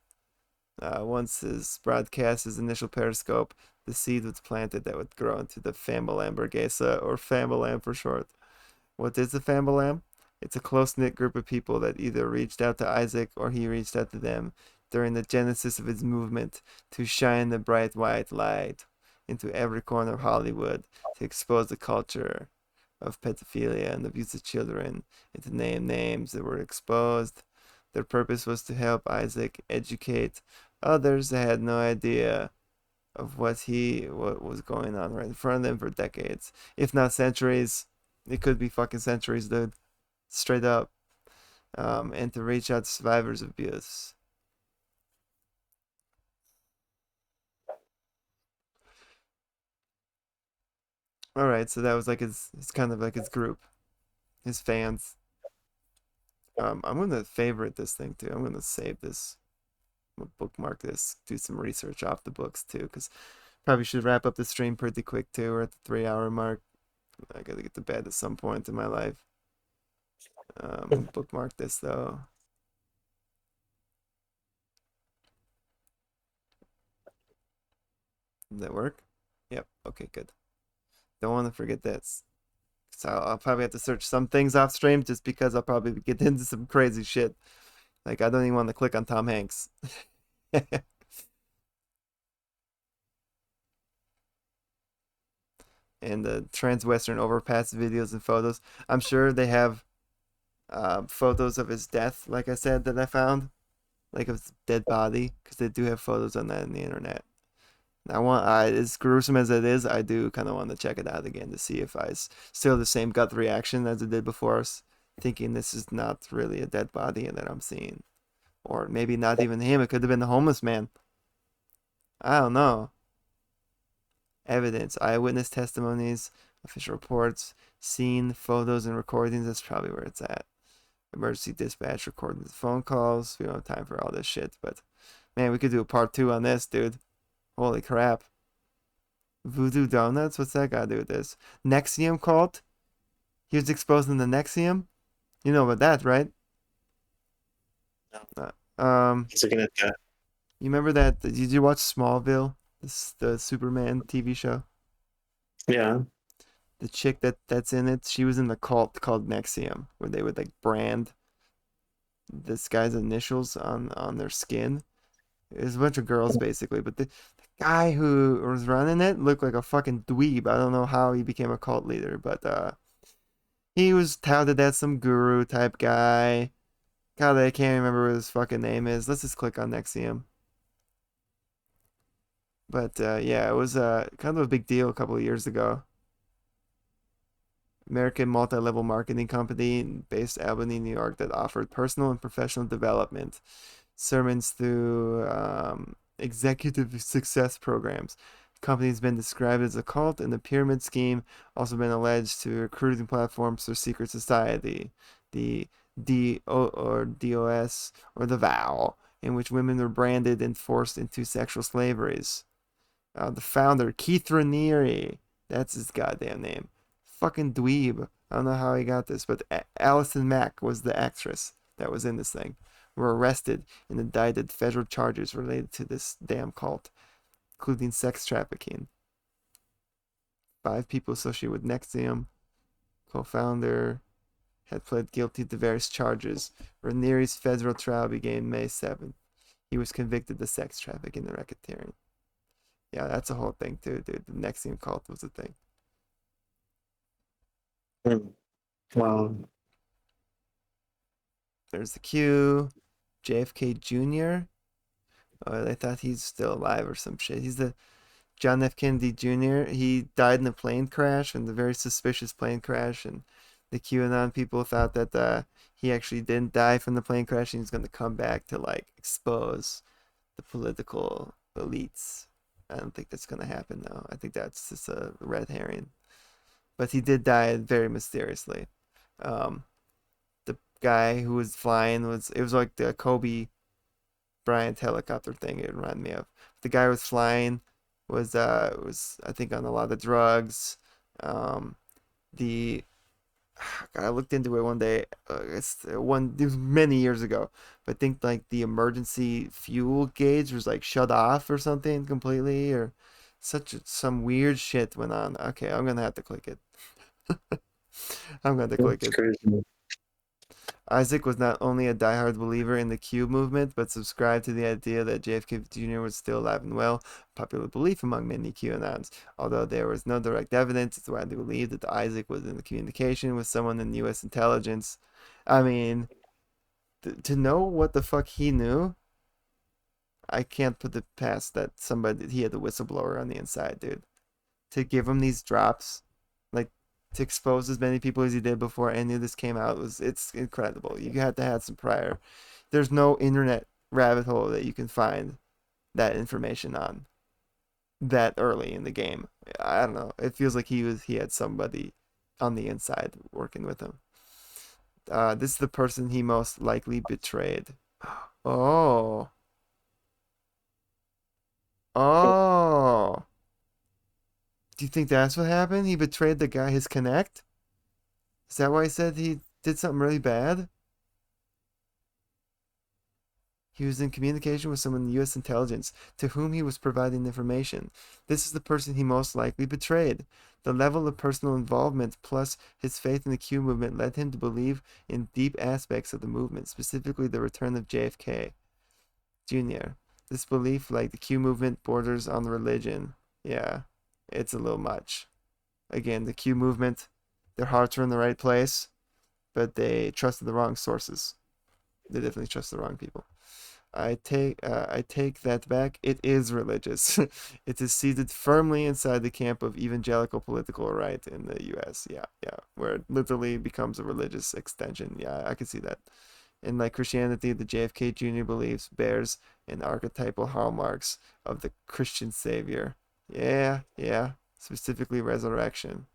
B: Once his broadcast his initial Periscope, the seed was planted that would grow into the Famalamburguesa, or Famalam for short. What is the Famalam? It's a close-knit group of people that either reached out to Isaac or he reached out to them during the genesis of his movement to shine the bright white light into every corner of Hollywood to expose the culture of pedophilia and abuse of children, and to name names that were exposed. Their purpose was to help Isaac educate others that had no idea of what was going on right in front of them for decades, if not centuries. It could be fucking centuries, dude. Straight up. And to reach out to survivors of abuse. Alright, so that was like his kind of like his group. His fans. I'm gonna favorite this thing too. I'm gonna save this. I'm gonna bookmark this. Do some research off the books too, because probably should wrap up the stream pretty quick too. We're at the 3-hour mark. I gotta get to bed at some point in my life. Bookmark this though. Did that work? Yep. Okay, good. Don't want to forget this. So I'll probably have to search some things off stream just because I'll probably get into some crazy shit. Like, I don't even want to click on Tom Hanks. And the Transwestern overpass videos and photos. I'm sure they have photos of his death, like I said, that I found. Like of his dead body, because they do have photos on that on the internet. As gruesome as it is, I do kind of want to check it out again to see if I still the same gut reaction as it did before, thinking this is not really a dead body that I'm seeing. Or maybe not even him, it could have been the homeless man. I don't know. Evidence, eyewitness testimonies, official reports, scene, photos, and recordings. That's probably where it's at. Emergency dispatch recording phone calls. We don't have time for all this shit, but man, we could do a part 2 on this, dude. Holy crap. Voodoo Donuts? What's that got to do with this? Nexium cult? He was exposing the Nexium? You know about that, right?
C: He's looking at that.
B: You remember that? Did you watch Smallville? The Superman TV show?
C: Yeah.
B: The chick that's in it, she was in the cult called Nexium, where they would like brand this guy's initials on their skin. It was a bunch of girls basically, but the guy who was running it looked like a fucking dweeb. I don't know how he became a cult leader, but he was touted as some guru type guy. God, I can't remember what his fucking name is. Let's just click on Nexium. But yeah, it was kind of a big deal a couple of years ago. American multi-level marketing company based in Albany, New York, that offered personal and professional development, sermons through executive success programs. The company's been described as a cult, and the pyramid scheme also been alleged to recruiting platforms for secret society, the DOS or the Vow, in which women were branded and forced into sexual slaveries. The founder, Keith Raniere, that's his goddamn name. Fucking dweeb. I don't know how he got this, but Allison Mack was the actress that was in this thing. Were arrested and indicted federal charges related to this damn cult, including sex trafficking. 5 people associated with Nexium, co-founder, had pled guilty to various charges. Raniere's federal trial began May 7th. He was convicted of sex trafficking and racketeering. Yeah, that's a whole thing too, dude. The Nexium cult was a thing.
C: Wow.
B: There's the Q. JFK Jr. Oh, I thought he's still alive or some shit. He's the John F. Kennedy Jr. He died in a plane crash, and the very suspicious plane crash. And the QAnon people thought that he actually didn't die from the plane crash, and he's going to come back to like expose the political elites. I don't think that's going to happen though. I think that's just a red herring. But he did die very mysteriously. The guy who was flying it was like the Kobe Bryant helicopter thing. It reminded me of. The guy who was flying was I think on a lot of drugs. God, I looked into it one day. It was many years ago, but I think like the emergency fuel gauge was like shut off or something completely, or some weird shit went on. Okay, I'm gonna have to click it. I'm going to click it.
C: Crazy.
B: Isaac was not only a diehard believer in the Q movement, but subscribed to the idea that JFK Jr. was still alive and well, popular belief among many QAnons. Although there was no direct evidence, it's widely believed that Isaac was in communication with someone in U.S. intelligence. I mean, to know what the fuck he knew, I can't put it past that he had a whistleblower on the inside, dude. To give him these drops, like, to expose as many people as he did before any of this came out. It's incredible. You had to have some prior. There's no internet rabbit hole that you can find that information on that early in the game. I don't know. It feels like he had somebody on the inside working with him. This is the person he most likely betrayed. Oh. Oh. Do you think that's what happened? He betrayed the guy, his connect? Is that why he said he did something really bad? He was in communication with someone in U.S. intelligence to whom he was providing information. This is the person he most likely betrayed. The level of personal involvement plus his faith in the Q movement led him to believe in deep aspects of the movement, specifically the return of JFK Jr. This belief, like the Q movement, borders on religion. Yeah, it's a little much. Again, the Q movement, their hearts were in the right place, but they trusted the wrong sources. They definitely trust the wrong people. I take that back. It is religious. It is seated firmly inside the camp of evangelical political right in the U.S. Yeah, where it literally becomes a religious extension. Yeah, I can see that. And like Christianity, the JFK Jr. beliefs bears an archetypal hallmarks of the Christian Savior. Yeah, specifically resurrection.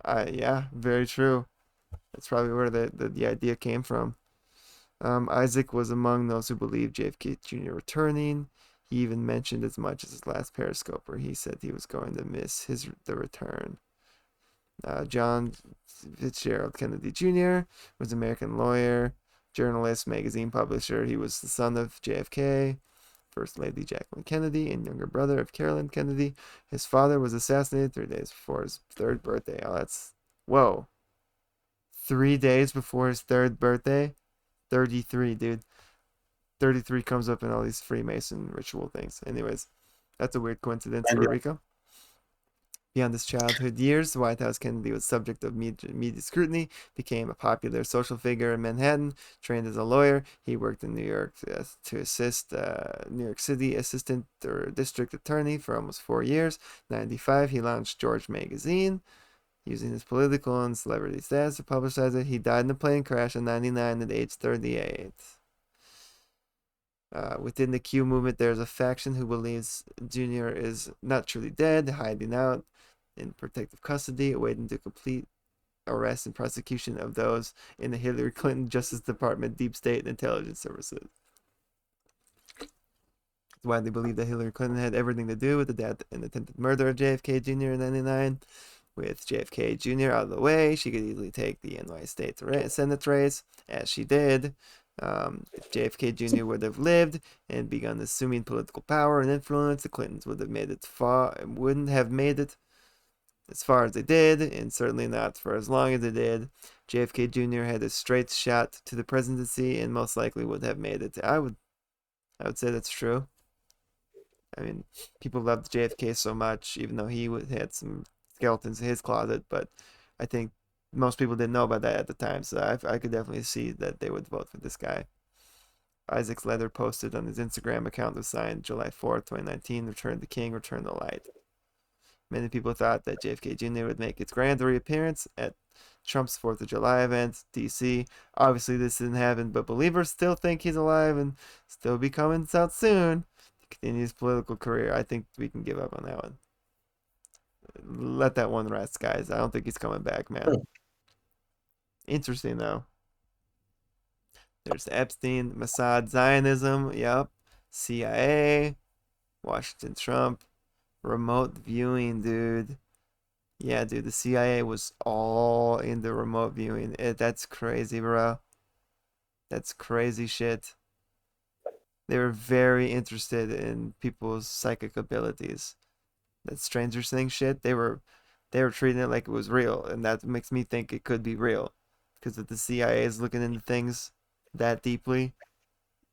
B: Yeah, very true. That's probably where the idea came from. Isaac was among those who believed JFK Jr. returning. He even mentioned as much as his last Periscope where he said he was going to miss the return. John Fitzgerald Kennedy Jr. was an American lawyer, journalist, magazine publisher. He was the son of JFK, First Lady Jacqueline Kennedy, and younger brother of Carolyn Kennedy. His father was assassinated 3 days before his third birthday. Oh, whoa. 3 days before his third birthday? 33, dude. 33 comes up in all these Freemason ritual things. Anyways, that's a weird coincidence for Rico. Beyond his childhood years, the White House Kennedy was subject of media scrutiny, became a popular social figure in Manhattan, trained as a lawyer. He worked in New York to assist New York City assistant or district attorney for almost 4 years. 1995, he launched George Magazine, using his political and celebrity status to publicize it. He died in a plane crash in 1999 at age 38. Within the Q movement, there's a faction who believes Jr. is not truly dead, hiding out in protective custody, awaiting the complete arrest and prosecution of those in the Hillary Clinton Justice Department, Deep State, and Intelligence Services. That's why they believe that Hillary Clinton had everything to do with the death and attempted murder of JFK Jr. in 1999. With JFK Jr. out of the way, she could easily take the NY State Senate race, as she did. If JFK Jr. would have lived and begun assuming political power and influence, the Clintons wouldn't have made it as far as they did, and certainly not for as long as they did. JFK Jr. had a straight shot to the presidency and most likely would have made it. I would say that's true. I mean, people loved JFK so much, even though he had some skeletons in his closet, but I think most people didn't know about that at the time, so I could definitely see that they would vote for this guy. Isaac's letter posted on his Instagram account was signed July 4th, 2019, Return the King, Return the Light. Many people thought that JFK Jr. would make its grand reappearance at Trump's 4th of July event, D.C. Obviously, this didn't happen, but believers still think he's alive and still be coming out soon to continue his political career. I think we can give up on that one. Let that one rest, guys. I don't think he's coming back, man. Interesting, though. There's Epstein, Mossad, Zionism, yep. CIA, Washington Trump, remote viewing, dude. Yeah, dude, the CIA was all into remote viewing. That's crazy, bro. That's crazy shit. They were very interested in people's psychic abilities. That Stranger Things shit, they were treating it like it was real, and that makes me think it could be real. Because if the CIA is looking into things that deeply,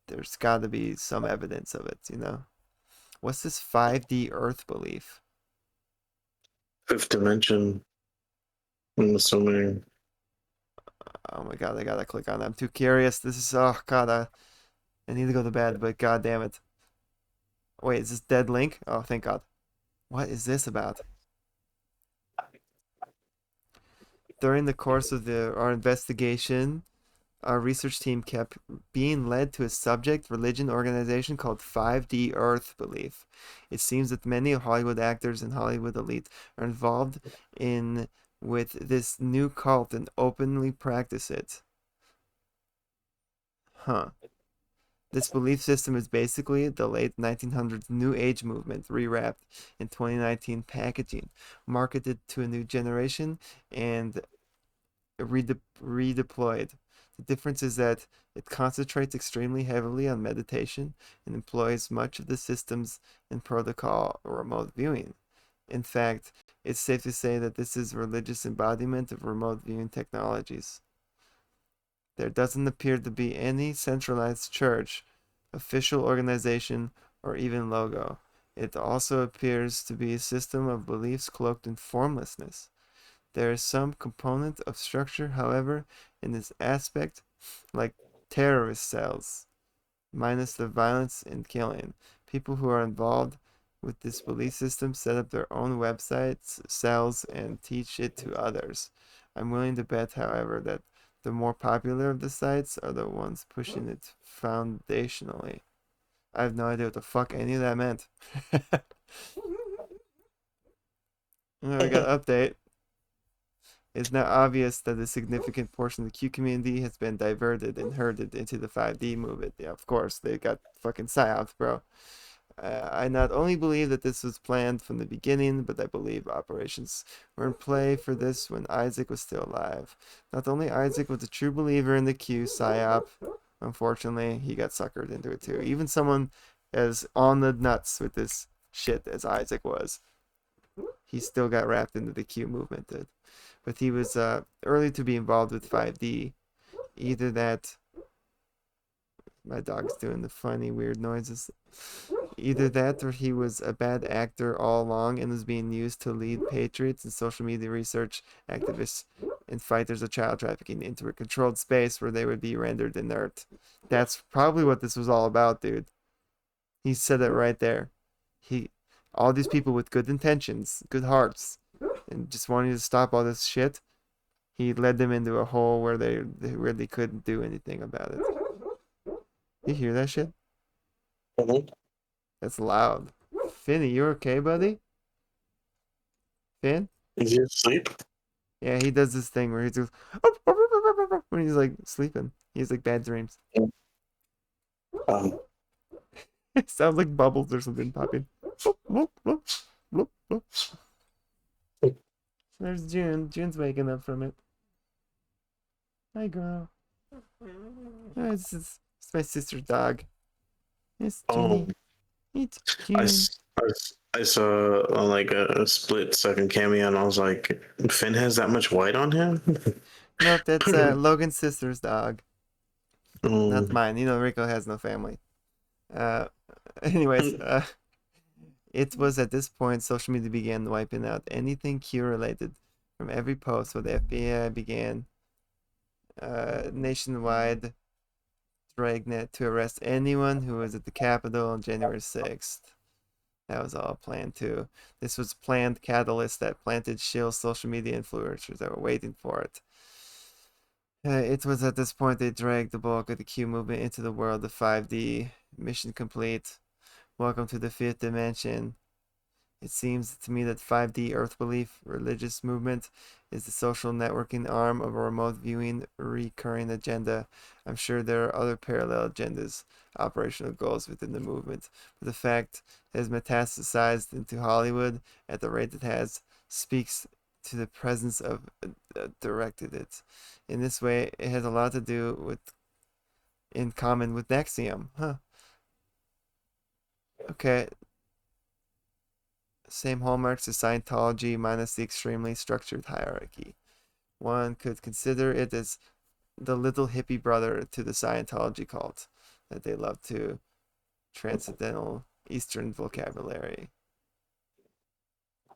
B: there's got to be some evidence of it, you know? What's this 5D Earth belief?
C: Fifth dimension. I'm assuming.
B: Oh my god, I gotta click on that. I'm too curious. This is, oh god, I need to go to bed, but god damn it. Wait, is this dead link? Oh, thank god. What is this about? During the course of our investigation, our research team kept being led to a subject religion organization called 5D Earth Belief. It seems that many Hollywood actors and Hollywood elite are involved with this new cult and openly practice it. This belief system is basically the late 1900s New Age movement rewrapped in 2019 packaging, marketed to a new generation and redeployed. The difference is that it concentrates extremely heavily on meditation and employs much of the systems and protocol of remote viewing. In fact, it's safe to say that this is a religious embodiment of remote viewing technologies. There doesn't appear to be any centralized church, official organization, or even logo. It also appears to be a system of beliefs cloaked in formlessness. There is some component of structure, however, in this aspect, like terrorist cells, minus the violence and killing. People who are involved with this belief system set up their own websites, cells, and teach it to others. I'm willing to bet, however, that the more popular of the sites are the ones pushing it foundationally. I have no idea what the fuck any of that meant. We got an update. It's now obvious that a significant portion of the Q community has been diverted and herded into the 5D movement. Yeah, of course, they got fucking psyops, bro. I not only believe that this was planned from the beginning, but I believe operations were in play for this when Isaac was still alive. Not only Isaac was a true believer in the Q psyop, unfortunately, he got suckered into it too. Even someone as on the nuts with this shit as Isaac was, he still got wrapped into the Q movement, dude. But he was early to be involved with 5D. Either that... My dog's doing the funny, weird noises. Either that or he was a bad actor all along and was being used to lead patriots and social media research activists and fighters of child trafficking into a controlled space where they would be rendered inert. That's probably what this was all about, dude. He said it right there. All these people with good intentions, good hearts, and just wanting to stop all this shit, he led them into a hole where they really couldn't do anything about it. You hear that shit? That's loud. Finny, you okay, buddy? Finn?
C: Is he asleep?
B: Yeah, he does this thing where he goes when he's like sleeping. He has like bad dreams. It sounds like bubbles or something popping. There's June. June's waking up from it. Hi, girl. Oh, it's my sister's dog. It's June. It's June.
C: I saw like a split second cameo and I was like, Finn has that much white on him?
B: Nope, that's Logan's sister's dog. Not mine. You know, Rico has no family. Anyways, it was at this point social media began wiping out anything Q related from every post, where the FBI began nationwide dragnet to arrest anyone who was at the Capitol on January 6th. That was all planned too. This was planned catalyst that planted shill social media influencers that were waiting for it. It was at this point they dragged the bulk of the Q movement into the world of 5D. Mission complete. Welcome to the fifth dimension. It seems to me that 5D Earth Belief religious movement is the social networking arm of a remote viewing recurring agenda. I'm sure there are other parallel agendas, operational goals within the movement, but the fact it has metastasized into Hollywood at the rate it has speaks to the presence of directed it. In this way, it has a lot to do in common with Nexium. Okay. Same hallmarks as Scientology minus the extremely structured hierarchy. One could consider it as the little hippie brother to the Scientology cult that they love to transcendental Eastern vocabulary.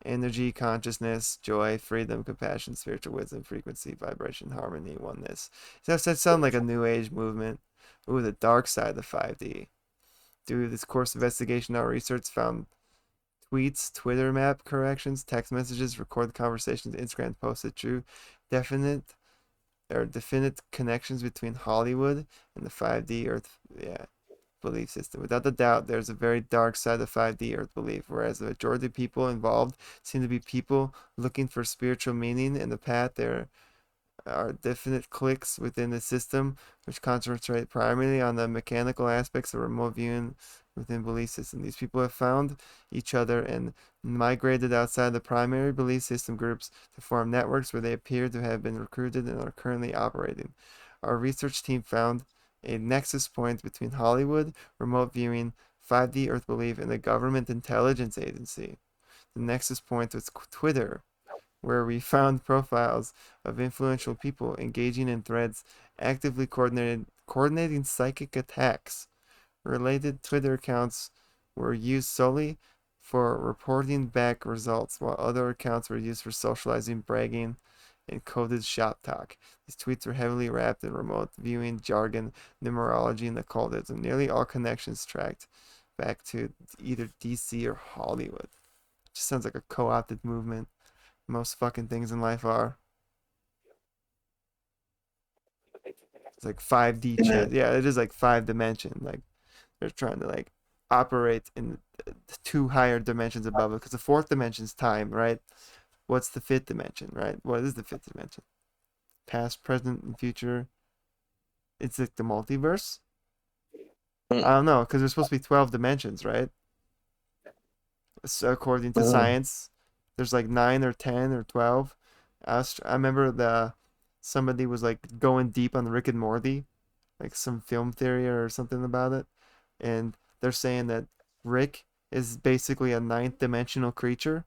B: Energy, consciousness, joy, freedom, compassion, spiritual wisdom, frequency, vibration, harmony, oneness. That sounds like a new age movement. Ooh, the dark side of 5D. Through this course investigation, our research found tweets, Twitter map corrections, text messages, recorded conversations, Instagram posts that drew definite connections between Hollywood and the 5D Earth belief system. Without a doubt, there's a very dark side of 5D Earth belief, whereas the majority of people involved seem to be people looking for spiritual meaning in the path. There are definite cliques within the system which concentrate primarily on the mechanical aspects of remote viewing within belief system. These people have found each other and migrated outside the primary belief system groups to form networks where they appear to have been recruited and are currently operating. Our research team found a nexus point between Hollywood, remote viewing, 5D Earth belief, and the government intelligence agency. The nexus point was Twitter, where we found profiles of influential people engaging in threads, actively coordinating psychic attacks. Related Twitter accounts were used solely for reporting back results, while other accounts were used for socializing, bragging, and coded shop talk. These tweets were heavily wrapped in remote viewing jargon, numerology, and occultism. Nearly all connections tracked back to either DC or Hollywood. Just sounds like a co-opted movement. Most fucking things in life are. It's like 5D shit. Yeah, it is like 5 dimension. Like they're trying to like operate in the 2 higher dimensions above it, because the 4th dimension is time, right? What's the 5th dimension, right? What is the 5th dimension? Past, present, and future. It's like the multiverse. I don't know, because there's supposed to be 12 dimensions, right? So according to science, there's like 9 or 10 or 12. I remember somebody was like going deep on Rick and Morty, like some film theory or something about it, and they're saying that Rick is basically a 9th dimensional creature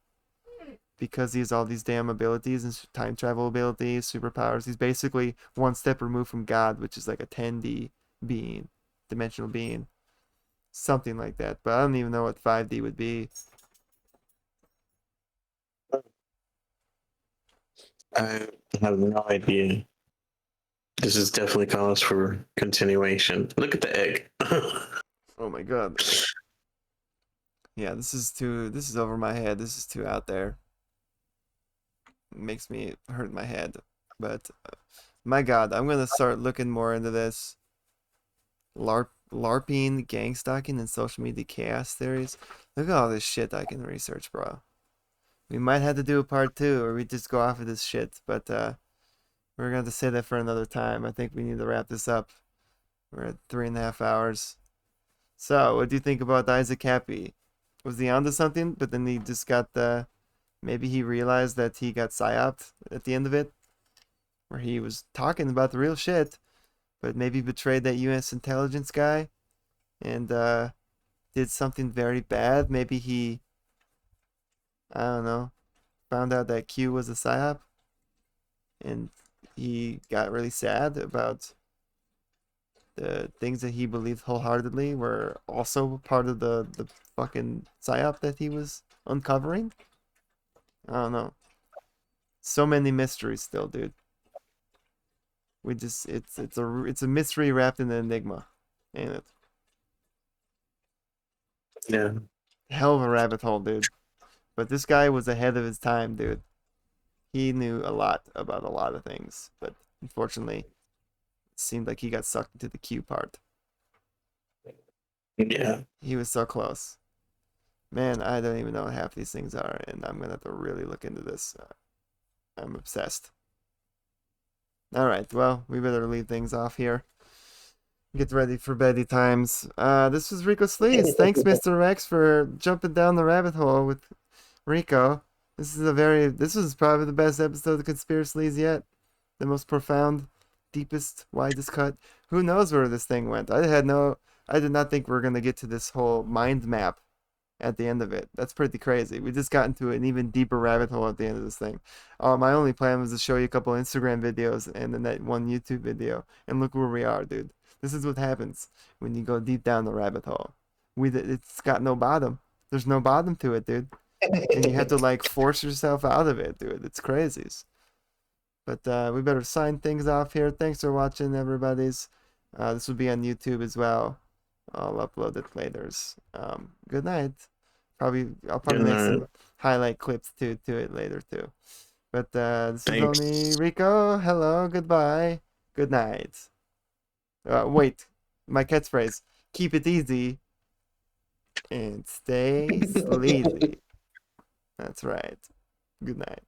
B: because he has all these damn abilities and time travel abilities, superpowers. He's basically one step removed from God, which is like a 10D being, dimensional being, something like that. But I don't even know what 5D would be.
C: I have no idea. This is definitely cause for continuation. Look at the egg.
B: Oh my god. Yeah, this is over my head. This is too out there. It makes me hurt my head. But my god, I'm gonna start looking more into this. LARPing, gang stalking, and social media chaos theories. Look at all this shit I can research, bro. We might have to do a part 2, or we just go off of this shit, but we're gonna have to say that for another time. I think we need to wrap this up. We're at 3.5 hours. So, what do you think about Isaac Kappy? Was he onto something, but then he just got maybe he realized that he got psyoped at the end of it, where he was talking about the real shit, but maybe betrayed that U.S. intelligence guy, and did something very bad. Maybe he, I don't know, found out that Q was a psyop, and he got really sad about the things that he believed wholeheartedly were also part of the fucking psyop that he was uncovering. I don't know. So many mysteries still, dude. It's a mystery wrapped in an enigma, ain't it?
C: Yeah.
B: Hell of a rabbit hole, dude. But this guy was ahead of his time, dude. He knew a lot about a lot of things, but unfortunately, it seemed like he got sucked into the Q part.
C: Yeah.
B: He was so close. Man, I don't even know what half these things are, and I'm gonna have to really look into this. I'm obsessed. Alright, well, we better leave things off here. Get ready for beddy times. This was Rico Sleaze. Thanks, Mr. Rex, for jumping down the rabbit hole with Rico. This was probably the best episode of ConspiraSleaze yet. The most profound, deepest, widest cut. Who knows where this thing went? I did not think we were gonna get to this whole mind map at the end of it. That's pretty crazy. We just got into an even deeper rabbit hole at the end of this thing. My only plan was to show you a couple Instagram videos and then that one YouTube video. And look where we are, dude. This is what happens when you go deep down the rabbit hole. It's got no bottom. There's no bottom to it, dude. And you have to like force yourself out of it, dude. It's crazy. But we better sign things off here. Thanks for watching, everybody's. This will be on YouTube as well. I'll upload it later. Good night. I'll probably make some highlight clips to it later too. But this
C: Thanks.
B: is only Rico. Hello, goodbye, good night. Wait, my catchphrase. Keep it easy and stay sleazy. That's right. Good night.